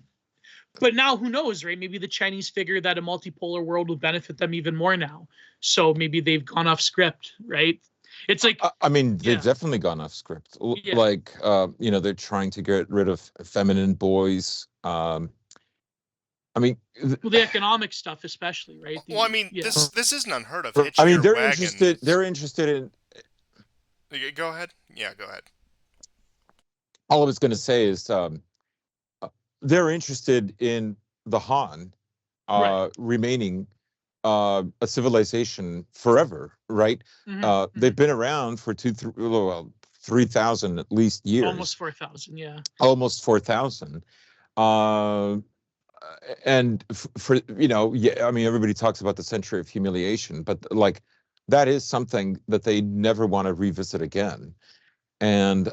But now who knows, right? Maybe the Chinese figure that a multipolar world would benefit them even more now. So maybe they've gone off script, right? It's like, I mean, they've yeah, definitely gone off script. yeah. Like, they're trying to get rid of feminine boys. I mean, Well, the economic stuff, especially, right? Well, I mean, Yeah. this isn't unheard of. I mean, Hitchier they're interested. wagons. They're interested in. Go ahead. Yeah, go ahead. All I was going to say is, they're interested in the Han Right. remaining a civilization forever, right? They've been around for 3,000 at least Almost years, 4,000. Yeah. almost 4,000. Uh, and for yeah, I mean, everybody talks about the century of humiliation, but like that is something that they never want to revisit again. And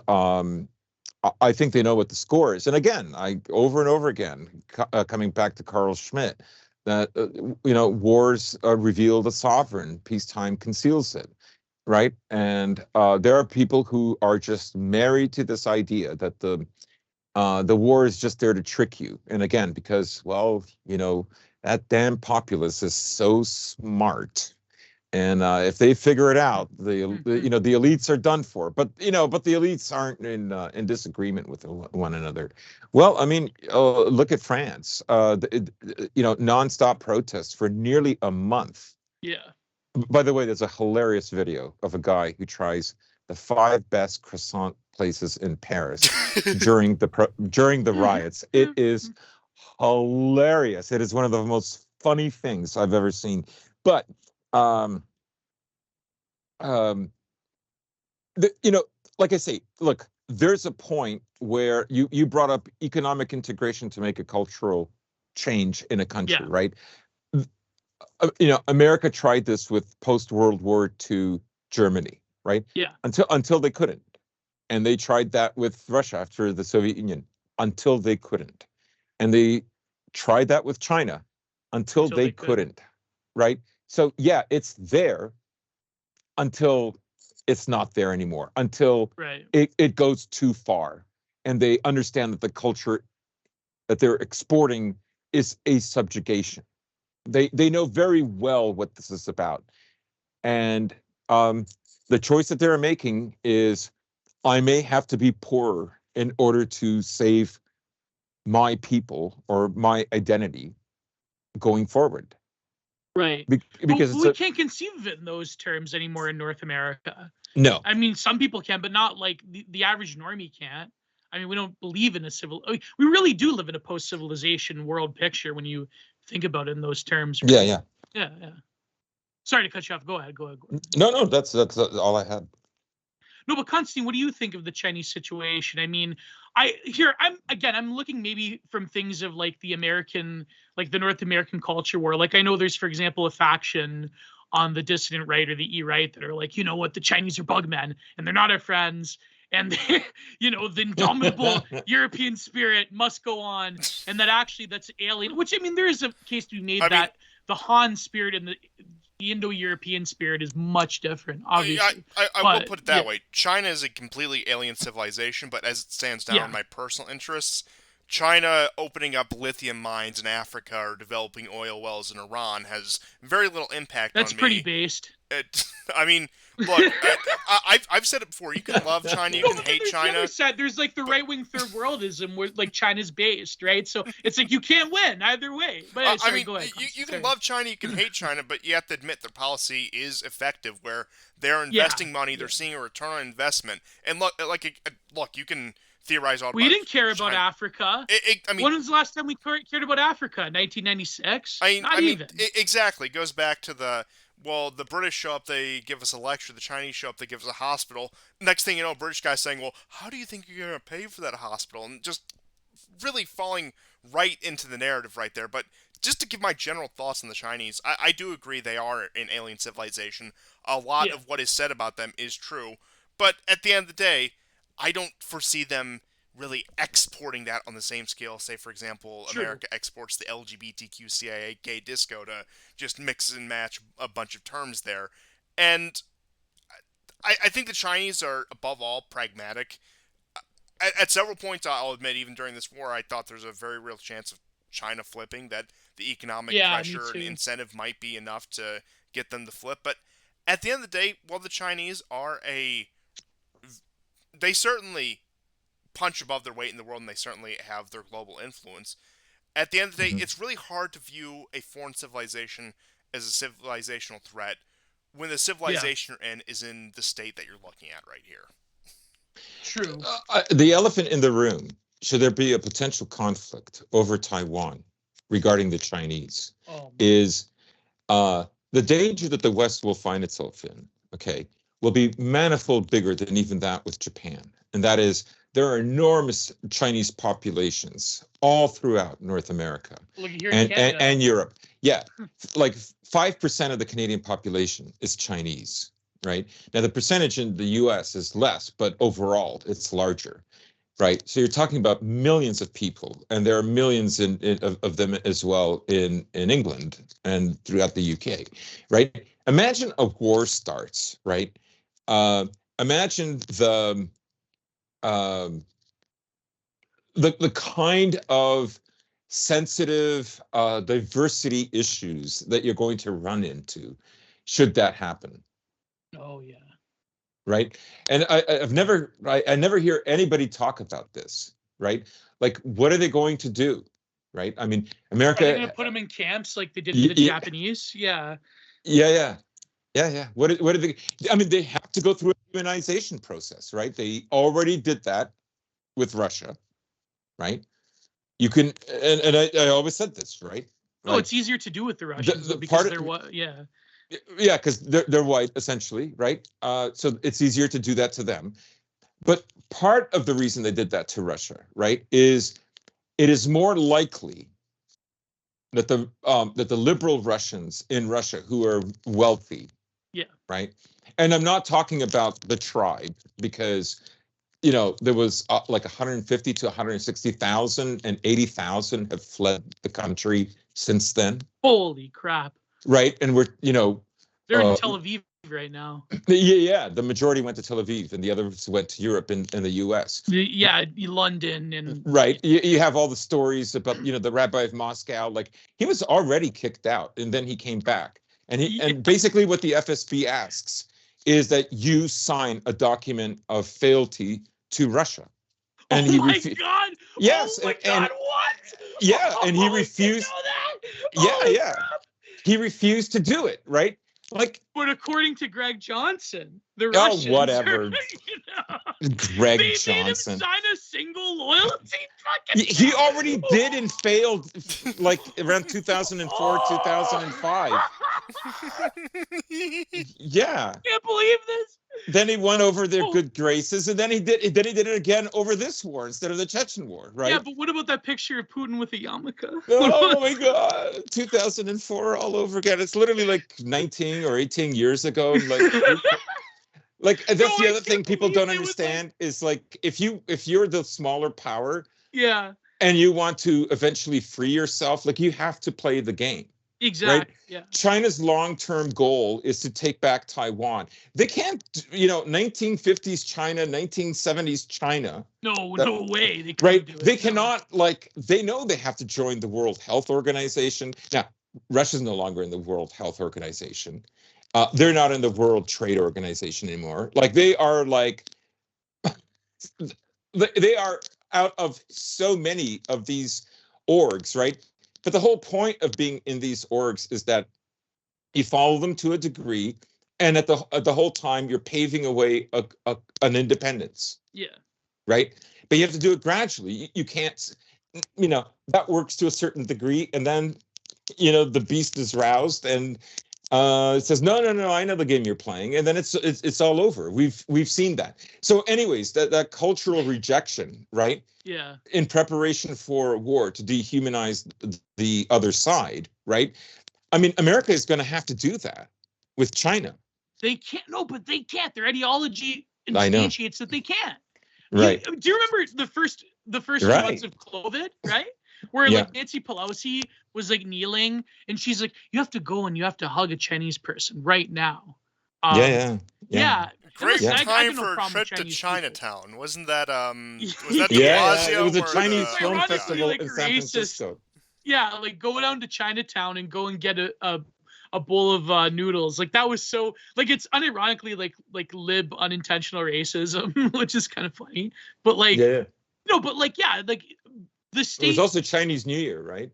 I think they know what the score is. And again, I over and over again, coming back to Carl Schmitt, that wars reveal the sovereign, peacetime conceals it, right? And there are people who are just married to this idea that the war is just there to trick you. And again, because well, that damn populace is so smart, and if they figure it out, the elites are done for. But the elites aren't in disagreement with one another. Well, I mean, look at France. Nonstop protests for nearly a month. Yeah. By the way, there's a hilarious video of a guy who tries the 5 best croissant places in Paris during the riots. It is hilarious. It is one of the most funny things I've ever seen. But um, um, like I say, look, there's a point where you brought up economic integration to make a cultural change in a country, Yeah. right? America tried this with post World War II Germany, right? Yeah. Until they couldn't, and they tried that with Russia after the Soviet Union until they couldn't, and they tried that with China until Until they they could. couldn't, right? So yeah, it's there until it's not there anymore, until Right. it goes too far, and they understand that the culture that they're exporting is a subjugation. They know very well what this is about, and the choice that they're making is, I may have to be poorer in order to save my people or my identity going forward. Right. Because But it's we a can't conceive of it in those terms anymore in North America. no. I mean, some people can, but not like the average normie can't. I mean, we don't believe in a civil. We really do live in a post-civilization world picture when you think about it in those terms, Yeah, right? yeah. Yeah, yeah. Sorry to cut you off. Go ahead. Go ahead. Gordon. No, that's all I had. No, but Constantine, what do you think of the Chinese situation? I mean, I'm looking maybe from things of like the American, like the North American culture war. Like I know there's, for example, a faction on the dissident right or the right that are like, you know what, the Chinese are bugmen and they're not our friends. And they, the indomitable European spirit must go on, and that actually that's alien. Which I mean, there is a case to be made I mean, that the Han spirit and the Indo-European spirit is much different, obviously. I will But put it yeah, that way. China is a completely alien civilization, but as it stands now in yeah, my personal interests, China opening up lithium mines in Africa or developing oil wells in Iran has very little impact that's on pretty me. based. I mean, look, I've said it before. You can love China, you No, can but then hate there's the other China, side. There's like the but right wing third worldism where like China's based, right? So it's like you can't win either way. But I sorry, mean, go ahead, you Constance. can Sorry. love China, you can hate China, but you have to admit their policy is effective, where they're Yeah, investing money, they're yeah. seeing a return on investment, and look, you can theorize all We about didn't care about China. Africa. I mean, When was the last time we cared about Africa? 1996? I mean, Not I mean, even. exactly. It goes back to the British show up, they give us a lecture. The Chinese show up, they give us a hospital. Next thing you know, British guy saying, "Well, how do you think you're gonna pay for that hospital?" And just really falling right into the narrative right there. But just to give my general thoughts on the Chinese, I do agree they are an alien civilization. A lot Yeah, of what is said about them is true. But at the end of the day, I don't foresee them really exporting that on the same scale. Say, for example, true. America exports the LGBTQ CIA gay disco to just mix and match a bunch of terms there. And I think the Chinese are, above all, pragmatic. At several points, I'll admit, even during this war, I thought there's a very real chance of China flipping, that the economic Yeah, me pressure and too. incentive might be enough to get them to flip. But at the end of the day, while the Chinese are they certainly punch above their weight in the world, and they certainly have their global influence. At the end of the day, Mhm. it's really hard to view a foreign civilization as a civilizational threat when the Yeah, civilization you're in is in the state that you're looking at right here. true. The elephant in the room, should there be a potential conflict over Taiwan regarding the Chinese, Oh my. is the danger that the West will find itself in, okay, will be manifold bigger than even that with Japan. And that is, there are enormous Chinese populations all throughout North America Look here in Canada. and Europe. Yeah, like 5% of the Canadian population is Chinese, right? Now, the percentage in the US is less, but overall it's larger. Right. So you're talking about millions of people, and there are millions of them as well in England and throughout the UK. Right. Imagine a war starts. Right. Uh, Imagine um, the kind of sensitive diversity issues that you're going to run into should that happen. Oh yeah. Right. And I never hear anybody talk about this. Right. Like, what are they going to do? Right. I mean, Are they gonna America. put them in camps like they did to the Yeah, Japanese? Yeah. yeah. Yeah. What do they? I mean, they have to go through a humanization process, right? They already did that with Russia, right? You can, and I always said this, right? Oh, Like it's easier to do with the Russians though the because part they're of, what? Yeah. yeah, because they're white essentially, right? So it's easier to do that to them. But part of the reason they did that to Russia, right, is it is more likely that the liberal Russians in Russia who are wealthy, Yeah. right, and I'm not talking about the tribe because there was like 150 to 160,000 and 80,000 have fled the country since then, Holy crap. right? And we're They're in Tel Aviv right now. yeah, the majority went to Tel Aviv and the others went to Europe and the US. Yeah, London and Right. You have all the stories about, the rabbi of Moscow, like he was already kicked out and then he came back. yeah. And basically what the FSB asks is that you sign a document of fealty to Russia. And Oh my God. Yes, Oh my God, what? yeah, and he Oh, I didn't refused. know that. Yeah, Holy yeah. crap. He refused to do it, right? Like, But according to Greg Johnson, the oh, Russians whatever. Greg they made him Johnson. sign a single loyalty fucking He already did and failed like around 2004, 2005. Yeah. Can't believe this. Then he won over their good graces, and then he did it again over this war instead of the Chechen war, right? Yeah, but what about that picture of Putin with a yarmulke? Oh my God, 2004 all over again. It's literally like 19 or 18 years ago. Like that's No, the I other thing can't people believe don't it was like- understand is like if you're the smaller power Yeah, and you want to eventually free yourself, like you have to play the game. exactly. Yeah. China's long-term goal is to take back Taiwan. They can't, 1950s China, 1970s China. No way. They couldn't Right? do it. They cannot, they know they have to join the World Health Organization. Now, Russia's no longer in the World Health Organization. They're not in the World Trade Organization anymore. Like they are they are out of so many of these orgs, right? But the whole point of being in these orgs is that you follow them to a degree, and at the whole time you're paving away an independence. Yeah. Right. But you have to do it gradually. You can't, that works to a certain degree, and then the beast is roused and it says no, I know the game you're playing, and then it's all over. We've seen that. So anyways, that cultural rejection, right, Yeah. in preparation for war to dehumanize the other side, right? I mean, America is going to have to do that with China. They can't. No, but they can't. Their ideology I know. instantiates that they can't. Right. Do you remember the first few Right. months of COVID, right? Where Yeah. like Nancy Pelosi was like kneeling and she's like, you have to go and you have to hug a Chinese person right now. Yeah. Yeah. Great Yeah. I time got no for a problem trip with to Chinese Chinatown. Wasn't that de Yeah, Blasio it was a or Chinese the- film Ironically, festival like, in San racist. Francisco. Yeah, like go down to Chinatown and go and get a bowl of noodles. Like that was so like it's unironically like lib unintentional racism, which is kind of funny. But like Yeah, yeah. no, but like yeah, like the It was state. also Chinese New Year, right?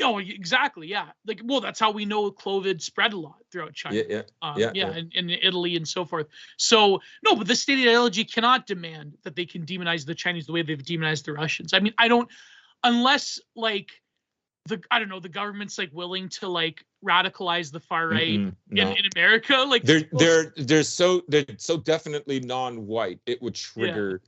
Oh, exactly. Yeah. Like, well, that's how we know COVID spread a lot throughout China. Yeah, yeah, yeah, Yeah, yeah. and in Italy and so forth. So, no, but the state ideology cannot demand that they can demonize the Chinese the way they've demonized the Russians. I mean, I don't, unless like I don't know, the government's like willing to like radicalize the far right No, in America. Like, they're so definitely non-white. It would yeah, trigger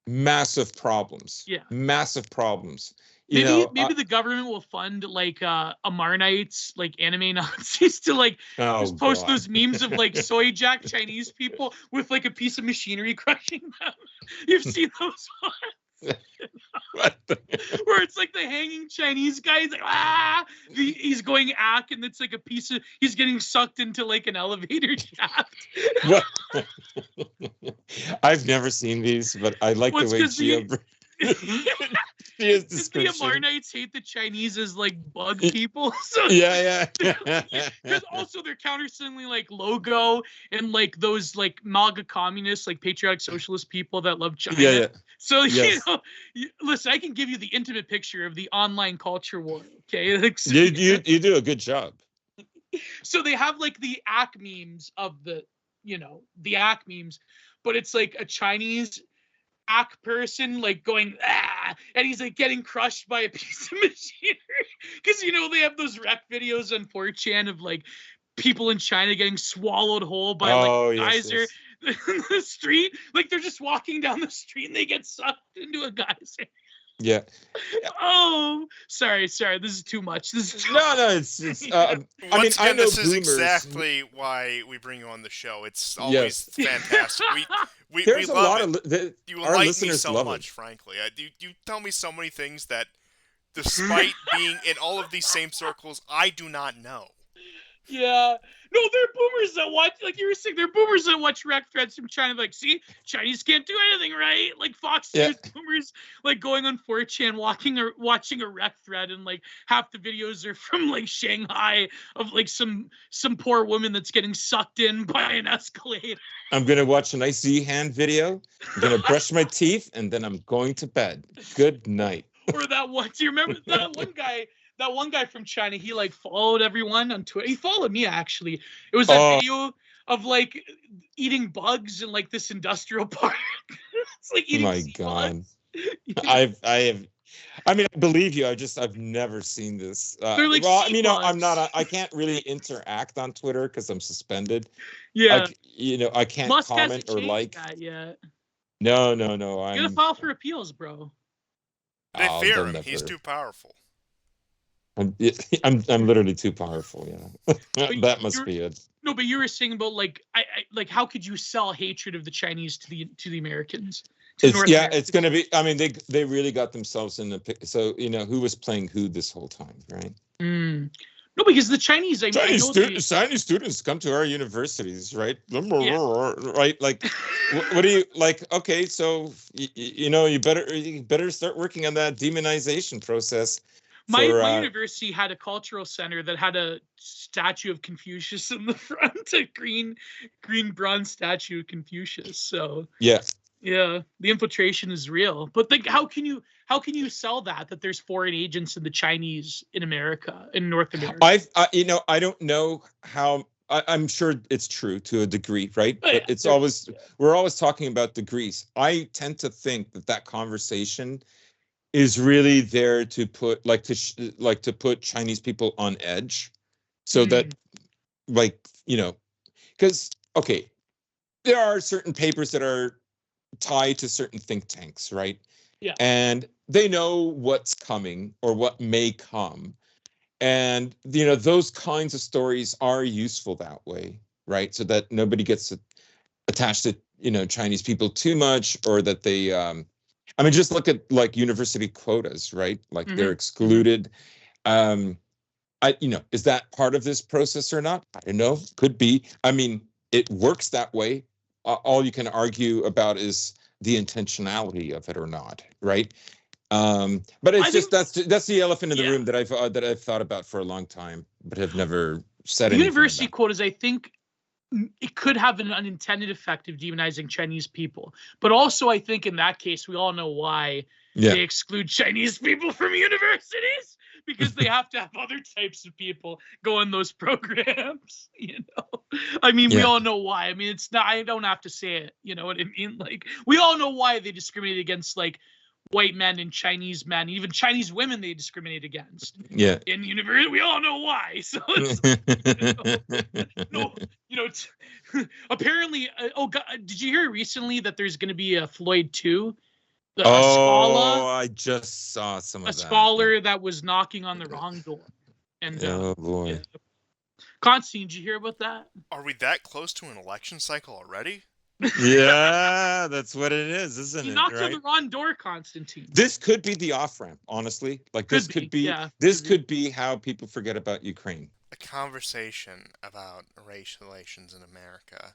massive problems. yeah. Massive problems. You Maybe know, maybe the government will fund like Amarnites, like anime Nazis, to like oh just post God. those memes of like soy jack Chinese people with like a piece of machinery crushing them. You've seen those ones What the- where it's like the hanging Chinese guy. He's like he's going ack, and it's like a piece of he's getting sucked into like an elevator shaft. what? I've never seen these, but I like Well, the it's way 'cause Gio. Because Gia's the description. Amarnites hate the Chinese as like bug people. So Yeah, yeah. because also their counter-signaling like logo and like those like MAGA communists, like patriotic socialist people that love China. Yeah, yeah. So Yes. listen, I can give you the intimate picture of the online culture war. Okay, like, so, You do a good job. so they have like the ack memes of the the ack memes, but it's like a Chinese ack person like going and he's like getting crushed by a piece of machinery because they have those wreck videos on 4chan of like people in China getting swallowed whole by like Oh, a yes, geyser yes. in the street. Like they're just walking down the street and they get sucked into a geyser. Yeah. Oh, sorry. This is too much. This is No, it's. I mean, Once I again, know this is boomers. exactly why we bring you on the show. It's always Yes. fantastic. We There's a love lot it. of You our enlighten me listeners so love much, it. frankly. You tell me so many things that, despite being in all of these same circles, I do not know. Yeah. No, they're boomers that watch, like you were saying, they're boomers that watch rec threads from China. Like, see, Chinese can't do anything right. Like Fox Yeah. News boomers, like going on 4chan, watching a rec thread, and like half the videos are from like Shanghai of like some poor woman that's getting sucked in by an escalator. I'm gonna watch a nice Z hand video. I'm gonna brush my teeth, and then I'm going to bed. Good night. Or that one. Do you remember that one guy? That one guy from China, he like followed everyone on Twitter. He followed me actually. It was a video of like eating bugs in like this industrial park. It's like eating My sea God. bugs. I have. I mean, I believe you. I've never seen this. They're like well, I sea mean, I'm bugs. not. I can't really interact on Twitter because I'm suspended. Yeah. I can't Musk comment hasn't or changed like. that yet. No. You gotta file for appeals, bro. They fear they'll him. never. He's too powerful. I'm literally too powerful. Yeah, that must be it. No, but you were saying about like I like how could you sell hatred of the Chinese to the Americans? It's going to be. I mean, they really got themselves in the. So who was playing who this whole time, right? No, because the Chinese, Chinese students come to our universities, right? Yeah. Right? Like, what do you like? Okay, so you better start working on that demonization process. My university had a cultural center that had a statue of Confucius in the front, a green bronze statue of Confucius. So yeah, the infiltration is real. But like, how can you sell that there's foreign agents in the Chinese in America, in North America? I don't know how. I'm sure it's true to a degree, right? But it's always we're always talking about degrees. I tend to think that conversation is really there to put to put Chinese people on edge, so that because okay, there are certain papers that are tied to certain think tanks, right? Yeah, and they know what's coming or what may come, and those kinds of stories are useful that way, right? So that nobody gets attached to Chinese people too much, or that they I mean, just look at like university quotas, right? Like they're excluded. Is that part of this process or not? I don't know. Could be. I mean, it works that way. All you can argue about is the intentionality of it or not, right? But it's I just think- that's the elephant in the Yeah. room that I've thought about for a long time, but have never said The anything university about. quote is, I think, it could have an unintended effect of demonizing Chinese people. But also, I think in that case, we all know why Yeah. they exclude Chinese people from universities, because they have to have other types of people go in those programs. I mean, we Yeah. all know why. I mean, it's not. I don't have to say it. You know what I mean? Like, we all know why they discriminate against like white men and Chinese men, even Chinese women. They discriminate against. Yeah. In university, we all know why. So it's no, apparently, oh God, did you hear recently that there's going to be a Floyd 2? A Scala, I just saw some of a that. scholar that was knocking on the wrong door. And Oh boy. yeah. Constantine, did you hear about that? Are we that close to an election cycle already? Yeah, that's what it is, isn't He it? knocked on Right? the wrong door, Constantine. This could be the off ramp, honestly. Like this could be yeah. this could be how people forget about Ukraine. A conversation about racial relations in America.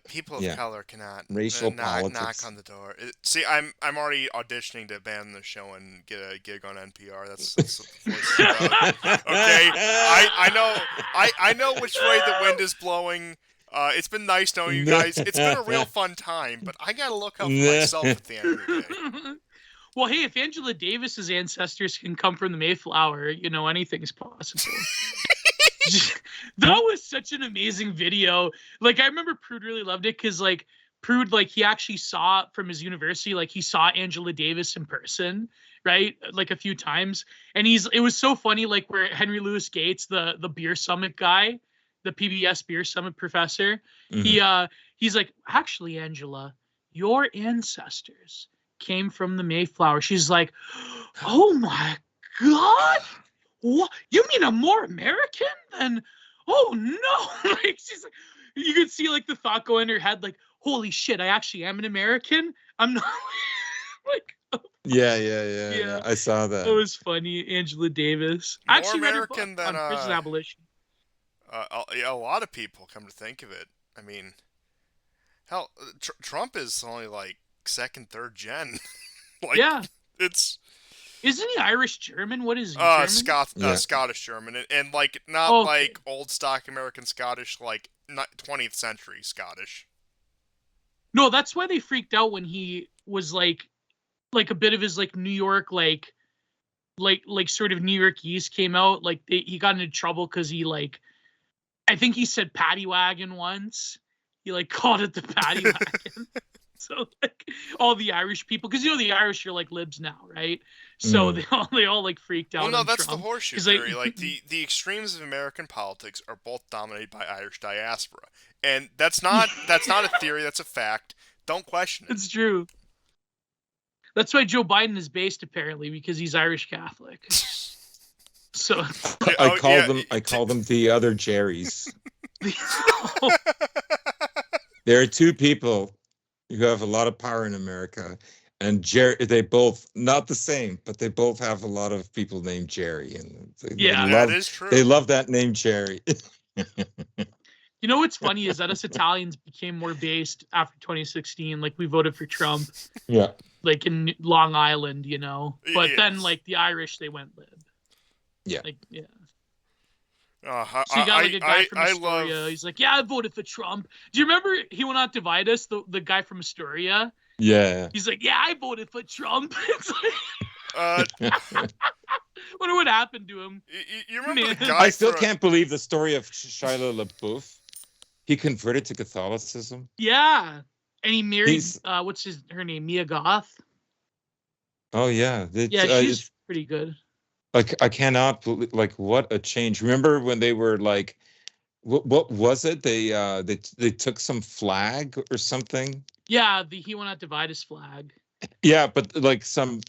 People of Yeah. color cannot Racial knock politics. on the door. See, I'm already auditioning to abandon the show and get a gig on NPR. That's what the voice is about. Okay, I know which way the wind is blowing. It's been nice knowing you guys. It's been a real fun time, but I gotta look out for myself at the end of the day. Well, hey, if Angela Davis's ancestors can come from the Mayflower, anything's possible. That was such an amazing video. Like, I remember Prude really loved it because, like, Prude, like, he actually saw from his university, like, he saw Angela Davis in person, right? Like, a few times. And it was so funny, like, where Henry Louis Gates, the Beer Summit guy, the PBS Beer Summit professor, he's like, actually, Angela, your ancestors came from the Mayflower. She's like, oh my God. What? You mean I'm more American than? Oh no! Like, she's like, you could see like the thought go in her head, like, holy shit, I actually am an American. I'm not like. Yeah. I saw that. It was funny. Angela Davis. More Actually American read a book than on prison abolition. a lot of people, come to think of it. I mean, hell, Trump is only like second, third gen. Like, Yeah. Isn't he Irish German? What is he? German? Scottish German, and like not like old stock American Scottish, like 20th century Scottish. No, that's why they freaked out when he was like a bit of his like New York like sort of New Yorkese came out. Like he got into trouble because he like, I think he said paddy wagon once. He like called it the paddy wagon. So like all the Irish people, because the Irish are like libs now, right? So they all like freaked out. Well, no, that's Trump. the horseshoe theory. Like the extremes of American politics are both dominated by Irish diaspora, and that's not a theory. That's a fact. Don't question it. It's true. That's why Joe Biden is based, apparently, because he's Irish Catholic. So I call them the other Jerrys. There are two people who have a lot of power in America, and they both, not the same, but they both have a lot of people named Jerry, and that is true. They love that name Jerry. You know what's funny is that us Italians became more based after 2016. Like, we voted for Trump. Yeah. Like in Long Island, But then like the Irish, they went lib. Yeah. Like, yeah. So you got like a guy from Astoria. He's like, yeah, I voted for Trump. Do you remember He Will Not Divide Us? The guy from Astoria. Yeah. He's like, yeah, I voted for Trump. Wonder what happened to him. You remember the guy? I still can't believe the story of Shia LaBeouf. He converted to Catholicism. Yeah, and he married what's her name? Mia Goth. Oh yeah. She's pretty good. Like, I cannot believe, like, what a change. Remember when they were like, what was it? They took some flag or something. Yeah, the He Will Not Divide Us flag. Yeah, but like some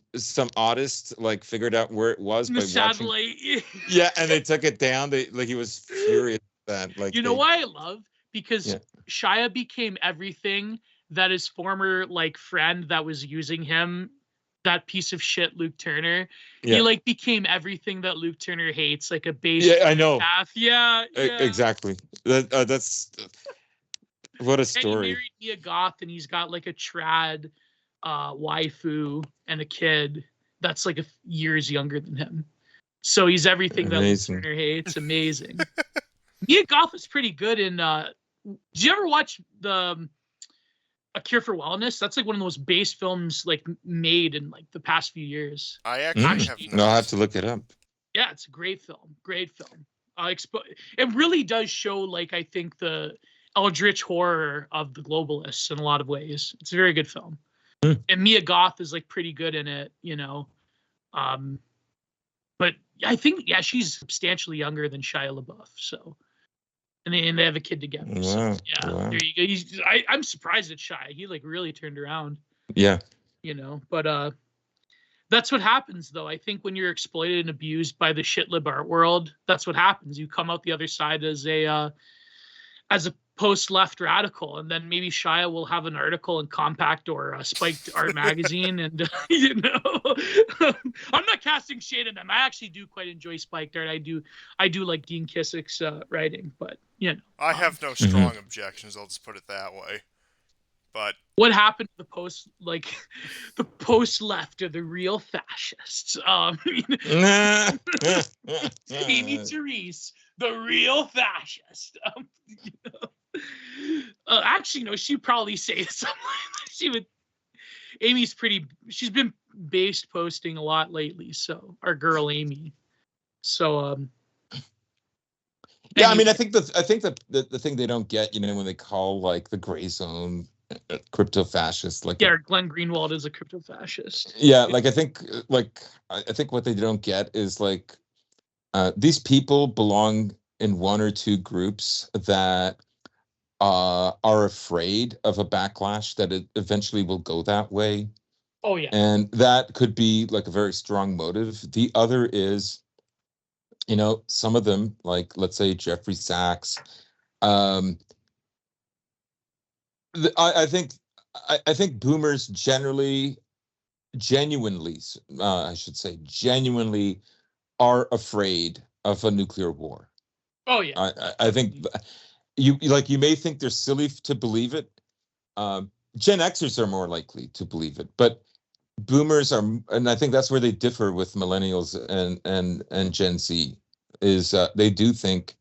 artist like figured out where it was by satellite. Watching. Yeah, and they took it down. He was furious at that. Like, why I love? Because Shia became everything that his former like friend that was using him, that piece of shit Luke Turner. Yeah. He like became everything that Luke Turner hates, like a base. Yeah, I know. Yeah. Exactly. That's what a story. And he married Mia Goth, and he's got like a trad waifu and a kid. that's like years younger than him. So he's everything that Liz Amazing. Turner hates. Amazing. Mia Goth is pretty good in. Did you ever watch the A Cure for Wellness? That's like one of the most base films like made in like the past few years. I actually have Actually, I'll have not. to look it up. Yeah, it's a great film. Great film. It really does show, like, I think the eldritch horror of the globalists in a lot of ways. It's a very good film. Hmm. And Mia Goth is like pretty good in it, you know. But I think, yeah, she's substantially younger than Shia LaBeouf. So, and they have a kid together. Wow. So, yeah, Wow. there you go. I'm surprised at Shia. He like really turned around. Yeah. You know, but that's what happens, though. I think when you're exploited and abused by the shitlib art world, that's what happens. You come out the other side as a post-left radical, and then maybe Shia will have an article in Compact or Spiked Art magazine, and you know, I'm not casting shade on them. I actually do quite enjoy Spiked Art. I do like Dean Kissick's writing, but you know, I have no strong objections. I'll just put it that way. But what happened to the post left are the real fascists. Amy Therese, the real fascist. You know. Actually, no, she'd probably say something. She would. Amy's pretty. She's been based posting a lot lately. So our girl Amy. So yeah, I mean, I think the thing they don't get, you know, when they call like the gray zone crypto fascist, like yeah, Glenn Greenwald is a crypto fascist. Yeah, like I think what they don't get is like these people belong in one or two groups that are afraid of a backlash that it eventually will go that way. Oh yeah, and that could be like a very strong motive. The other is, you know, some of them, like let's say Jeffrey Sachs. I think boomers genuinely, I should say, genuinely are afraid of a nuclear war. oh yeah. I think you may think they're silly to believe it. Gen Xers are more likely to believe it, but boomers are, and I think that's where they differ with millennials and Gen Z, is they do think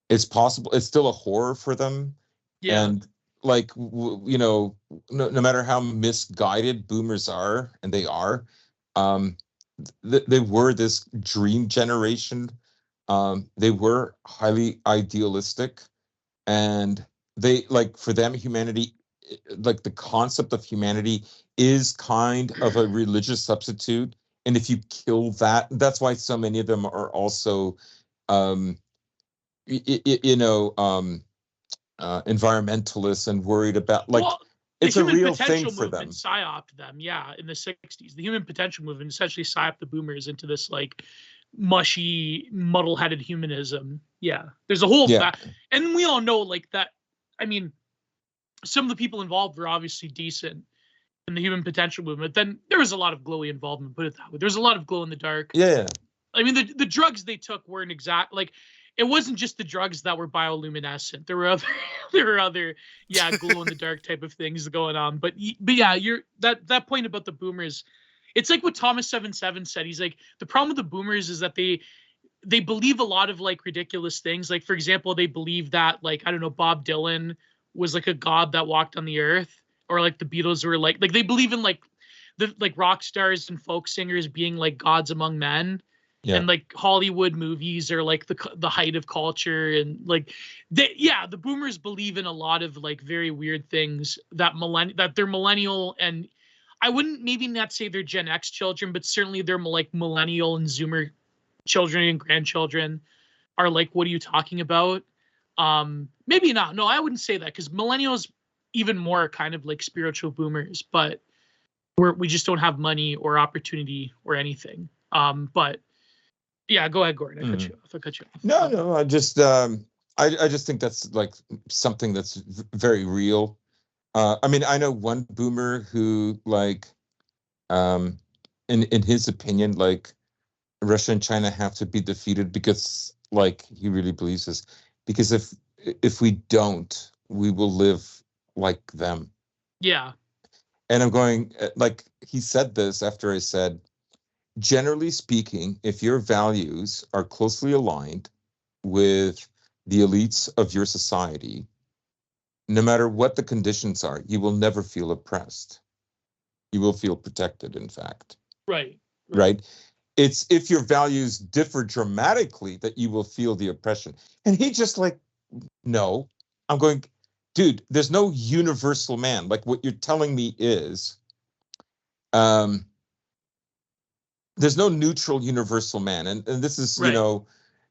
it's possible. It's still a horror for them. Yeah. And like, you know, no matter how misguided boomers are, and they are, they were this dream generation. They were highly idealistic, and they, like, for them, humanity, like the concept of humanity is kind of a religious substitute. And if you kill that, that's why so many of them are also, environmentalists and worried about, like, Well, it's a real thing potential for them. movement psyoped them, yeah, in the 60s. The human potential movement essentially psyoped the boomers into this like mushy, muddle-headed humanism. Yeah. There's a whole and we all know like that. I mean, some of the people involved were obviously decent in the human potential movement. Then there was a lot of glowy involvement, put it that way. There's a lot of glow in the dark. Yeah. I mean, the drugs they took weren't exact, like, it wasn't just the drugs that were bioluminescent. There were other glow in the dark type of things going on. But yeah, you're that point about the boomers. It's like what Thomas 77 said. He's like, the problem with the boomers is that they believe a lot of like ridiculous things. Like, for example, they believe that, like, I don't know, Bob Dylan was like a god that walked on the earth, or like the Beatles were like they believe in like the like rock stars and folk singers being like gods among men. Yeah. And like Hollywood movies are like the height of culture, and like the boomers believe in a lot of like very weird things that they're millennial, and I wouldn't maybe not say they're Gen X children, but certainly they're like millennial and Zoomer children and grandchildren are like, what are you talking about? Maybe not. No, I wouldn't say that, because millennials even more kind of like spiritual boomers, but we just don't have money or opportunity or anything. But yeah, go ahead, Gordon. I cut you off. No, I just think that's like something that's very real. I mean, I know one boomer who, like, in his opinion, like, Russia and China have to be defeated because, like, he really believes this, because if we don't, we will live like them. Yeah. And I'm going, like, he said this after I said, generally speaking, if your values are closely aligned with the elites of your society, no matter what the conditions are, you will never feel oppressed. You will feel protected, in fact. Right. Right? It's if your values differ dramatically that you will feel the oppression. And he just like, no. I'm going, dude, there's no universal man. Like what you're telling me is, there's no neutral universal man. And this is, Right.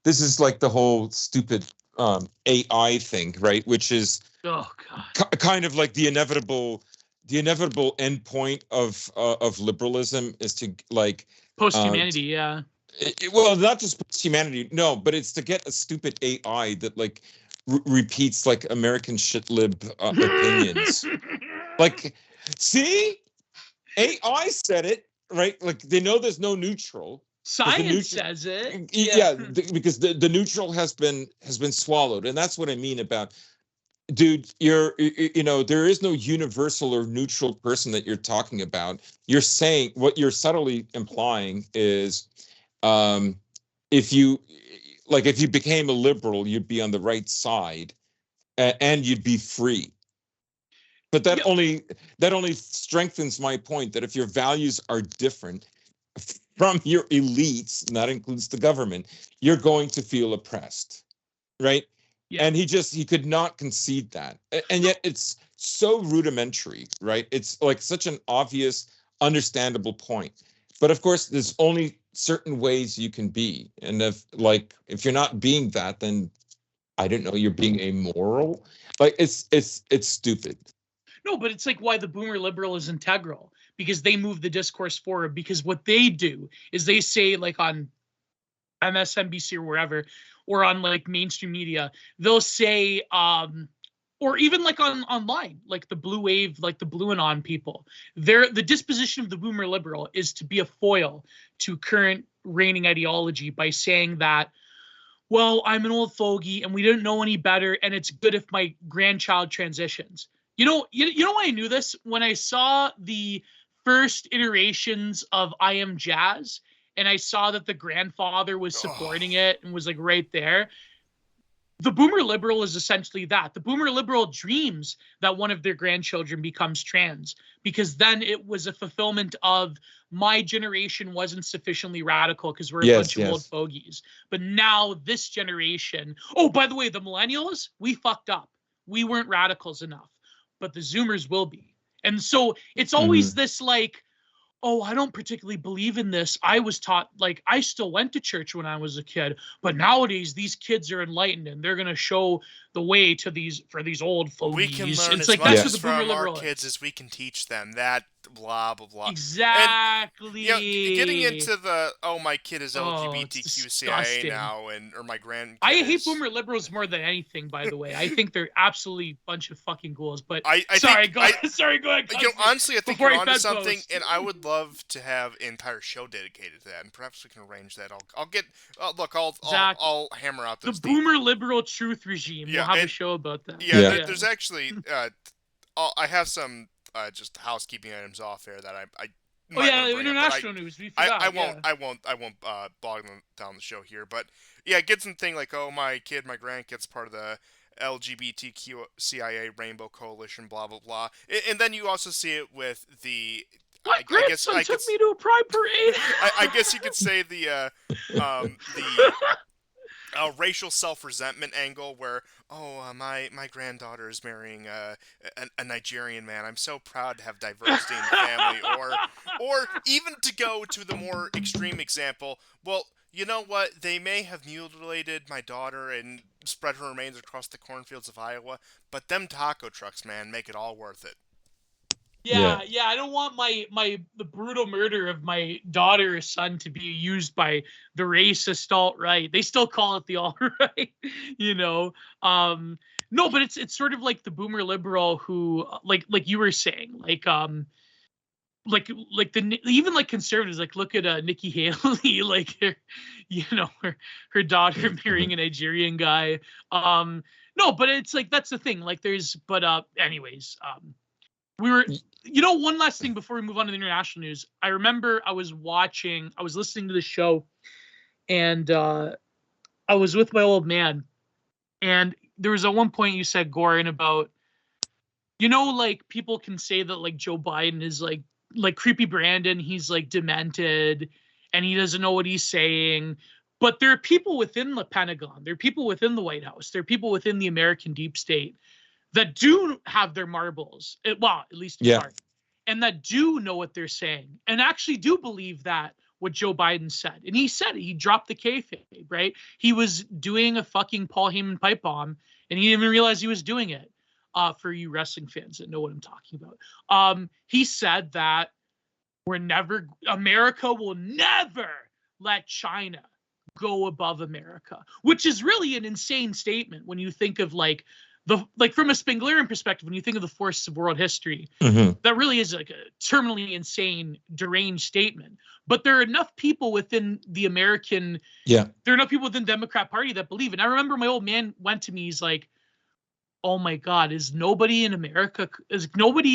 this is like the whole stupid AI thing, right? Which is Oh God. kind of like the inevitable endpoint of liberalism is to like Post-humanity, yeah. well, not just humanity, no, but it's to get a stupid AI that like repeats like American shit lib opinions. Like, see, AI said it, right? Like they know there's no neutral. Science says it. Yeah, because the neutral has been swallowed, and that's what I mean about, dude, there is no universal or neutral person that you're talking about. You're saying what you're subtly implying is, if you became a liberal, you'd be on the right side, and you'd be free. But that only strengthens my point that if your values are different from your elites, and that includes the government, you're going to feel oppressed, right? Yeah. And he could not concede that. And yet it's so rudimentary, right? It's like such an obvious, understandable point. But of course, there's only certain ways you can be. And if you're not being that, then I don't know, you're being amoral. Like it's stupid. No, but it's like why the boomer liberal is integral, because they move the discourse forward. Because what they do is they say, like on MSNBC or wherever, or on like mainstream media, they'll say, or even like online, like the blue wave, like the blue and on people, the disposition of the boomer liberal is to be a foil to current reigning ideology by saying that, well, I'm an old fogey and we didn't know any better, and it's good if my grandchild transitions. You know why I knew this? When I saw the first iterations of I Am Jazz, and I saw that the grandfather was supporting it and was like right there. The boomer liberal is essentially that. The boomer liberal dreams that one of their grandchildren becomes trans, because then it was a fulfillment of my generation wasn't sufficiently radical because we're a bunch of old fogies. But now this generation, oh, by the way, the millennials, we fucked up. We weren't radicals enough, but the Zoomers will be. And so it's always this like, oh, I don't particularly believe in this. I was taught, like, I still went to church when I was a kid, but nowadays these kids are enlightened and they're going to show the way to these old fogies. We can learn it's as like, much that's what the from our is. kids as we can teach them. That blah blah blah. Exactly. And, getting into the my kid is LGBTQCIA now, or my grandkid. I hate boomer liberals more than anything. By the way, I think they're absolutely a bunch of fucking ghouls. But sorry, go ahead. Honestly, I think you're onto something, and I would love to have an entire show dedicated to that, and perhaps we can arrange that. I'll hammer out those. The boomer liberal truth regime. We'll have a show about that. Yeah, there's actually I have some just housekeeping items off air that I international news. We forgot. I won't bog them down the show here, but yeah, get something like, oh, my grandkid's part of the LGBTQCIA Rainbow Coalition, blah blah blah, and then you also see it with the. My grandson took me to a pride parade. I guess you could say the racial self-resentment angle, where my granddaughter is marrying a Nigerian man. I'm so proud to have diversity in the family. Or even to go to the more extreme example, well, you know what? They may have mutilated my daughter and spread her remains across the cornfields of Iowa, but them taco trucks, man, make it all worth it. Yeah. I don't want the brutal murder of my daughter or son to be used by the racist alt-right. They still call it the alt-right, No, but it's sort of like the boomer liberal who, like you were saying, even like conservatives, like look at Nikki Haley, like her daughter marrying a Nigerian guy. No, but it's like that's the thing. Like anyways, we were one last thing before we move on to the international news. I remember I was listening to the show, and I was with my old man, and there was at one point you said, Goran, about, like people can say that like Joe Biden is like creepy Brandon, he's like demented and he doesn't know what he's saying. But there are people within the Pentagon, there are people within the White House, there are people within the American deep state that do have their marbles, well, at least in part, and that do know what they're saying and actually do believe that what Joe Biden said. And he said it. He dropped the kayfabe, right? He was doing a fucking Paul Heyman pipe bomb, and he didn't even realize he was doing it. For you wrestling fans that know what I'm talking about, he said that America will never let China go above America, which is really an insane statement when you think of like from a Spenglerian perspective, when you think of the forces of world history, that really is like a terminally insane, deranged statement. But there are enough people within the American, there are enough people within the Democrat Party that believe it. And I remember my old man went to me, he's like, oh my God, is nobody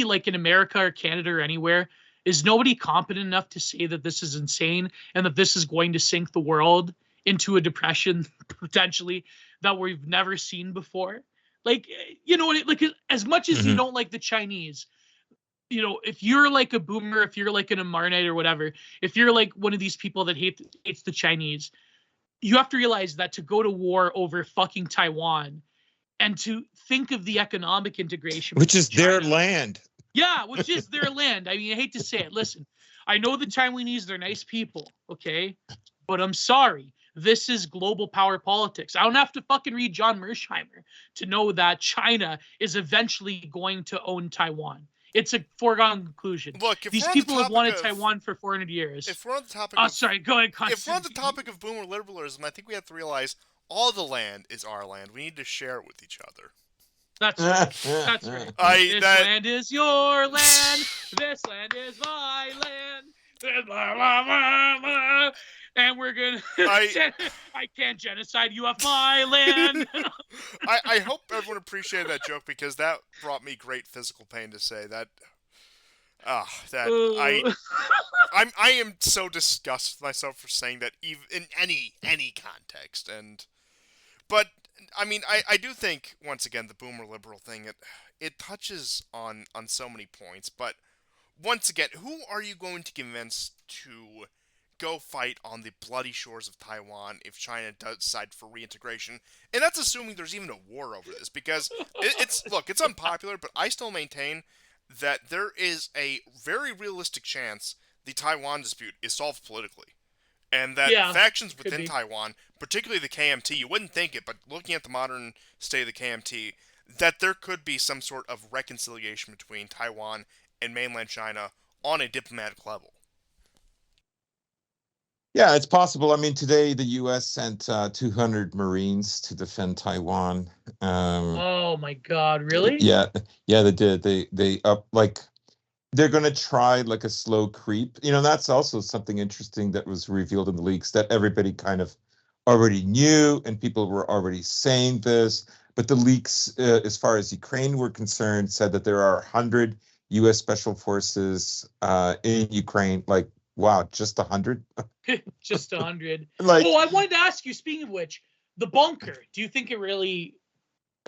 like in America or Canada or anywhere, is nobody competent enough to say that this is insane and that this is going to sink the world into a depression potentially that we've never seen before? Like, like as much as you don't like the Chinese, if you're like a boomer, if you're like an Amarnite or whatever, if you're like one of these people that hates the Chinese, you have to realize that to go to war over fucking Taiwan and to think of the economic integration, which is China, their land. Yeah, which is their land. I mean, I hate to say it. Listen, I know the Taiwanese, they're nice people, okay? But I'm sorry. This is global power politics. I don't have to fucking read John Mersheimer to know that China is eventually going to own Taiwan. It's a foregone conclusion. Look, these people have wanted Taiwan for 400 years. If we're on the topic go ahead, Constantine. If we're on the topic of boomer liberalism, I think we have to realize all the land is our land. We need to share it with each other. That's right. That's right. Land is your land. This land is my land. And we're gonna. I can't genocide you off my land. I hope everyone appreciated that joke because that brought me great physical pain to say that. I am so disgusted with myself for saying that even in any context, but I mean I do think once again the boomer liberal thing it touches on so many points, but once again, who are you going to convince to go fight on the bloody shores of Taiwan if China does decide for reintegration? And that's assuming there's even a war over this, because it's unpopular, but I still maintain that there is a very realistic chance the Taiwan dispute is solved politically. And that factions within Taiwan, particularly the KMT, you wouldn't think it, but looking at the modern state of the KMT, that there could be some sort of reconciliation between Taiwan and mainland China on a diplomatic level. Yeah, it's possible. I mean, today the U.S. sent 200 Marines to defend Taiwan. Oh my God, really? Yeah, they did. They up like they're going to try like a slow creep. That's also something interesting that was revealed in the leaks that everybody kind of already knew, and people were already saying this. But the leaks, as far as Ukraine were concerned, said that there are 100 U.S. Special Forces in Ukraine. Like, wow, just 100? Just 100. Like, I wanted to ask you, speaking of which, the bunker, do you think it really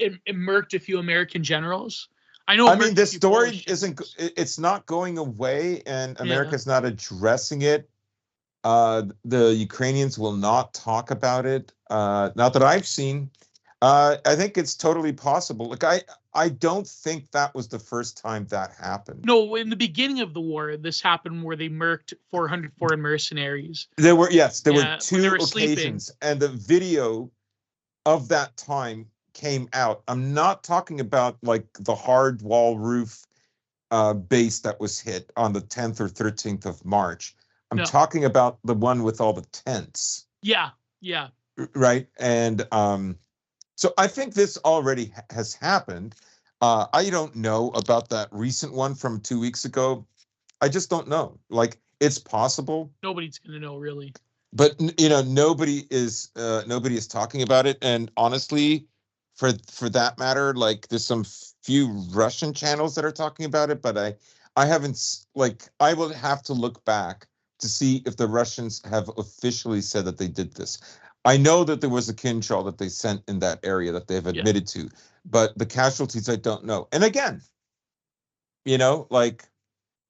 murked a few American generals? I mean, the story it's not going away, and America's not addressing it. The Ukrainians will not talk about it. Not that I've seen. I think it's totally possible. Like, I don't think that was the first time that happened. No, in the beginning of the war, this happened where they murked 400 foreign mercenaries. There were 2 occasions, sleeping. And the video of that time came out. I'm not talking about like the hard wall roof base that was hit on the 10th or 13th of March. I'm talking about the one with all the tents. Yeah. Right, and so I think this already has happened. I don't know about that recent one from 2 weeks ago. I just don't know. Like, it's possible. Nobody's going to know, really. But nobody is talking about it. And honestly, for that matter, like, there's some few Russian channels that are talking about it. But I haven't I will have to look back to see if the Russians have officially said that they did this. I know that there was a Kinshall that they sent in that area that they've admitted to, but the casualties I don't know. And again, like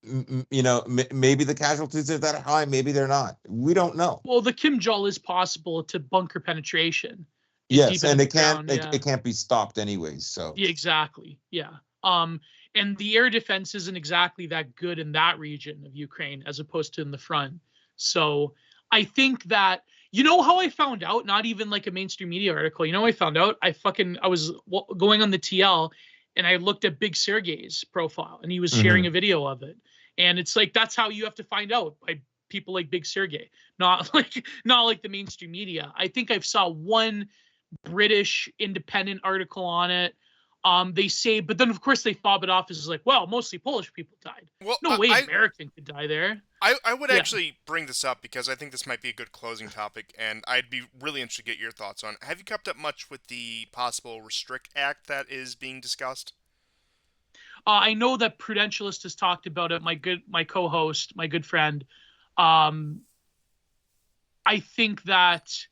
maybe the casualties are that high, maybe they're not. We don't know. Well, the Kim Jol is possible to bunker penetration. Yes, and ground, it can't be stopped anyways. So yeah, exactly. Yeah. And the air defense isn't exactly that good in that region of Ukraine as opposed to in the front. So I think that, how I found out, not even like a mainstream media article, I found out, I was going on the TL and I looked at Big Sergey's profile and he was sharing a video of it. And it's like, that's how you have to find out, by people like Big Sergey, not like the mainstream media. I think I saw one British independent article on it. They say, but then of course they fob it off as like, well, mostly Polish people died. Well, no way American could die there. I would actually bring this up because I think this might be a good closing topic, and I'd be really interested to get your thoughts on it. Have you kept up much with the possible Restrict Act that is being discussed? I know that Prudentialist has talked about it. My co-host, my good friend. I think that's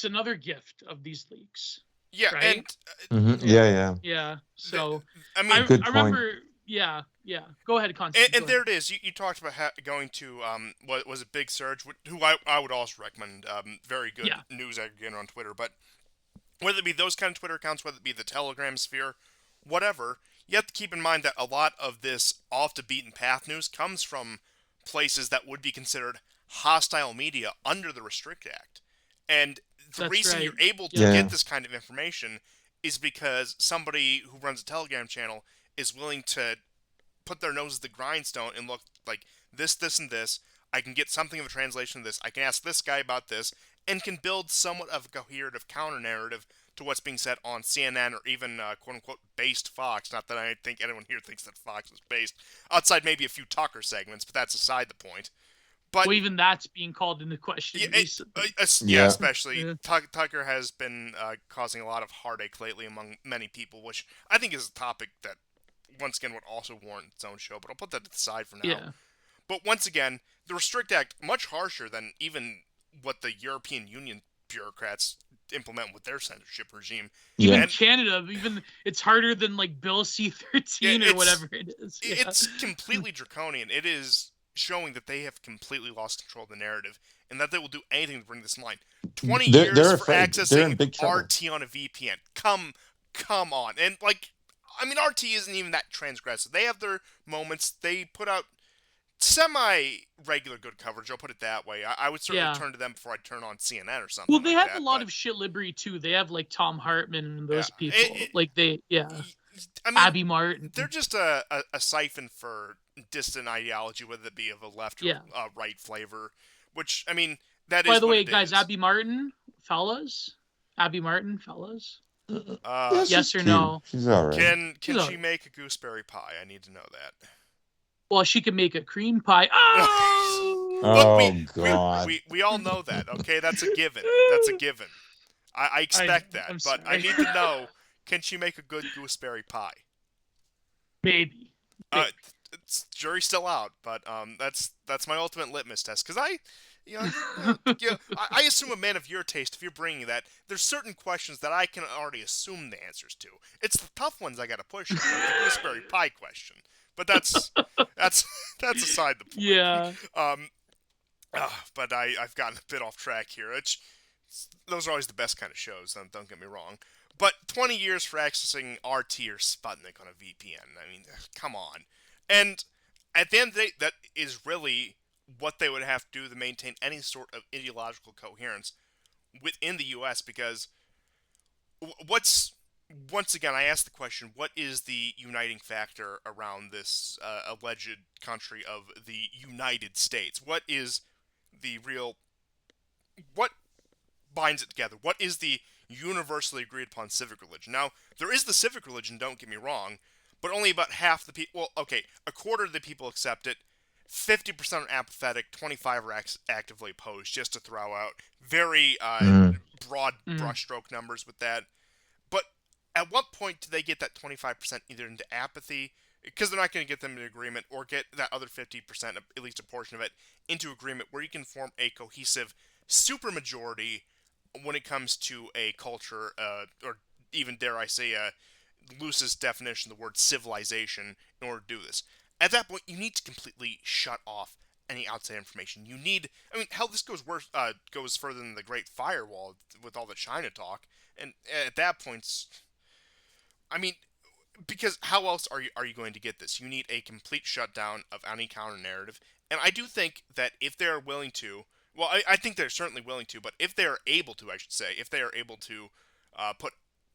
another gift of these leaks. Yeah, right? and yeah. So I mean, good I remember. Yeah. Go ahead, Constantine. And there it is. You talked about going to what was a Big Surge, who I would also recommend. Very good news aggregator on Twitter. But whether it be those kind of Twitter accounts, whether it be the Telegram sphere, whatever, you have to keep in mind that a lot of this off the beaten path news comes from places that would be considered hostile media under the Restrict Act. And the reason you're able to get this kind of information is because somebody who runs a Telegram channel is willing to put their nose to the grindstone and look like this, and this. I can get something of a translation of this. I can ask this guy about this, and can build somewhat of a coherent counter-narrative to what's being said on CNN or even quote-unquote based Fox. Not that I think anyone here thinks that Fox is based, outside maybe a few Tucker segments, but that's aside the point. But well, even that's being called into question recently. Especially Tucker has been causing a lot of heartache lately among many people, which I think is a topic that, once again, would also warrant its own show. But I'll put that to the side for now. Yeah. But once again, the Restrict Act, much harsher than even what the European Union bureaucrats implement with their censorship regime. Even Canada, it's harder than like Bill C-13 or whatever it is. It's completely draconian. It is showing that they have completely lost control of the narrative and that they will do anything to bring this in line. 20 years for accessing RT on a VPN. Come on. And RT isn't even that transgressive. They have their moments. They put out semi-regular good coverage, I'll put it that way. I would certainly turn to them before I'd turn on CNN or something. Well, they have a lot of shit liberty too. They have like Tom Hartman and those people. Abby Martin. They're just a siphon for distant ideology, whether it be of a left or right flavor. Which, that is. By the way, guys, Abby Martin, fellas. Yes or no? She's all right. Can she make a gooseberry pie? I need to know that. Well, she can make a cream pie. Oh, look, God. We all know that, okay? That's a given. I expect that, but I need to know, can she make a good gooseberry pie? Maybe. Jury's still out, but that's my ultimate litmus test. Because I assume a man of your taste, if you're bringing that, there's certain questions that I can already assume the answers to. It's the tough ones I got to push on, like the gooseberry pie question. But that's aside the point. Yeah. But I've gotten a bit off track here. Those are always the best kind of shows. Don't get me wrong. But 20 years for accessing RT or Sputnik on a VPN. Come on. And at the end of the day, that is really what they would have to do to maintain any sort of ideological coherence within the U.S. Because once again, I ask the question, what is the uniting factor around this alleged country of the United States? What is what binds it together? What is the universally agreed upon civic religion? Now, there is the civic religion, don't get me wrong, but only about half the people, a quarter of the people accept it, 50% are apathetic, 25 are actively opposed, just to throw out very broad brushstroke numbers with that. But at what point do they get that 25% either into apathy, because they're not going to get them an agreement or get that other 50%, at least a portion of it, into agreement where you can form a cohesive supermajority when it comes to a culture, or even dare I say, loosest definition of the word civilization in order to do this. At that point, you need to completely shut off any outside information. You need, I mean, hell, this goes worse, goes further than the Great Firewall with all the China talk. And at that point, I mean, because how else are you going to get this? You need a complete shutdown of any counter narrative, and I do think that if they're willing to, well, I think they're certainly willing to, but if they are able to, I should say, if they are able to put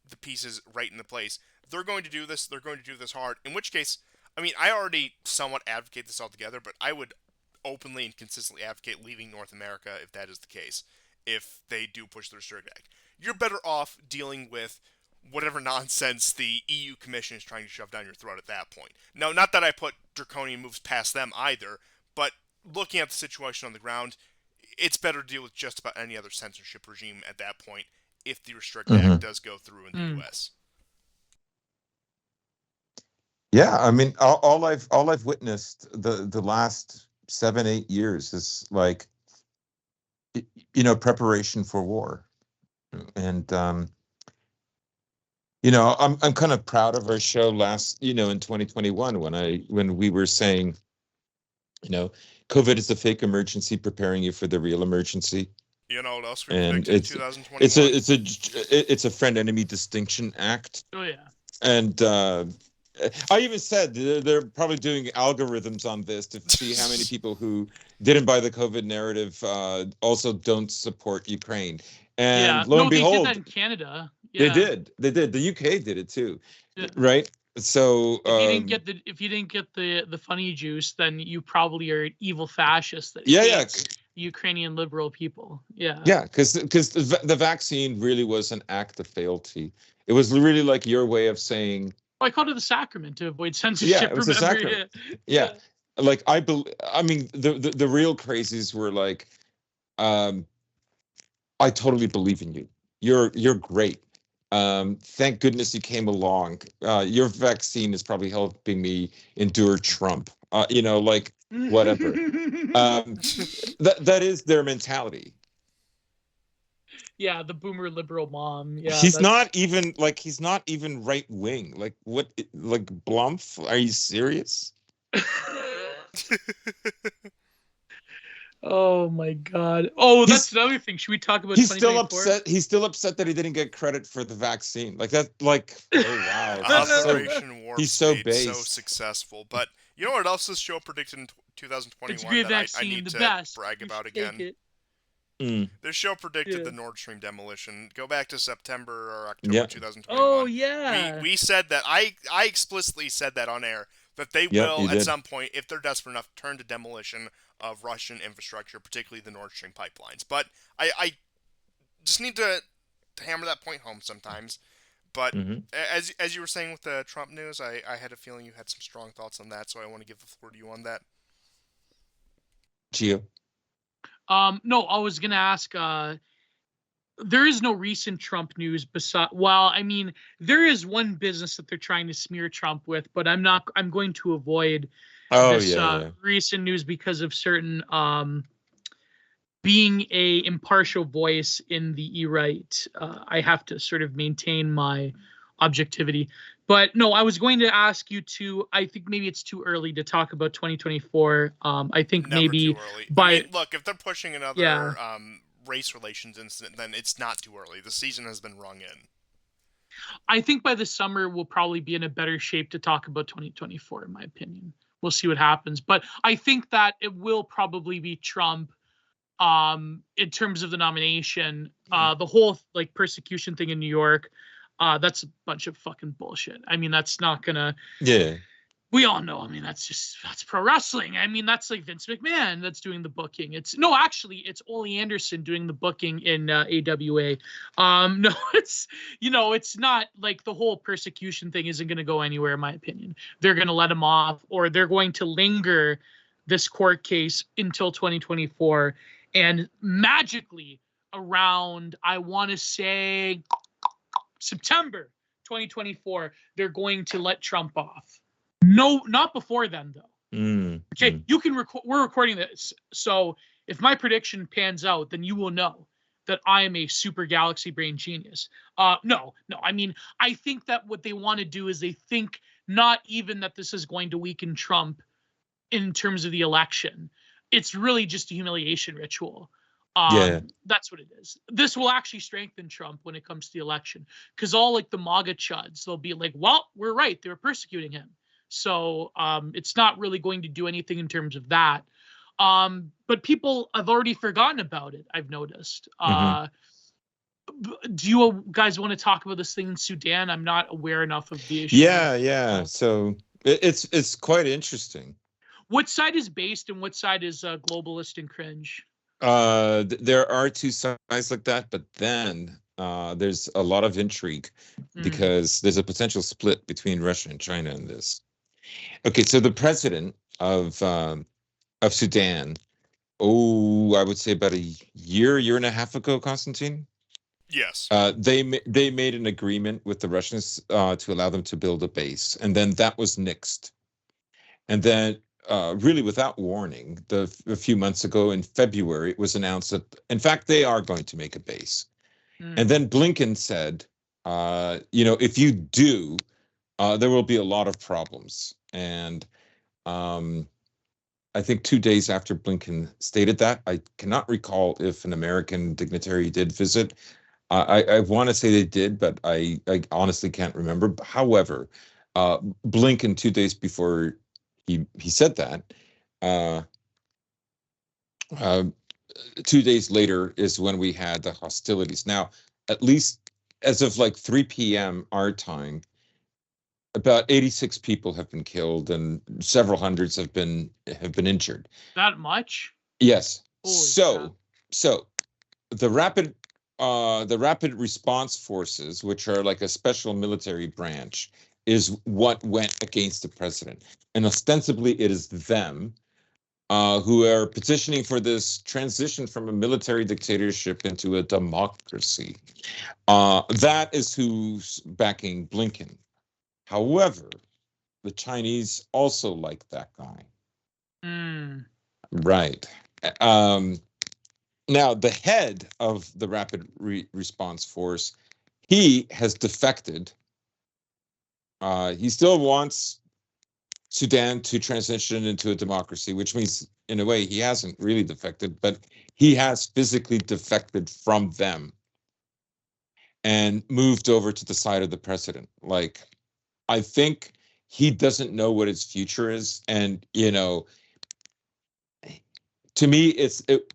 the pieces right into place, they're going to do this. They're going to do this hard. In which case, I mean, I already somewhat advocate this altogether, but I would openly and consistently advocate leaving North America if that is the case. If they do push the Restrict Act, you're better off dealing with whatever nonsense the EU Commission is trying to shove down your throat at that point. No, not that I put draconian moves past them either, but looking at the situation on the ground, it's better to deal with just about any other censorship regime at that point if the Restrict Hmm. Act does go through in the U.S. Yeah, I mean, all I've witnessed the last 7, 8 years is like, preparation for war, and I'm kind of proud of our show last, in 2021 when we were saying, you know, COVID is a fake emergency preparing you for the real emergency. You know what else we And predicted in it's a 2021? it's a friend enemy distinction act. Oh yeah. And I even said they're probably doing algorithms on this to see how many people who didn't buy the COVID narrative also don't support Ukraine. Yeah. And lo and No, they did that behold, in Canada. they Yeah. did. They did. The UK did it too, Yeah. right? So If you didn't get the funny juice, then you probably are an evil fascist that yeah, hates Ukrainian liberal people. Yeah. yeah, because the vaccine really was an act of fealty. It was really like your way of saying, Well, I called it the sacrament to avoid yeah, censorship. it was a Remember? sacrament. Yeah. Yeah, like I mean, the real crazies were like, um, I totally believe in you. You're great. Thank goodness you came along. Your vaccine is probably helping me endure Trump. Like whatever. That is their mentality. Yeah, the boomer liberal mom. Yeah, He's not even right wing. Like what? Like Blumph? Are you serious? Oh my God. Oh, He's that's another thing. Should we talk about he's still 2024? upset. He's still upset that he didn't get credit for the vaccine. Like that. Like oh wow, Operation Warp he's so Speed, so based. successful. But you know what else this show predicted in It's 2021 great that I vaccine, need the to best. brag You about should take again? it. Mm, This show predicted Yeah. the Nord Stream demolition. Go back to September or October yeah. 2021. Oh yeah. We said that I explicitly said that on air that they Yep. will You at did. some point, if they're desperate enough, turn to demolition of Russian infrastructure, particularly the Nord Stream pipelines. But I just need to hammer that point home sometimes. But Hmm. as you were saying with the Trump news, I had a feeling you had some strong thoughts on that, so I want to give the floor to you on that. Gio. No, I was gonna ask. There is no recent Trump news beside. Well, I mean, there is one business that they're trying to smear Trump with, but I'm not. I'm going to avoid Oh this yeah. recent news because of certain being a impartial voice in the e-right. I have to sort of maintain my objectivity. But no, I was going to ask you to. I think maybe it's too early to talk about 2024. I think Never too maybe early. I by mean, look, if they're pushing yeah. another race relations incident, then it's not too early. The season has been rung in. I think by the summer we'll probably be in a better shape to talk about 2024, in my opinion. We'll see what happens. But I think that it will probably be Trump in terms of the nomination. The whole like persecution thing in New York, that's a bunch of fucking bullshit. I mean, that's not gonna Yeah. we all know. I mean, that's pro wrestling. I mean, that's like Vince McMahon that's doing the booking. It's no, actually, it's Ole Anderson doing the booking in AWA. No, it's not like the whole persecution thing isn't going to go anywhere. In my opinion, they're going to let him off, or they're going to linger this court case until 2024, and magically around, I want to say September 2024, they're going to let Trump off. No, not before then, though. Mm, Okay, you can record. We're recording this, so if my prediction pans out, then you will know that I am a super galaxy brain genius. No. I mean, I think that what they want to do is they think not even that this is going to weaken Trump in terms of the election. It's really just a humiliation ritual. yeah. That's what it is. This will actually strengthen Trump when it comes to the election, because all like the MAGA chuds, they'll be like, "Well, we're right. They were persecuting him." So it's not really going to do anything in terms of that. But people have already forgotten about it, I've noticed. Mhm. Do you guys want to talk about this thing in Sudan? I'm not aware enough of the issue. Yeah. So it's quite interesting. What side is based and what side is globalist and cringe? There are two sides like that, but then there's a lot of intrigue because there's a potential split between Russia and China in this. Okay, so the president of Sudan, I would say about a year and a half ago, Constantine. Yes. They made an agreement with the Russians to allow them to build a base, and then that was nixed. And then, really without warning, a few months ago in February, it was announced that, in fact, they are going to make a base. And then Blinken said, if you do, there will be a lot of problems. And I think 2 days after Blinken stated that, I cannot recall if an American dignitary did visit. I want to say they did, but I honestly can't remember. However, Blinken 2 days before he said that, uh, uh, 2 days later is when we had the hostilities. Now, at least as of like 3 p.m. our time, about 86 people have been killed and several hundreds have been injured. That much? Yes. Holy So crap. so the rapid response forces, which are like a special military branch, is what went against the president, and ostensibly it is them who are petitioning for this transition from a military dictatorship into a democracy. That is who's backing Blinken. However, the Chinese also like that guy. Right. Um, Now, the head of the Rapid Response Force, he has defected. He still wants Sudan to transition into a democracy, which means, in a way, he hasn't really defected, but he has physically defected from them and moved over to the side of the president. Like, I think he doesn't know what his future is, and to me,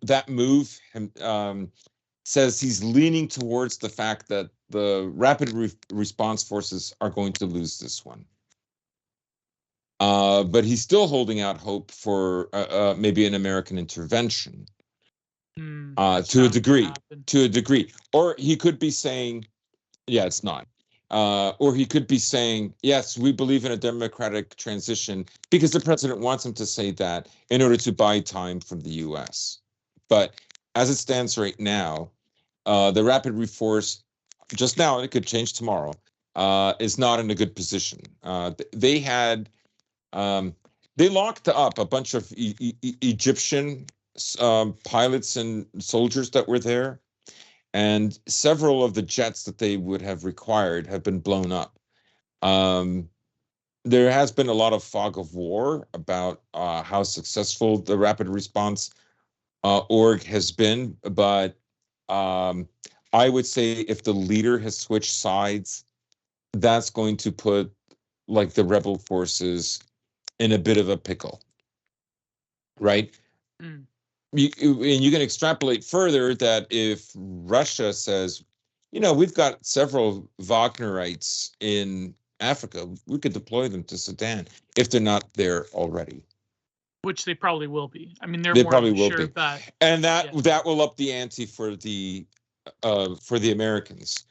that move says he's leaning towards the fact that the rapid response forces are going to lose this one. But he's still holding out hope for maybe an American intervention to a degree. To a degree, or he could be saying, "Yeah, it's not." Or he could be saying, "Yes, we believe in a democratic transition," because the president wants him to say that in order to buy time from the U.S. But as it stands right now, the rapid reforce just now, and it could change tomorrow, is not in a good position. They had they locked up a bunch of Egyptian pilots and soldiers that were there, and several of the jets that they would have required have been blown up. There has been a lot of fog of war about how successful the rapid response org has been, but I would say if the leader has switched sides, that's going to put like the rebel forces in a bit of a pickle, right? And you can extrapolate further that if Russia says, we've got several Wagnerites in Africa, we could deploy them to Sudan if they're not there already. Which they probably will be. I mean, They probably will sure be, and that will up the ante for the Americans.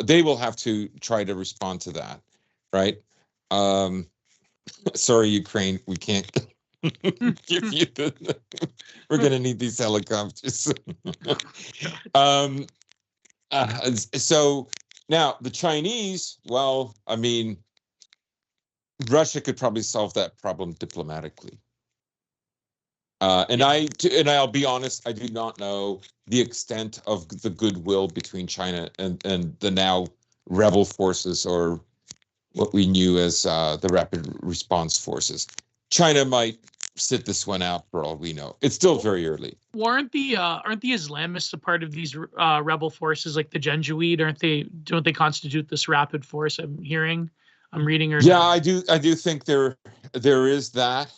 They will have to try to respond to that, right? Sorry, Ukraine, we can't give you the. We're gonna need these helicopters. So now the Chinese, well, I mean, Russia could probably solve that problem diplomatically. And Yeah. I'll be honest, I do not know the extent of the goodwill between China and the now rebel forces, or what we knew as the Rapid Response Forces. China might sit this one out for all we know. It's still very early. Well, aren't the Islamists a part of these rebel forces, like the Janjaweed? Aren't they? Don't they constitute this rapid force? I'm reading, or Yeah, no? I do think there is that.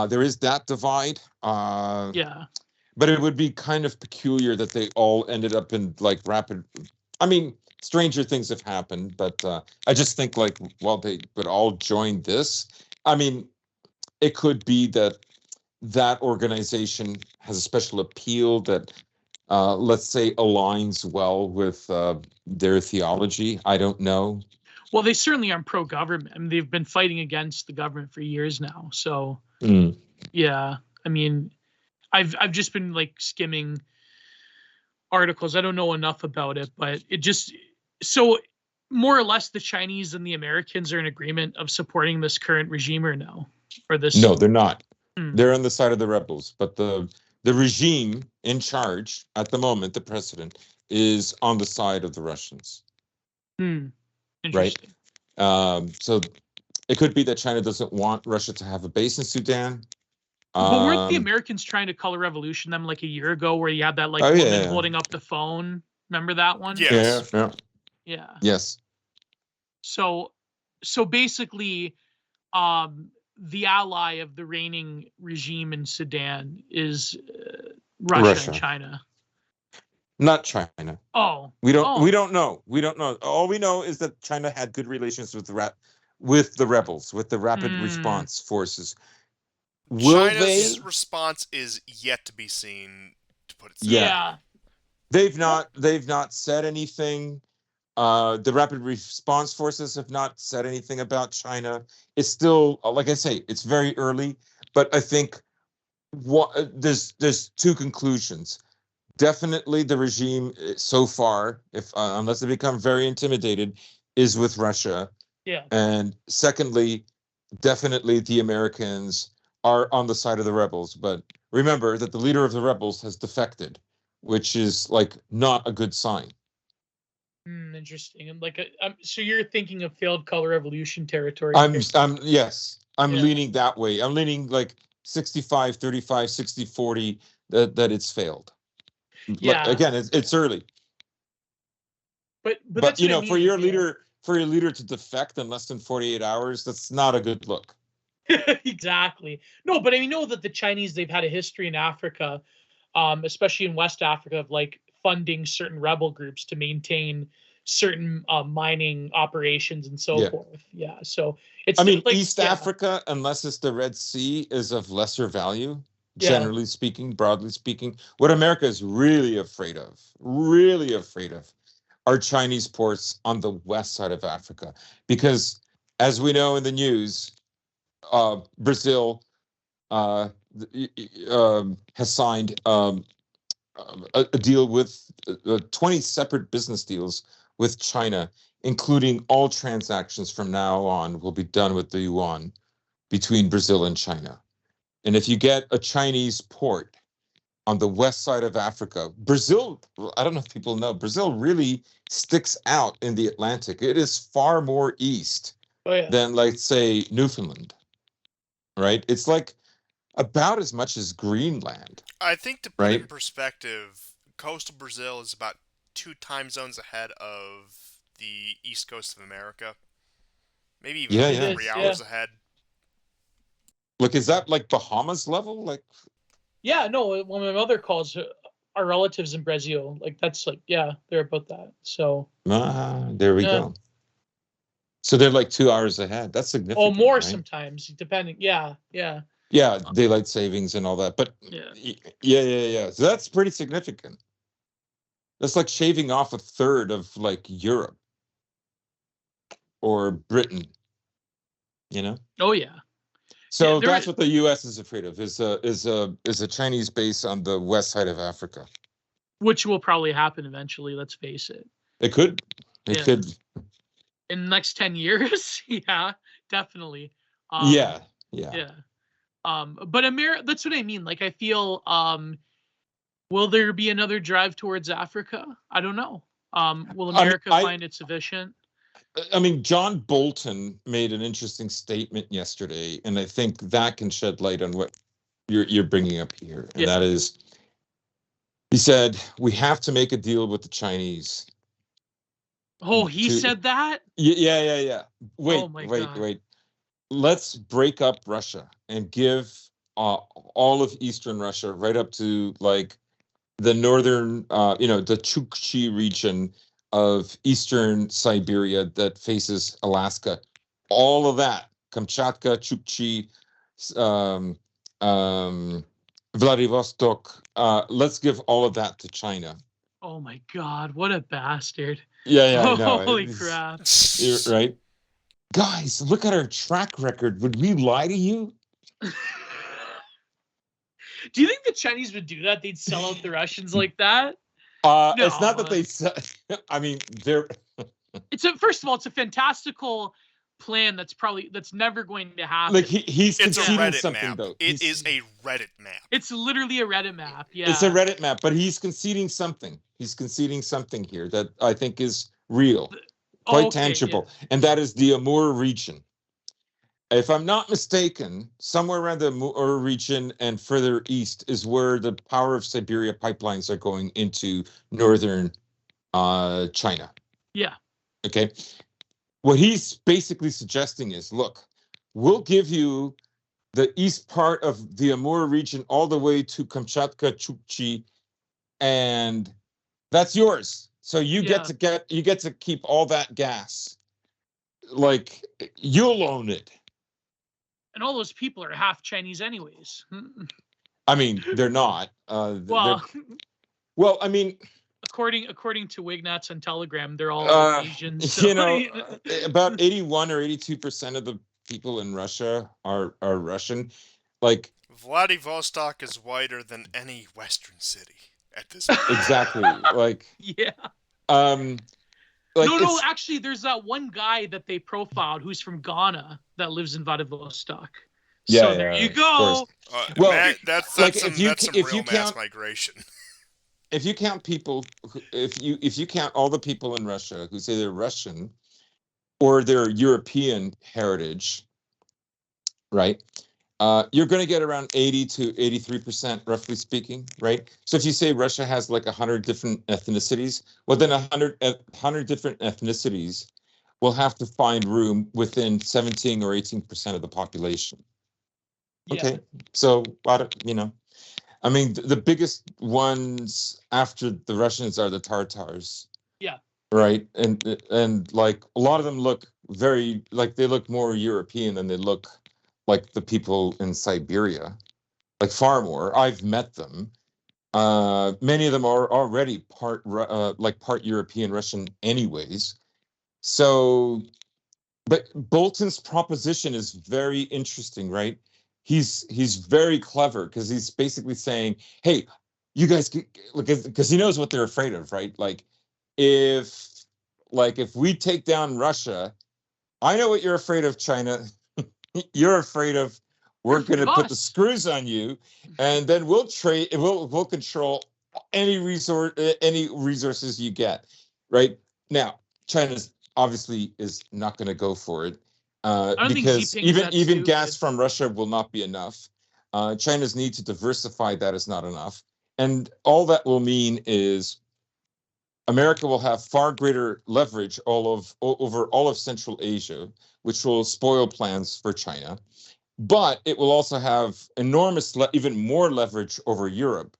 There is that divide. Yeah. But it would be kind of peculiar that they all ended up in like rapid. I mean, stranger things have happened, but I just think like, well, they would all join this. I mean, it could be that that organization has a special appeal that, let's say, aligns well with their theology. I don't know. Well, they certainly aren't pro-government. I mean, they've been fighting against the government for years now. So, yeah. I mean, I've just been like skimming articles. I don't know enough about it, but it just so more or less the Chinese and the Americans are in agreement of supporting this current regime, or no? Or this? No, they're not. Hmm. They're on the side of the rebels, but the regime in charge at the moment, the president, is on the side of the Russians. Interesting. So it could be that China doesn't want Russia to have a base in Sudan. But weren't the Americans trying to color revolution them like a year ago, where you had that like woman holding up the phone? Remember that one? Yes. Yeah. Yes. So basically, the ally of the reigning regime in Sudan is Russia and China. Not China. Oh, we don't know. All we know is that China had good relations with the rebels, with the Rapid Response Forces. China's response is yet to be seen, to put it simply. Yeah. They've not said anything. The Rapid Response Forces have not said anything about China. It's still, like I say, it's very early, but I think there's two conclusions. Definitely the regime so far, if unless they become very intimidated, is with Russia. Yeah. And secondly, definitely the Americans are on the side of the rebels. But remember that the leader of the rebels has defected, which is like not a good sign. Interesting. And like, so you're thinking of failed color revolution territory? Yes, I'm leaning that way. I'm leaning like 65-35, 60-40 that it's failed. Yeah. Again, it's early. But you know, for your leader to defect in less than 48 hours, that's not a good look. Exactly. No, but I know that the Chinese, they've had a history in Africa, especially in West Africa, of like funding certain rebel groups to maintain certain mining operations and so forth. Yeah. So it's, I mean, like, East Africa, unless it's the Red Sea, is of lesser value, generally speaking, broadly speaking. What America is really afraid of, are Chinese ports on the west side of Africa. Because as we know in the news, Brazil has signed a deal with 20 separate business deals with China, including all transactions from now on will be done with the yuan between Brazil and China. And if you get a Chinese port on the west side of Africa, Brazil, I don't know if people know, Brazil really sticks out in the Atlantic. It is far more east than, like, say, Newfoundland, right? It's like about as much as Greenland. I think, to put it in perspective, coastal Brazil is about 2 time zones ahead of the east coast of America. Maybe even 3 hours ahead. Look, is that like Bahamas level? Like, yeah, no. When my mother calls our relatives in Brazil, like that's like, yeah, they're about that. So there we go. So they're like 2 hours ahead. That's significant. Oh, more sometimes, depending. Yeah. Yeah, daylight savings and all that. But yeah. So that's pretty significant. That's like shaving off a third of like Europe or Britain. You know? Oh yeah. So that's what the U.S. is afraid of, is a Chinese base on the west side of Africa. Which will probably happen eventually, let's face it. It could. It could. in the next 10 years. Yeah, definitely. Yeah. Yeah. But that's what I mean. Like, I feel, will there be another drive towards Africa? I don't know. Will I mean, America find it sufficient? I mean, John Bolton made an interesting statement yesterday, and I think that can shed light on what you're bringing up here, and Yeah. that is, he said we have to make a deal with the Chinese. Oh, he said that? Yeah. Oh my God. Wait. Let's break up Russia and give all of Eastern Russia, right up to like the northern, the Chukchi region of Eastern Siberia that faces Alaska, all of that, Kamchatka, Chukchi, um, Vladivostok. Let's give all of that to China. Oh my God, what a bastard. Yeah, I know. Holy crap. You're right. Guys, look at our track record. Would we lie to you? Do you think the Chinese would do that? They'd sell out the Russians like that? It's not that they. I mean, they're. First of all, it's a fantastical plan that's never going to happen. Like he's conceding something map. though. It is a Reddit map. It's literally a Reddit map. Yeah, it's a Reddit map, but he's conceding something. He's conceding something here that I think is real, quite tangible, and that is the Amur region. If I'm not mistaken, somewhere around the Amur region and further east is where the Power of Siberia pipelines are going into northern China. Yeah. Okay. What he's basically suggesting is, look, we'll give you the east part of the Amur region all the way to Kamchatka, Chukchi, and that's yours. So you get to keep all that gas. Like, you'll own it. And all those people are half Chinese anyways. I mean, they're not. Well, I mean, according to Wignats and Telegram, they're all Asians. So. About 81 or 82% of the people in Russia are Russian. Like, Vladivostok is whiter than any Western city at this point. Exactly. Like, yeah. Like no, actually, there's that one guy that they profiled who's from Ghana that lives in Vladivostok. Yeah, so there you go. Well, that's like some real mass migration. If you count people, if you count all the people in Russia who say they're Russian or they're European heritage, right? You're going to get around 80 to 83%, roughly speaking, right? So if you say Russia has like 100 different ethnicities, well, then 100 different ethnicities will have to find room within 17 or 18% of the population. Yeah. Okay, so, I mean, the biggest ones after the Russians are the Tartars. Yeah. Right, and like a lot of them look very like they look more European than they look like the people in Siberia, like far more. I've met them. Many of them are already part European Russian anyways. So, but Bolton's proposition is very interesting, right? He's very clever because he's basically saying, hey, you guys, because he knows what they're afraid of, right? Like if we take down Russia, I know what you're afraid of, China. You're afraid of we're going to put the screws on you, and then we'll control any resources you get. Right now, China's obviously is not going to go for it because even gas from Russia will not be enough. China's need to diversify that is not enough, and all that will mean is America will have far greater leverage over all of Central Asia, which will spoil plans for China. But it will also have enormous, even more leverage over Europe.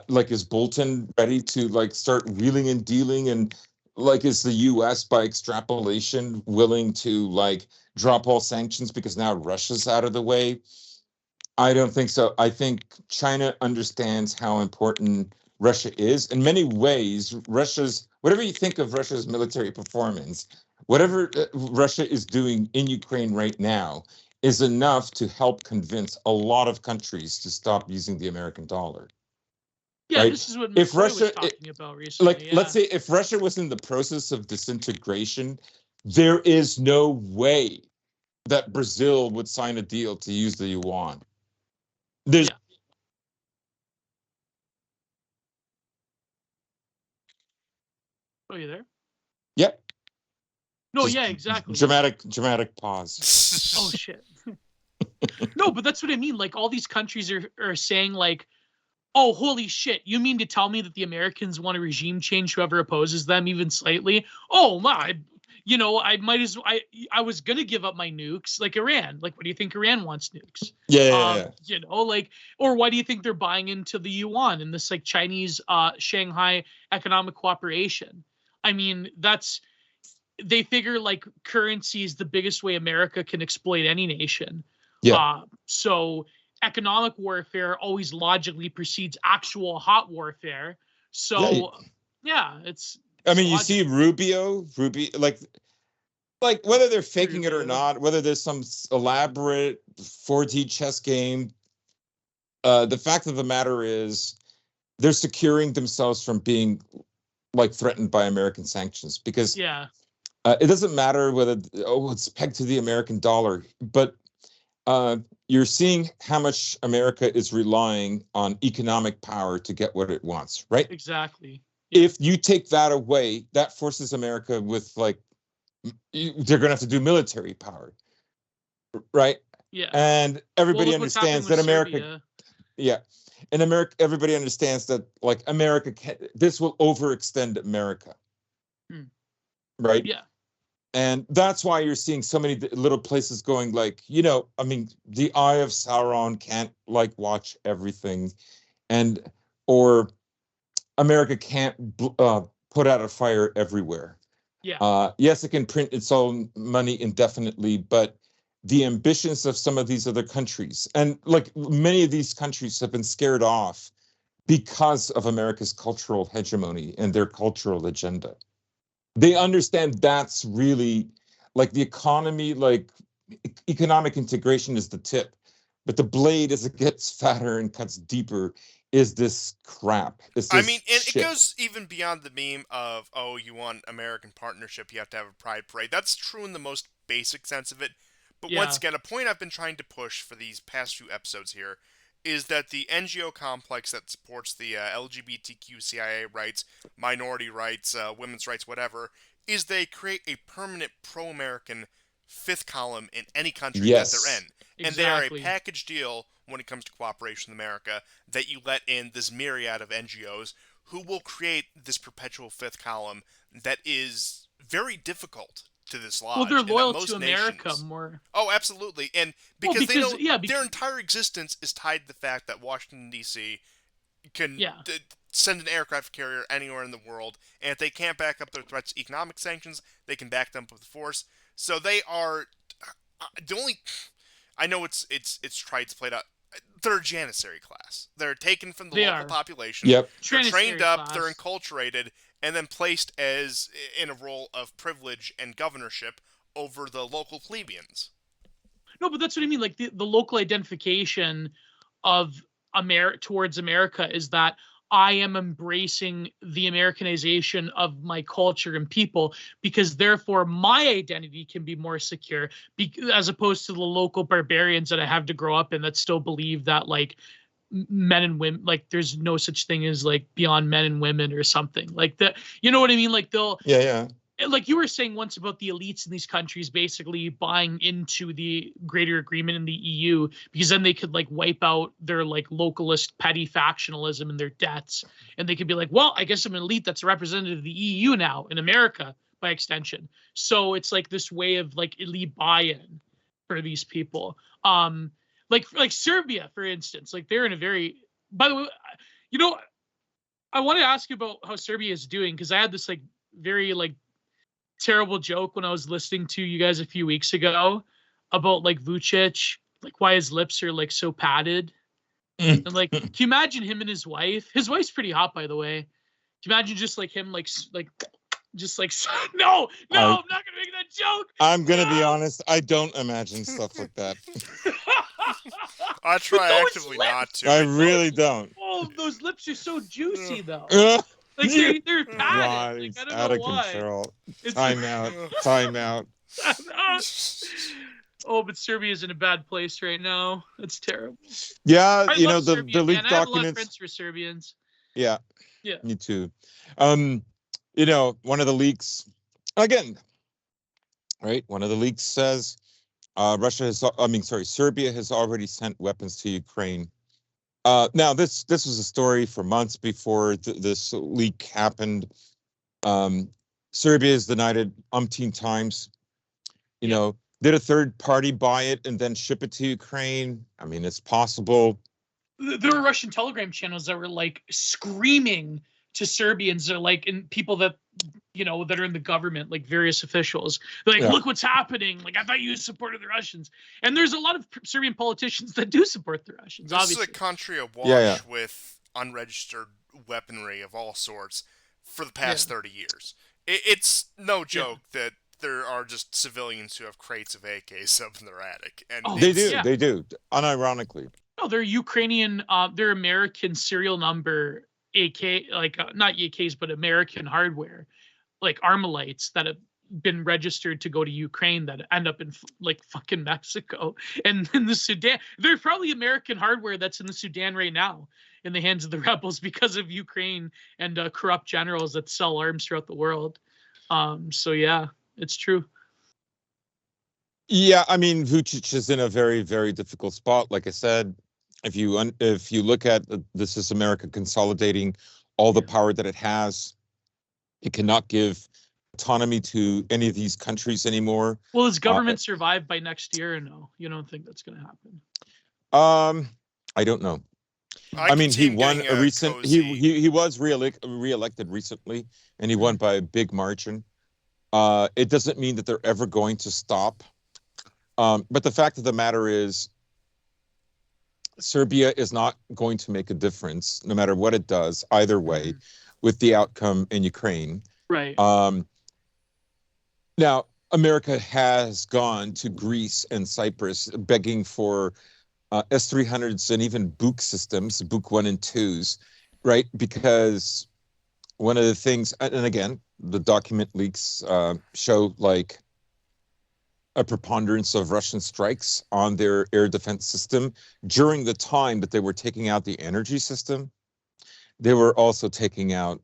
Is Bolton ready to start wheeling and dealing? And is the U.S. by extrapolation willing to drop all sanctions because now Russia's out of the way? I don't think so. I think China understands how important Russia is. In many ways, whatever you think of Russia's military performance, whatever Russia is doing in Ukraine right now is enough to help convince a lot of countries to stop using the American dollar. Yeah, right? This is what McCoy was talking about recently. Let's say if Russia was in the process of disintegration, there is no way that Brazil would sign a deal to use the yuan. There's Yeah. Oh, you there? Yep. No, Just yeah, exactly. dramatic pause. Oh shit. No, but that's what I mean. Like all these countries are saying like, oh, holy shit, you mean to tell me that the Americans want a regime change whoever opposes them even slightly? Oh my, I might as well, I was gonna give up my nukes, like Iran. Like, what do you think Iran wants nukes? Yeah. Like, or why do you think they're buying into the yuan and this like Chinese Shanghai economic cooperation? I mean, they figure like currency is the biggest way America can exploit any nation. Yeah. So economic warfare always logically precedes actual hot warfare. So yeah, it's I mean, you logic. see Rubio, like whether they're faking it or Rubio. not, whether there's some elaborate 4D chess game, the fact of the matter is they're securing themselves from being like threatened by American sanctions because Yeah, it doesn't matter whether it's pegged to the American dollar, but you're seeing how much America is relying on economic power to get what it wants, right? exactly. If you take that away, that forces America with like they're going to have to do military power, right? Yeah. And everybody Look what's happening understands with that America, Serbia. yeah, in America, everybody understands that like America this will overextend America, right? Yeah. And that's why you're seeing so many little places going like, I mean, the Eye of Sauron can't like watch everything, and or America can't put out a fire everywhere. Yeah. Yes, it can print its own money indefinitely, but the ambitions of some of these other countries, and like many of these countries have been scared off because of America's cultural hegemony and their cultural agenda. They understand that's really like the economy, like economic integration is the tip, but the blade as it gets fatter and cuts deeper is this crap. It's I mean, this and it shit. goes even beyond the meme of, oh, you want American partnership, you have to have a pride parade. That's true in the most basic sense of it. But once Yeah. again, a point I've been trying to push for these past few episodes here is that the NGO complex that supports the LGBTQIA rights, minority rights, women's rights, whatever, is they create a permanent pro-American fifth column in any country that they're Yes. in. And they are a Exactly. package deal when it comes to cooperation with America that you let in this myriad of NGOs who will create this perpetual fifth column that is very difficult to Well, they're dislodge, and that loyal most to America nations. more. Oh, absolutely, and Well, because they because know yeah, their entire existence is tied to the fact that Washington D.C. can yeah. send an aircraft carrier anywhere in the world, and if they can't back up their threats to economic sanctions, they can back them up with force. So they are the only. I know it's tried to play out. They're a janissary class. They're taken from the They local are. population. Yep. They're trained Janissary up. They're class. enculturated, and then placed as in a role of privilege and governorship over the local plebeians. No, but that's what I mean. Like the local identification of towards America is that I am embracing the Americanization of my culture and people because therefore my identity can be more secure as opposed to the local barbarians that I have to grow up in that still believe that like men and women like there's no such thing as like beyond men and women or something like that. You know what I mean? Like they'll Yeah. like you were saying once about the elites in these countries basically buying into the greater agreement in the EU because then they could like wipe out their like localist petty factionalism and their debts and they could be like, well, I guess I'm an elite that's a representative of the EU now in America by extension. So it's like this way of like elite buy-in for these people. Like Serbia, for instance, like they're in a very. By the way, you know, I want to ask you about how Serbia is doing because I had this like very like terrible joke when I was listening to you guys a few weeks ago about like Vucic, like why his lips are like so padded. And like, can you imagine him and his wife? His wife's pretty hot, by the way. Can you imagine just like him, just like no, I'm not gonna make that joke. I'm gonna be honest. I don't imagine stuff like that. I try actively not to. I really don't. Oh, those lips are so juicy, though. Like they're panicked. God, Like, I it's don't out know of why. control. It's Time out. Time out. Oh, but Serbia's in a bad place right now. It's terrible. Yeah, I you love know, Serbia, the man. leaked I have a lot of documents. friends who are Serbians. Yeah, Yeah. me too. You know, one of the leaks again, right? One of the leaks says Serbia has already sent weapons to Ukraine. Now this was a story for months before this leak happened. Serbia has denied it umpteen times. You Yeah. know, did a third party buy it and then ship it to Ukraine? I mean, it's possible. There were Russian Telegram channels that were like screaming to Serbians, or like, and people that that are in the government, like various officials. They're like, Yeah. look what's happening. Like, I thought you supported the Russians. And there's a lot of Serbian politicians that do support the Russians, This is obviously. a country Yeah, yeah. awash with unregistered weaponry of all sorts for the past 30 years. It's no joke that there are just civilians who have crates of AKs up in their attic. And Oh, They it's, do, they do, unironically. No, they're Ukrainian, they're American serial number AK, like not AKs, but American hardware, like Armalites that have been registered to go to Ukraine that end up in like fucking Mexico and in the Sudan. There's probably American hardware that's in the Sudan right now in the hands of the rebels because of Ukraine and corrupt generals that sell arms throughout the world. So yeah, it's true. Yeah, I mean, Vucic is in a very, very difficult spot. Like I said, if you look at this is America consolidating all the power that it has. It cannot give autonomy to any of these countries anymore. Will his government survive by next year or no? You don't think that's going to happen? I don't know. I I can mean, see he him won getting a a recent. cozy. He was reelected recently, and he won by a big margin. It doesn't mean that they're ever going to stop. But the fact of the matter is, Serbia is not going to make a difference, no matter what it does, either way, with the outcome in Ukraine. Right. Now, America has gone to Greece and Cyprus begging for S-300s and even Buk systems, Buk 1 and 2s, right? Because one of the things, and again, the document leaks show like a preponderance of Russian strikes on their air defense system during the time that they were taking out the energy system. They were also taking out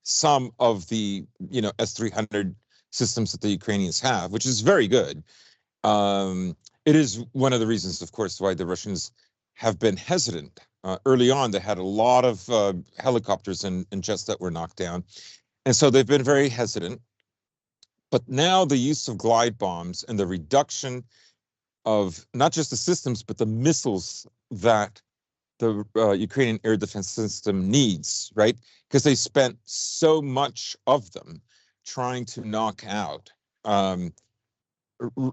some of the S-300 systems that the Ukrainians have, which is very good. It is one of the reasons, of course, why the Russians have been hesitant. Early on, they had a lot of helicopters and jets that were knocked down, and so they've been very hesitant. But now the use of glide bombs and the reduction of not just the systems, but the missiles that the Ukrainian air defense system needs, right? Because they spent so much of them trying to knock out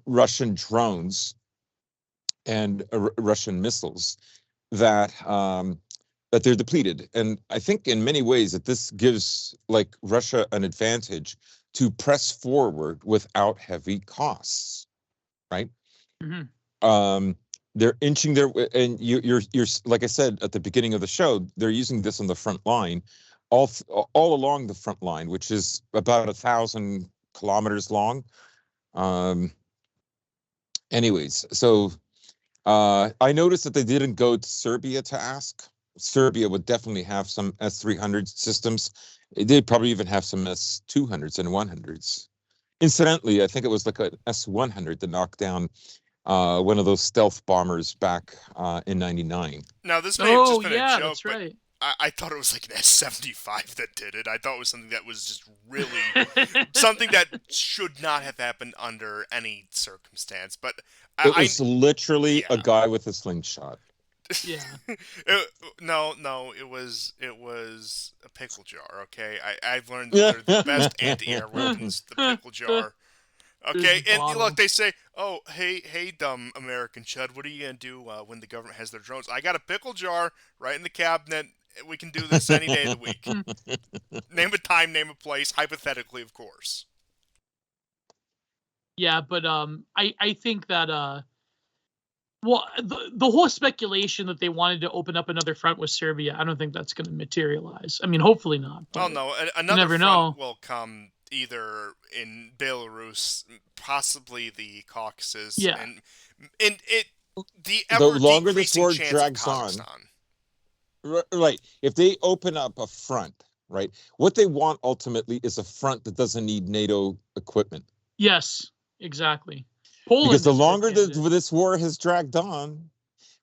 Russian drones and Russian missiles that that they're depleted. And I think in many ways that this gives like Russia an advantage to press forward without heavy costs, right? They're inching their way, and you're like I said at the beginning of the show, they're using this on the front line, all along the front line, which is about 1,000 kilometers long. Anyways, so I noticed that they didn't go to Serbia to ask. Serbia would definitely have some S-300 systems. They'd probably even have some S-200s and 100s. Incidentally, I think it was like an S-100 that knocked down one of those stealth bombers back in ¡99. Now, this may have just been a joke, that's but right. I thought it was like an S-75 that did it. I thought it was something that was just really something that should not have happened under any circumstance. But it was literally a guy with a slingshot. Yeah. No, it was a pickle jar. Okay, I've learned that they're the best anti-air weapons. The pickle jar. Okay, and look, they say, "Oh, hey, dumb American chud, what are you gonna do when the government has their drones?" I got a pickle jar right in the cabinet. We can do this any day of the week. Name a time, name a place, hypothetically, of course. Yeah, but I think that Well, the whole speculation that they wanted to open up another front with Serbia, I don't think that's going to materialize. I mean, hopefully not. Oh But no, you another never front know. will come either in Belarus, possibly the Caucasus, Yeah. and it the The ever longer this decreasing war chance of drags on, Kazakhstan. right? If they open up a front, right, what they want ultimately is a front that doesn't need NATO equipment. Yes, exactly. Because Poland the is a good longer candidate. this war has dragged on,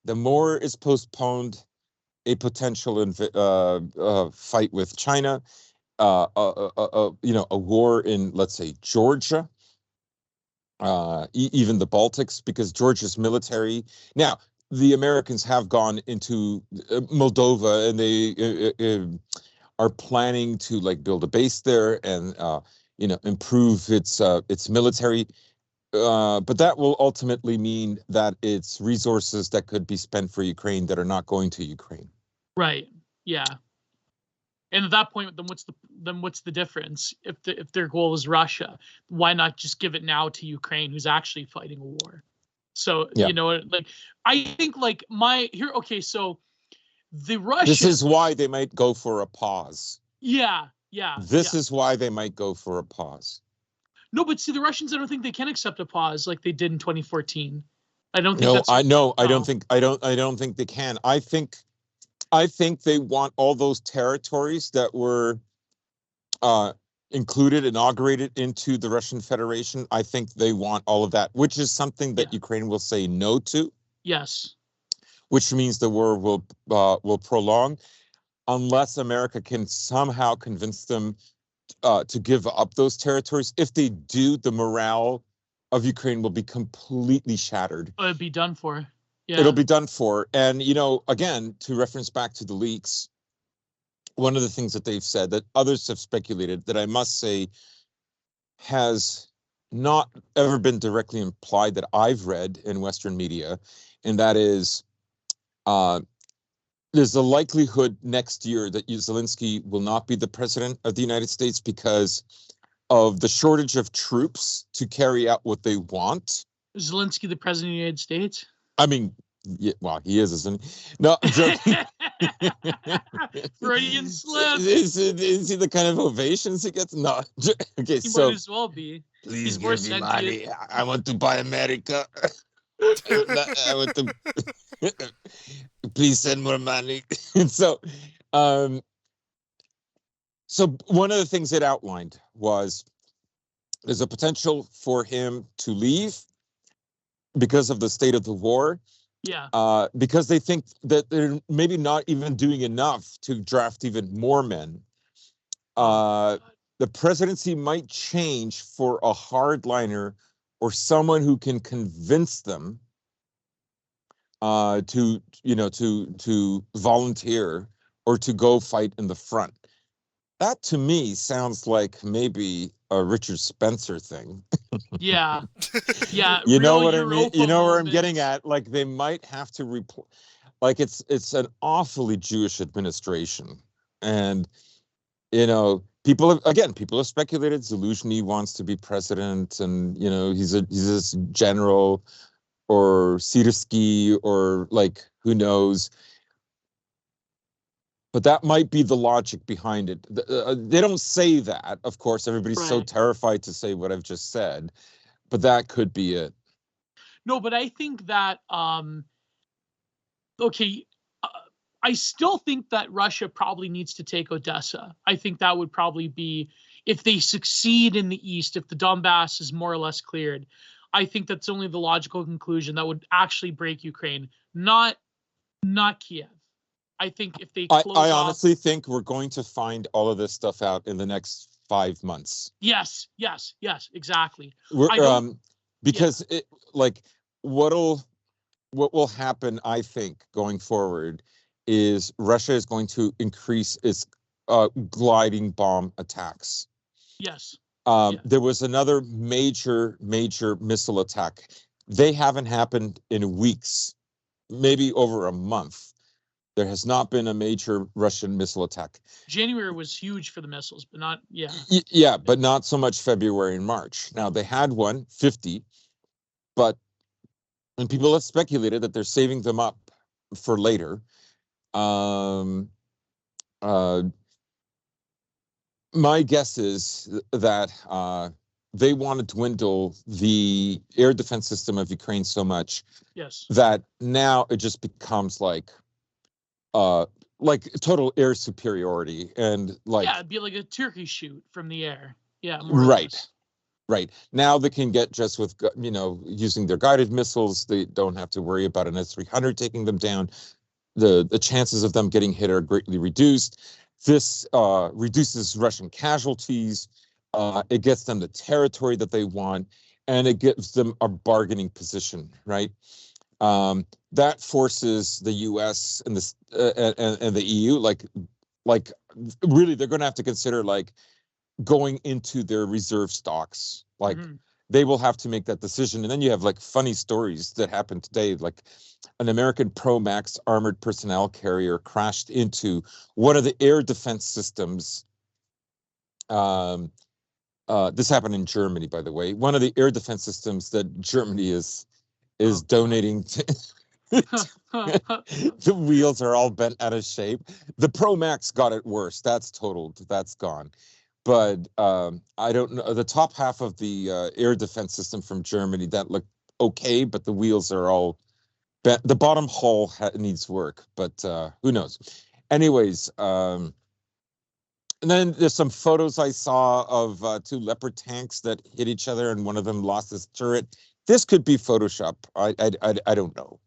the more is postponed a potential fight with China, a war in, let's say, Georgia, even the Baltics, because Georgia's military. Now, the Americans have gone into Moldova, and they are planning to like build a base there and improve its military. But that will ultimately mean that it's resources that could be spent for Ukraine that are not going to Ukraine. Right. Yeah. And at that point, then what's the difference? If their goal is Russia, why not just give it now to Ukraine, who's actually fighting a war? So Yeah. like I think like okay, so the This Russians, is why they might go for a pause. yeah. This is why they might go for a pause. No, but see, the Russians, I don't think they can accept a pause like they did in 2014. I don't think No, that's I no, I don't no. think I don't think they can. I think they want all those territories that were uh, inaugurated into the Russian Federation. I think they want all of that, which is something that Yeah. Ukraine will say no to, Yes. which means the war will prolong unless America can somehow convince them to give up those territories. If they do, the morale of Ukraine will be completely shattered. It'd be done for. Yeah. It'll be done for. And, again, to reference back to the leaks, one of the things that they've said that others have speculated that I must say has not ever been directly implied that I've read in Western media, and that is there's a likelihood next year that Zelensky will not be the president of the United States because of the shortage of troops to carry out what they want. Zelensky, the president of the United States? I mean, yeah, well, he isn't he? No, I'm joking. Freudian slip. Is he the kind of ovations he gets? No. Okay, He so might as well be. please He's more give me sentient. money. I want to buy America. I want to. Please send more money. And so one of the things it outlined was there's a potential for him to leave because of the state of the war. Yeah. Because they think that they're maybe not even doing enough to draft even more men. The presidency might change for a hardliner or someone who can convince them to volunteer or to go fight in the front. That to me sounds like maybe a Richard Spencer thing. Yeah. Yeah. You know Real what I mean? Europa You know where I'm getting moments. at? Like they might have to like it's an awfully Jewish administration. And people have speculated Zelensky wants to be president, and he's this general or Sirsky or like who knows. But that might be the logic behind it. They don't say that, of course. Everybody's so Right. terrified to say what I've just said, but that could be it. No, but I think that okay, uh, I still think that Russia probably needs to take Odessa. I think that would probably be, if they succeed in the east, if the Donbass is more or less cleared, I think that's only the logical conclusion that would actually break Ukraine, not Kiev. I think if they close I off. honestly think we're going to find all of this stuff out in the next 5 months. Yes, exactly. Because it like what will happen, I think, going forward is Russia is going to increase its gliding bomb attacks. Yes. There was another major missile attack. They haven't happened in weeks, maybe over a month. There has not been a major Russian missile attack. January was huge for the missiles, but not, Yeah, but not so much February and March. Now, they had 50, but and people have speculated that they're saving them up for later. Um, uh, my guess is that they want to dwindle the air defense system of Ukraine so much Yes. that now it just becomes like total air superiority, and like, yeah, it'd be like a turkey shoot from the air. Yeah, more or right. less. Right. Now they can get just with, using their guided missiles. They don't have to worry about an S-300 taking them down. The chances of them getting hit are greatly reduced. This reduces Russian casualties. It gets them the territory that they want, and it gives them a bargaining position, right? That forces the U.S. and the EU, like really, they're going to have to consider like going into their reserve stocks. Like they will have to make that decision. And then you have like funny stories that happened today, like an American Pro Max armored personnel carrier crashed into one of the air defense systems. This happened in Germany, by the way. One of the air defense systems that Germany is donating to. The wheels are all bent out of shape. The Pro Max got it worse. That's totaled. That's gone. But I don't know. The top half of the air defense system from Germany, that looked okay, but the wheels are all bent. The bottom hull needs work, but who knows? Anyways, and then there's some photos I saw of two Leopard tanks that hit each other, and one of them lost his turret. This could be Photoshop. I don't know.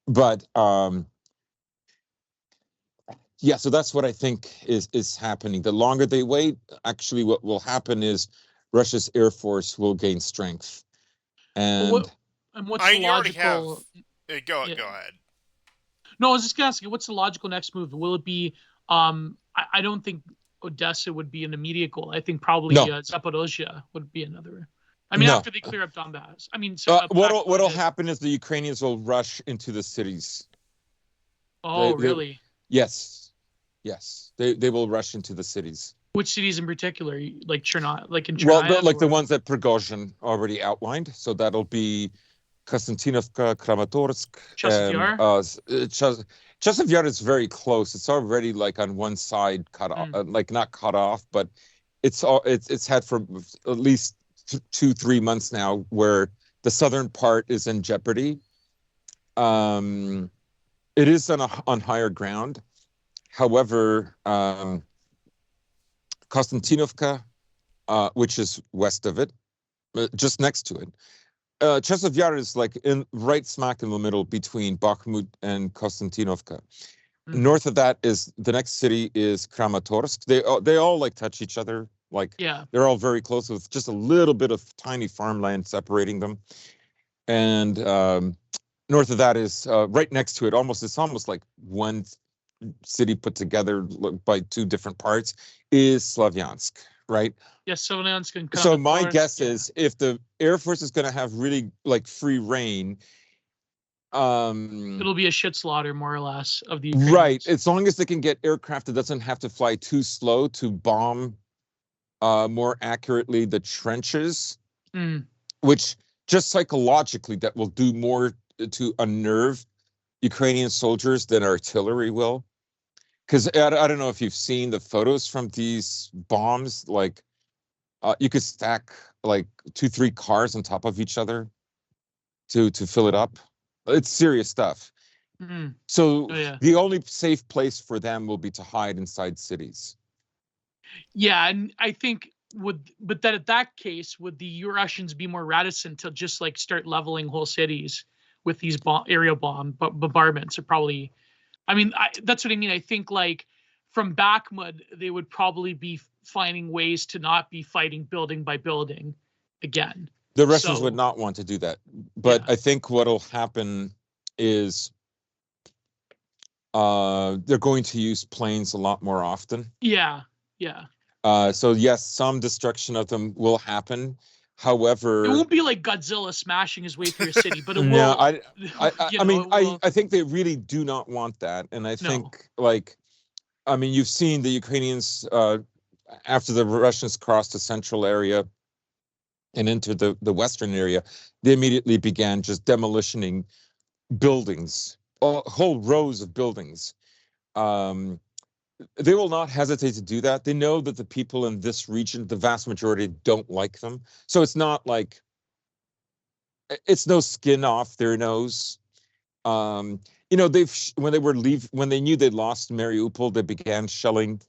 But yeah, so that's what I think is happening. The longer they wait, actually, what will happen is Russia's Air Force will gain strength. And what's the you already have. logical? Go ahead. No, I was just gonna ask you, what's the logical next move? Will it be? I don't think Odessa would be an immediate goal. I think probably Zaporozhye would be another. I mean, after they clear up Donbass. I mean, so what'll happen is the Ukrainians will rush into the cities. Oh, really? Yes, they will rush into the cities. Which cities in particular, like Chernihiv, like in Chernihiv? Well, like the ones that Prigozhin already outlined. So that'll be Konstantinovka, Kramatorsk, Chasiv Chasiv Yar is very close. It's already like on one side cut off, like not cut off, but it's had for at least 2-3 months now where the southern part is in jeopardy. It is on higher ground. However, Konstantinovka, which is west of it, just next to it. Chasiv Yar is like right smack in the middle between Bakhmut and Konstantinovka. North of that is the next city is Kramatorsk. They all like touch each other. Like they're all very close with just a little bit of tiny farmland separating them. And north of that is right next to it. It's almost like one city put together by two different parts is Slavyansk, right? Yes, Slavyansk and Kramatorsk. So my guess is if the Air Force is going to have really like free reign, it'll be a shit slaughter more or less of the Ukrainians. Right. As long as they can get aircraft that doesn't have to fly too slow to bomb more accurately the trenches, which just psychologically that will do more to unnerve Ukrainian soldiers than artillery will. Because I don't know if you've seen the photos from these bombs, like you could stack like 2-3 cars on top of each other to fill it up. It's serious stuff. So the only safe place for them will be to hide inside cities. Yeah, and I think but that at that case, would the Russians be more reticent to just like start leveling whole cities with these aerial bombardments? Or probably, I mean, that's what I mean. I think like from Bakhmut, they would probably be finding ways to not be fighting building by building again. The Russians would not want to do that. But I think what'll happen is they're going to use planes a lot more often. Yeah. So yes, some destruction of them will happen. However, it won't be like Godzilla smashing his way through a city, but it will. No, I think they really do not want that, and I think you've seen the Ukrainians after the Russians crossed the central area and entered the western area, they immediately began just demolishing buildings, whole rows of buildings. They will not hesitate to do that. They know that the people in this region, the vast majority, don't like them. So it's not like it's no skin off their nose. When they knew they'd lost Mariupol, they began shelling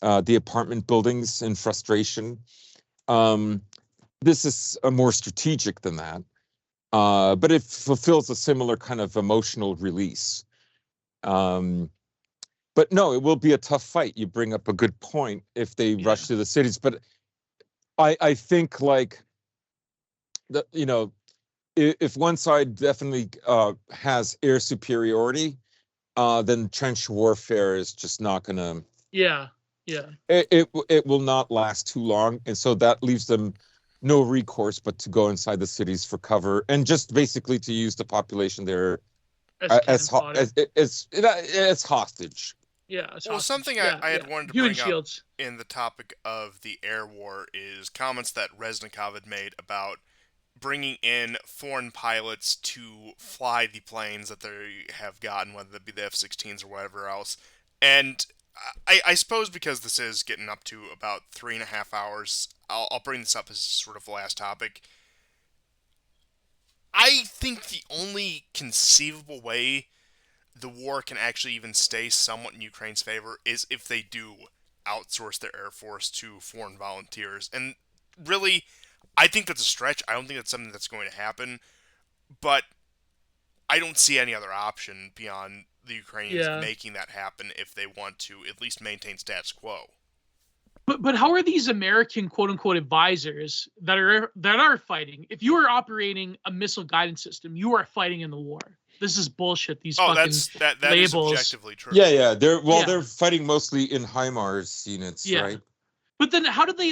the apartment buildings in frustration. This is more strategic than that, but it fulfills a similar kind of emotional release. But no, it will be a tough fight. You bring up a good point if they rush to the cities. But I think like if one side definitely has air superiority, then trench warfare is just not gonna. Yeah. It will not last too long, and so that leaves them no recourse but to go inside the cities for cover and just basically to use the population there as hostage. Yeah. Well, something I had wanted to Human bring shields. up in the topic of the air war is comments that Reznikov had made about bringing in foreign pilots to fly the planes that they have gotten, whether it be the F-16s or whatever else. And I suppose because this is getting up to about 3.5 hours, I'll bring this up as sort of the last topic. I think the only conceivable way the war can actually even stay somewhat in Ukraine's favor is if they do outsource their air force to foreign volunteers. And really, I think that's a stretch. I don't think that's something that's going to happen. But I don't see any other option beyond the Ukrainians making that happen if they want to at least maintain status quo. But how are these American quote unquote advisors that are fighting? If you are operating a missile guidance system, you are fighting in the war. This is bullshit. These fucking that labels. Is objectively true. Yeah. They're fighting mostly in HIMARS units, right? But then how do they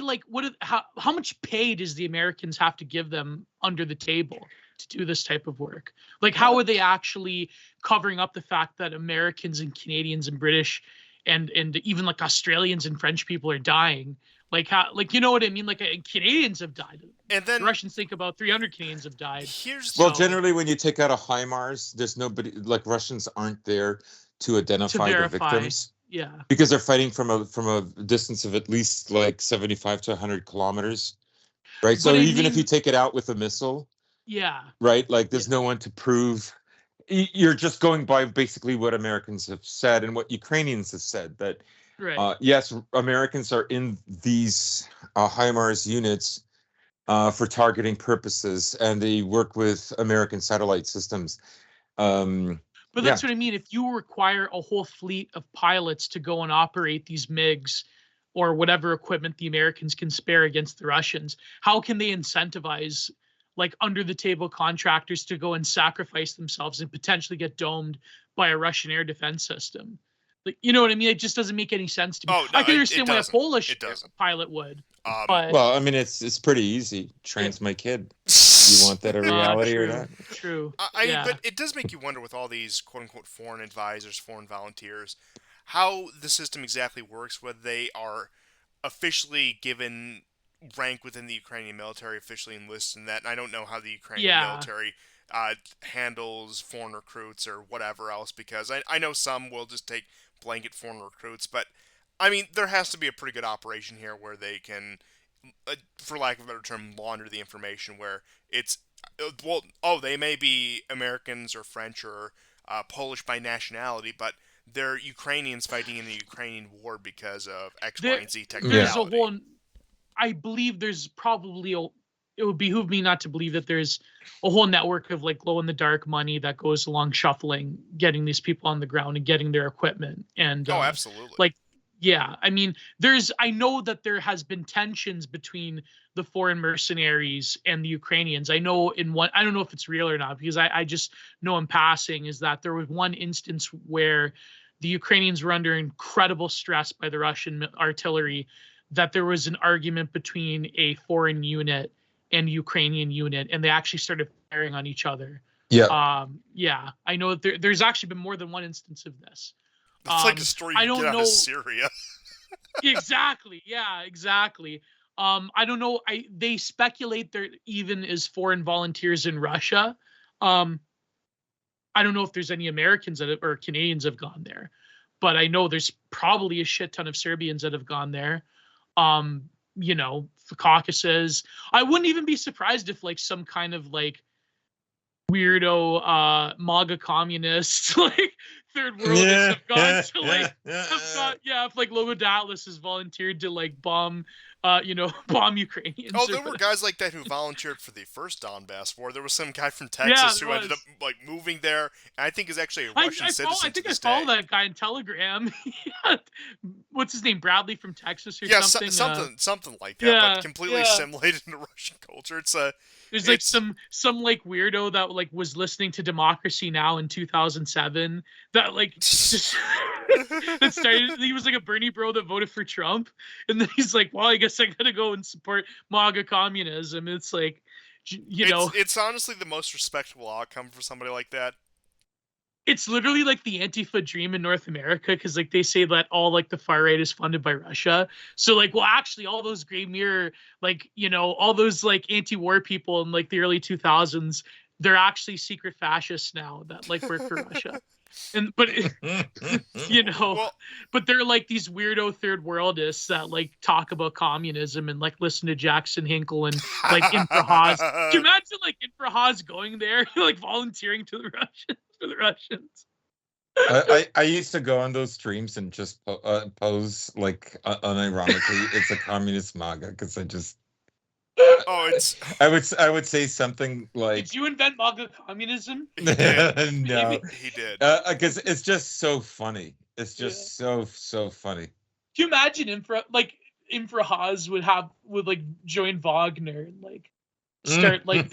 how much pay does the Americans have to give them under the table to do this type of work? Like, how are they actually covering up the fact that Americans and Canadians and British and even like Australians and French people are dying? Like how, like, you know what I mean? Like Canadians have died. And then the Russians think about 300 Canadians have died. Generally when you take out a HIMARS, there's nobody, like Russians aren't there to identify the victims. Yeah. Because they're fighting from a distance of at least like 75 to 100 kilometers. Right. So even if you take it out with a missile. Yeah. Right. Like there's no one to prove. You're just going by basically what Americans have said and what Ukrainians have said, that yes, Americans are in these HIMARS units for targeting purposes, and they work with American satellite systems. But that's what I mean. If you require a whole fleet of pilots to go and operate these MiGs or whatever equipment the Americans can spare against the Russians, how can they incentivize like under the table contractors to go and sacrifice themselves and potentially get domed by a Russian air defense system? Like, you know what I mean? It just doesn't make any sense to me. I can understand why a Polish pilot would. But, well, I mean, it's pretty easy. Train's my kid. You want that a reality or not? True. But it does make you wonder with all these quote-unquote foreign advisors, foreign volunteers, how the system exactly works, whether they are officially given rank within the Ukrainian military, officially enlisted in that. And I don't know how the Ukrainian military handles foreign recruits or whatever else, because I know some will just take blanket foreign recruits, but I mean, there has to be a pretty good operation here where they can, for lack of a better term, launder the information where it's, they may be Americans or French or Polish by nationality, but they're Ukrainians fighting in the Ukrainian war because of X, Y, and Z technicality. There's a whole, I believe there's probably it would behoove me not to believe that there's a whole network of like glow in the dark money that goes along shuffling, getting these people on the ground and getting their equipment. And absolutely. Like, yeah, I mean, I know that there has been tensions between the foreign mercenaries and the Ukrainians. I know I don't know if it's real or not, because I just know in passing is that there was one instance where the Ukrainians were under incredible stress by the Russian artillery, that there was an argument between a foreign unit and Ukrainian unit, and they actually started firing on each other. Yeah. I know there's actually been more than one instance of this. It's like a story you get out of Syria. Exactly. Yeah, exactly. I don't know. They speculate there even is foreign volunteers in Russia. I don't know if there's any Americans or Canadians have gone there, but I know there's probably a shit ton of Serbians that have gone there. The Caucasus. I wouldn't even be surprised if like some kind of like weirdo MAGA communists like third worldists have gone to like if like Logo Atlas has volunteered to like bomb bomb Ukrainians. Oh, there were guys like that who volunteered for the first Donbass war. There was some guy from Yeah, Texas there who ended up was. like moving there, and I think is actually a Russian citizen I think to I this follow day. that guy in Telegram. What's his name? Bradley from Texas or Yeah, something? something like that, Yeah, but completely yeah. assimilated into Russian culture. There's like some like weirdo that like was listening to Democracy Now in 2007 that like just that started. He was like a Bernie bro that voted for Trump, and then he's like, "Well, I guess I gotta go and support MAGA communism." It's like, it's honestly the most respectable outcome for somebody like that. it's literally like the Antifa dream in North America because like they say that all like the far right is funded by Russia. So like, well, actually, all those Gray Mirror, like all those like anti-war people in like the early 2000s, they're actually secret fascists now that like work for Russia. But Well, but they're like these weirdo third worldists that like talk about communism and like listen to Jackson Hinkle and like Infra Haas. Can you imagine like Infra Haas going there, like volunteering to the Russians for the Russians? I used to go on those streams and just pose like unironically it's a communist MAGA because I just it's I would say something like Did you invent MAGA communism? no, he did. Because it's just so funny. It's just so funny. Can you imagine Infra Haas would like join Wagner and like start like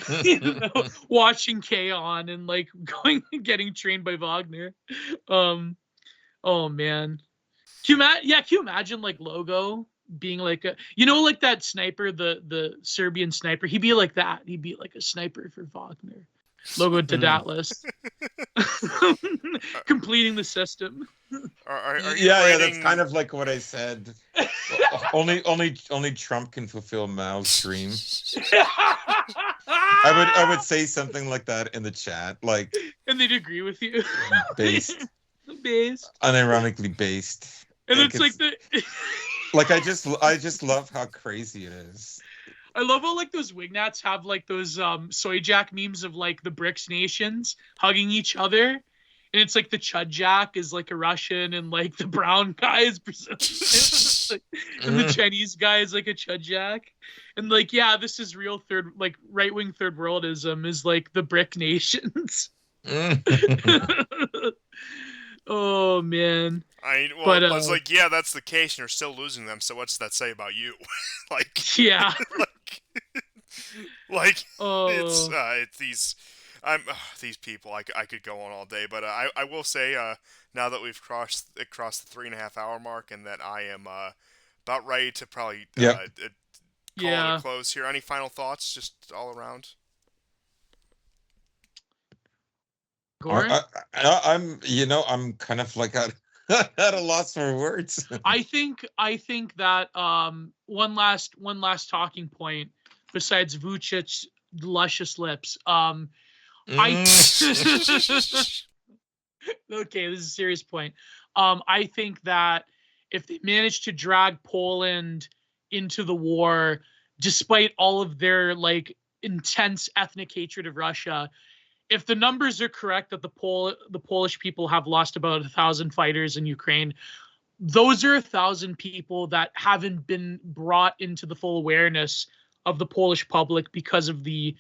watching K-On and like going and getting trained by Wagner. Oh man. Can you imagine like Logo being like like that sniper, the Serbian sniper? He'd be like that. He'd be like a sniper for Wagner. Logo Atlas. Completing the system. Are you yeah, that's kind of like what I said. only Trump can fulfill Mao's dream. I would say something like that in the chat, like, and they'd agree with you. based, based, unironically based, and it's like the like I just love how crazy it is. I love how like those wingnats have like those soy jack memes of like the BRICS nations hugging each other, and it's like the Chud Jack is like a Russian and like the brown guy is Brazilian, and the Chinese guy is like a Chud Jack, and like this is real right wing third worldism is like the BRIC nations. Oh man. I was like, yeah, that's the case, and you're still losing them. So what's that say about you? Like, yeah, it's these people. I could go on all day, but I will say now that we've crossed the 3.5 hour mark, and that I am about ready to probably call it a close here. Any final thoughts, just all around? I'm kind of like at a loss for words. I think that one last talking point besides Vucic's luscious lips. Okay, this is a serious point. I think that if they manage to drag Poland into the war, despite all of their like intense ethnic hatred of Russia, if the numbers are correct that the Polish people have lost about 1,000 fighters in Ukraine, those are 1,000 people that haven't been brought into the full awareness of the Polish public because of the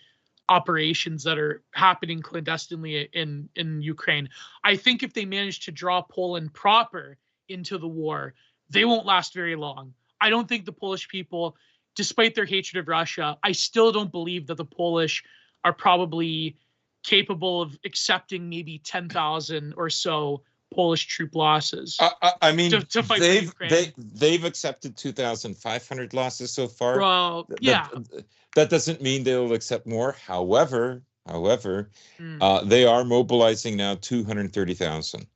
operations that are happening clandestinely in Ukraine. I think if they manage to draw Poland proper into the war, they won't last very long. I don't think the Polish people, despite their hatred of Russia, I still don't believe that the Polish are probably capable of accepting maybe 10,000 or so Polish troop losses. I mean, to fight they've accepted 2,500 losses so far. Well, yeah. That doesn't mean they'll accept more. However, they are mobilizing now 230,000.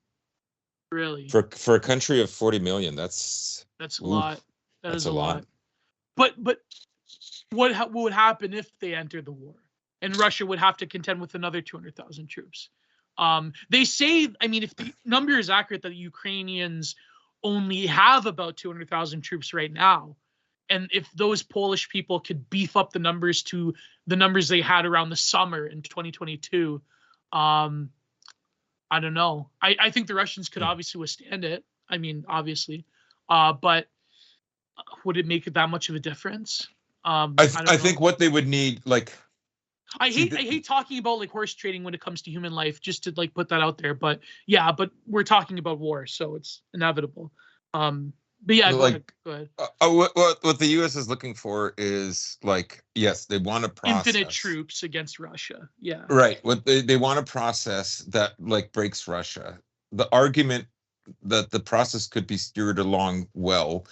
Really? For a country of 40 million, that's a lot. That is a lot. But what would happen if they entered the war? And Russia would have to contend with another 200,000 troops. They say, I mean, if the number is accurate, that the Ukrainians only have about 200,000 troops right now. And if those Polish people could beef up the numbers to the numbers they had around the summer in 2022, I don't know. I think the Russians could obviously withstand it. I mean, obviously. But would it make it that much of a difference? I think what they would need, like, I hate talking about like horse trading when it comes to human life, just to like put that out there. But yeah, but we're talking about war, so it's inevitable. But yeah, like, go ahead. What the U.S. is looking for is, like, yes, they want to process Infinite troops against Russia. Yeah. Right. What they want a process that, like, breaks Russia. The argument that the process could be steered along well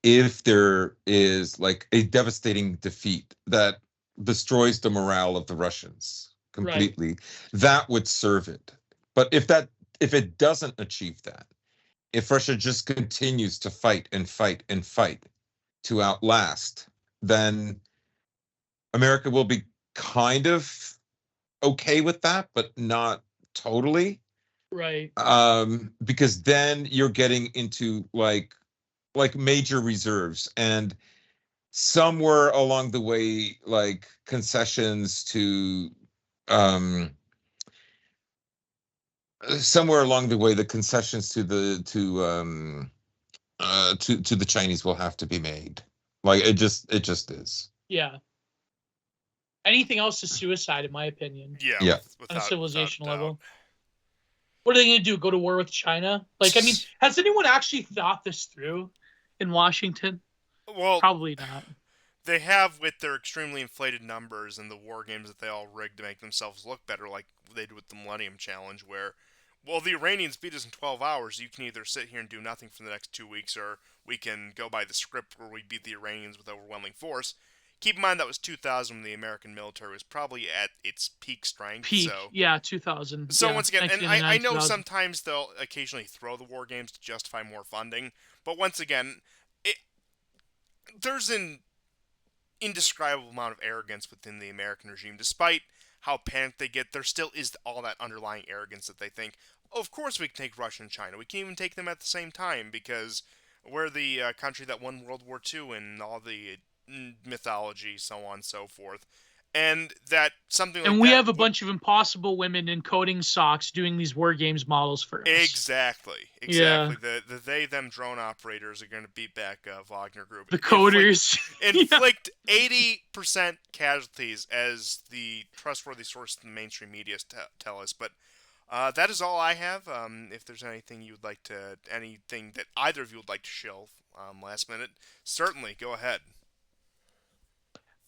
if there is, like, a devastating defeat that destroys the morale of the Russians completely, right, that would serve it. But if it doesn't achieve that, if Russia just continues to fight and fight and fight to outlast, then America will be kind of okay with that, but not totally. Right. Because then you're getting into like major reserves, and somewhere along the way, like concessions to somewhere along the way, the concessions to the Chinese will have to be made. Like, it just is. Yeah. Anything else is suicide, in my opinion. Yeah. On a civilizational level. What are they going to do? Go to war with China? Like, I mean, has anyone actually thought this through in Washington? Well, probably not. They have, with their extremely inflated numbers and the war games that they all rigged to make themselves look better, like they did with the Millennium Challenge, where, well, the Iranians beat us in 12 hours. You can either sit here and do nothing for the next 2 weeks, or we can go by the script where we beat the Iranians with overwhelming force. Keep in mind that was 2000 when the American military was probably at its peak strength. Yeah, 2000. So yeah, once again, and I know sometimes they'll occasionally throw the war games to justify more funding, but once again, there's an indescribable amount of arrogance within the American regime. Despite how panicked they get, there still is all that underlying arrogance that they think, oh, of course we can take Russia and China. We can even take them at the same time because we're the country that won World War II and all the mythology, so on and so forth. And that something like that... And we have a bunch of impossible women in coding socks doing these war games models for us. Exactly. Yeah. The they-them drone operators are going to beat back Wagner Group. The coders. Inflict 80% casualties, as the trustworthy sources in the mainstream media tell us. But that is all I have. If there's anything that either of you would like to shelve last minute, certainly go ahead.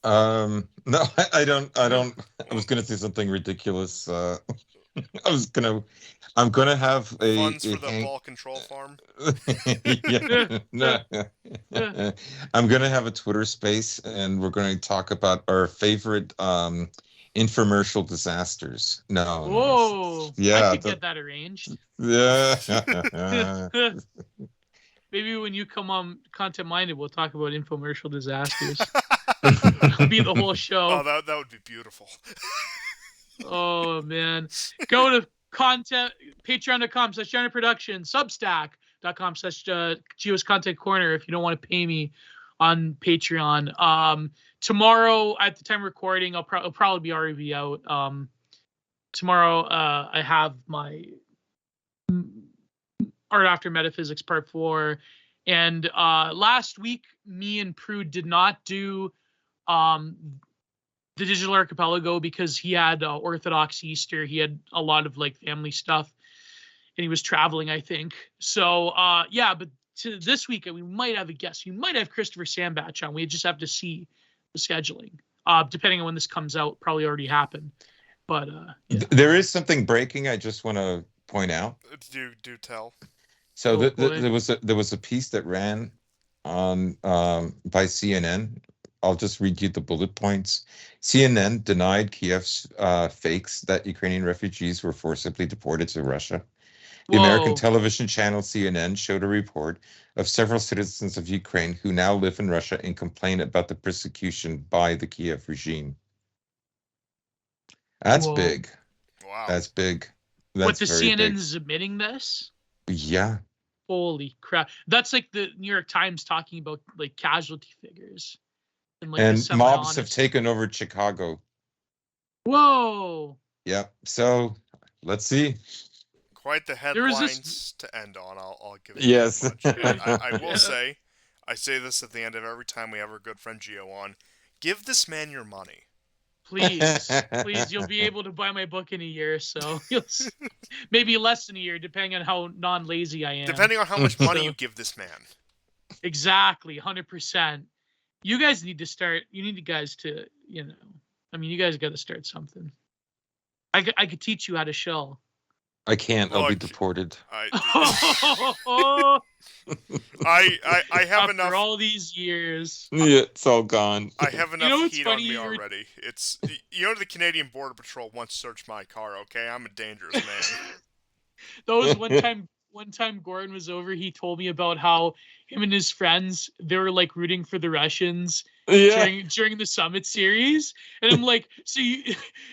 No, I don't. I was gonna say something ridiculous. I'm gonna have funds for the ball control farm. No. I'm gonna have a Twitter space, and we're going to talk about our favorite infomercial disasters. No. Whoa. Yeah. I could get that arranged. Yeah. Maybe when you come on Content Minded, we'll talk about infomercial disasters. It'll be the whole show. Oh, that would be beautiful. Oh, man. Go to patreon.com/Production, substack.com/Gio's Content Corner if you don't want to pay me on Patreon. Tomorrow, at the time of recording, it'll probably be already out. Tomorrow, I have my Art After Metaphysics Part 4. And last week, me and Prude did not do the Digital Archipelago because he had Orthodox Easter. He had a lot of like family stuff, and he was traveling, I think. So yeah, but this week we might have a guest. We might have Christopher Sandbatch on. We just have to see the scheduling. Depending on when this comes out, probably already happened. But yeah. There is something breaking. I just want to point out. Do tell. So there was a piece that ran on by CNN. I'll just read you the bullet points. CNN denied Kiev's fakes that Ukrainian refugees were forcibly deported to Russia. The American Whoa. television channel CNN showed a report of several citizens of Ukraine who now live in Russia and complain about the persecution by the Kiev regime. That's Whoa. big. Wow. That's big. What, That's the very big. CNN's admitting this? Yeah. Holy crap. That's like the New York Times talking about like casualty figures. And like the And mobs semi-honest. have taken over Chicago. Whoa. Yeah. So let's see. Quite the There was headlines this- to end on. I'll give it Yes. that much. And I will Yeah. say, I say this at the end of every time we have our good friend Gio on. Give this man your money. Please, you'll be able to buy my book in a year, so maybe less than a year, depending on how non-lazy I am. Depending on how much money you give this man. Exactly, 100%. You guys need to start. You need you guys to, you know, I mean, you guys got to start something. I could teach you how to shell. I can't. I'll be Look, deported. I have After enough. all these years. Yeah, it's all gone. I have enough know what's heat funny? on me You were- already. It's the Canadian Border Patrol once searched my car. Okay, I'm a dangerous man. That was one time Gordon was over, he told me about how him and his friends, they were like rooting for the Russians during the summit series. And I'm like, so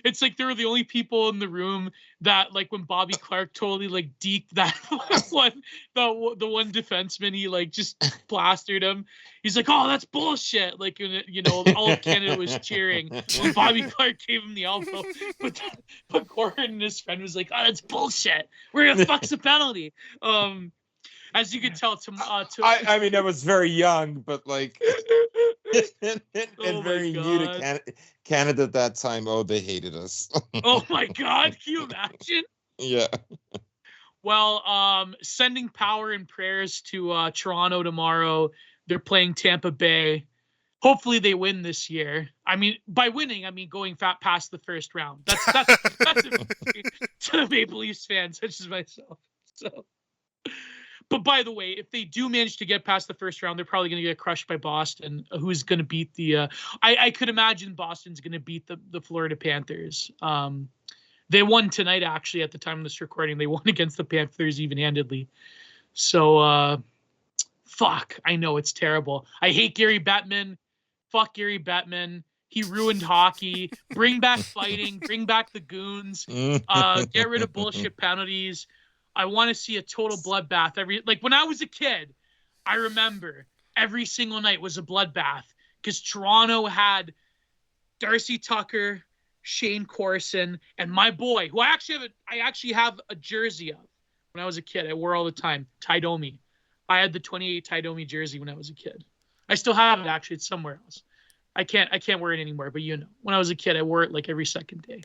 it's like they were the only people in the room that, like, when Bobby Clark totally like deked that the one defenseman, he like just plastered him. He's like, oh, that's bullshit. Like, you know, all of Canada was cheering when Bobby Clark gave him the elbow. But Gordon and his friend was like, oh, that's bullshit. We're gonna fuck the penalty. As you could tell, I mean, I was very young, but like, and Oh very my new to God. Canada at that time. Oh, they hated us. Oh my God, can you imagine? Yeah. Well, sending power and prayers to Toronto tomorrow. They're playing Tampa Bay. Hopefully they win this year. I mean, by winning, I mean going past the first round. That's to the Maple Leafs fans, such as myself. So, but by the way, if they do manage to get past the first round, they're probably going to get crushed by Boston, who's going to beat the. I could imagine Boston's going to beat the Florida Panthers. They won tonight, actually. At the time of this recording, they won against the Panthers even-handedly. So, fuck. I know it's terrible. I hate Gary Bettman. Fuck Gary Bettman. He ruined hockey. Bring back fighting. Bring back the goons. Get rid of bullshit penalties. I want to see a total bloodbath. Like when I was a kid, I remember every single night was a bloodbath because Toronto had Darcy Tucker, Shane Corson, and my boy, who I actually have a jersey of when I was a kid. I wore all the time. Ty Domi. I had the 28 Ty Domi jersey when I was a kid. I still have it, actually. It's somewhere else. I can't wear it anymore, but you know, when I was a kid, I wore it like every second day.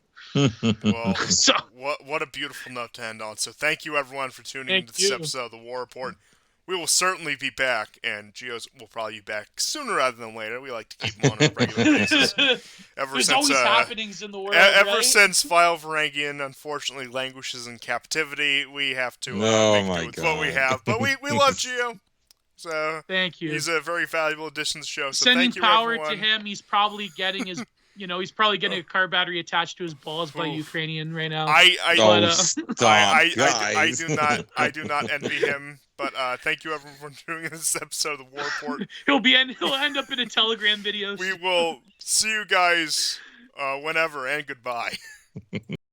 Well, So what a beautiful note to end on. So thank you everyone for tuning into Thank this you. episode of the War Report. We will certainly be back, and Geo's will probably be back sooner rather than later. We like to keep them on a regular basis. There's always happenings in the world. Ever right? since File Varangian unfortunately languishes in captivity, we have to Oh make my do with what we God. have. But we love Geo. So Thank you. he's a very valuable addition to the show. So Sending thank you, power everyone. to him. He's probably getting his, he's probably getting a car battery attached to his balls by Oof. Ukrainian right now. Oh, But, stop, I guys. do not envy him. But thank you everyone for doing this episode of the War Report. he'll end up in a Telegram video. We will see you guys whenever, and goodbye.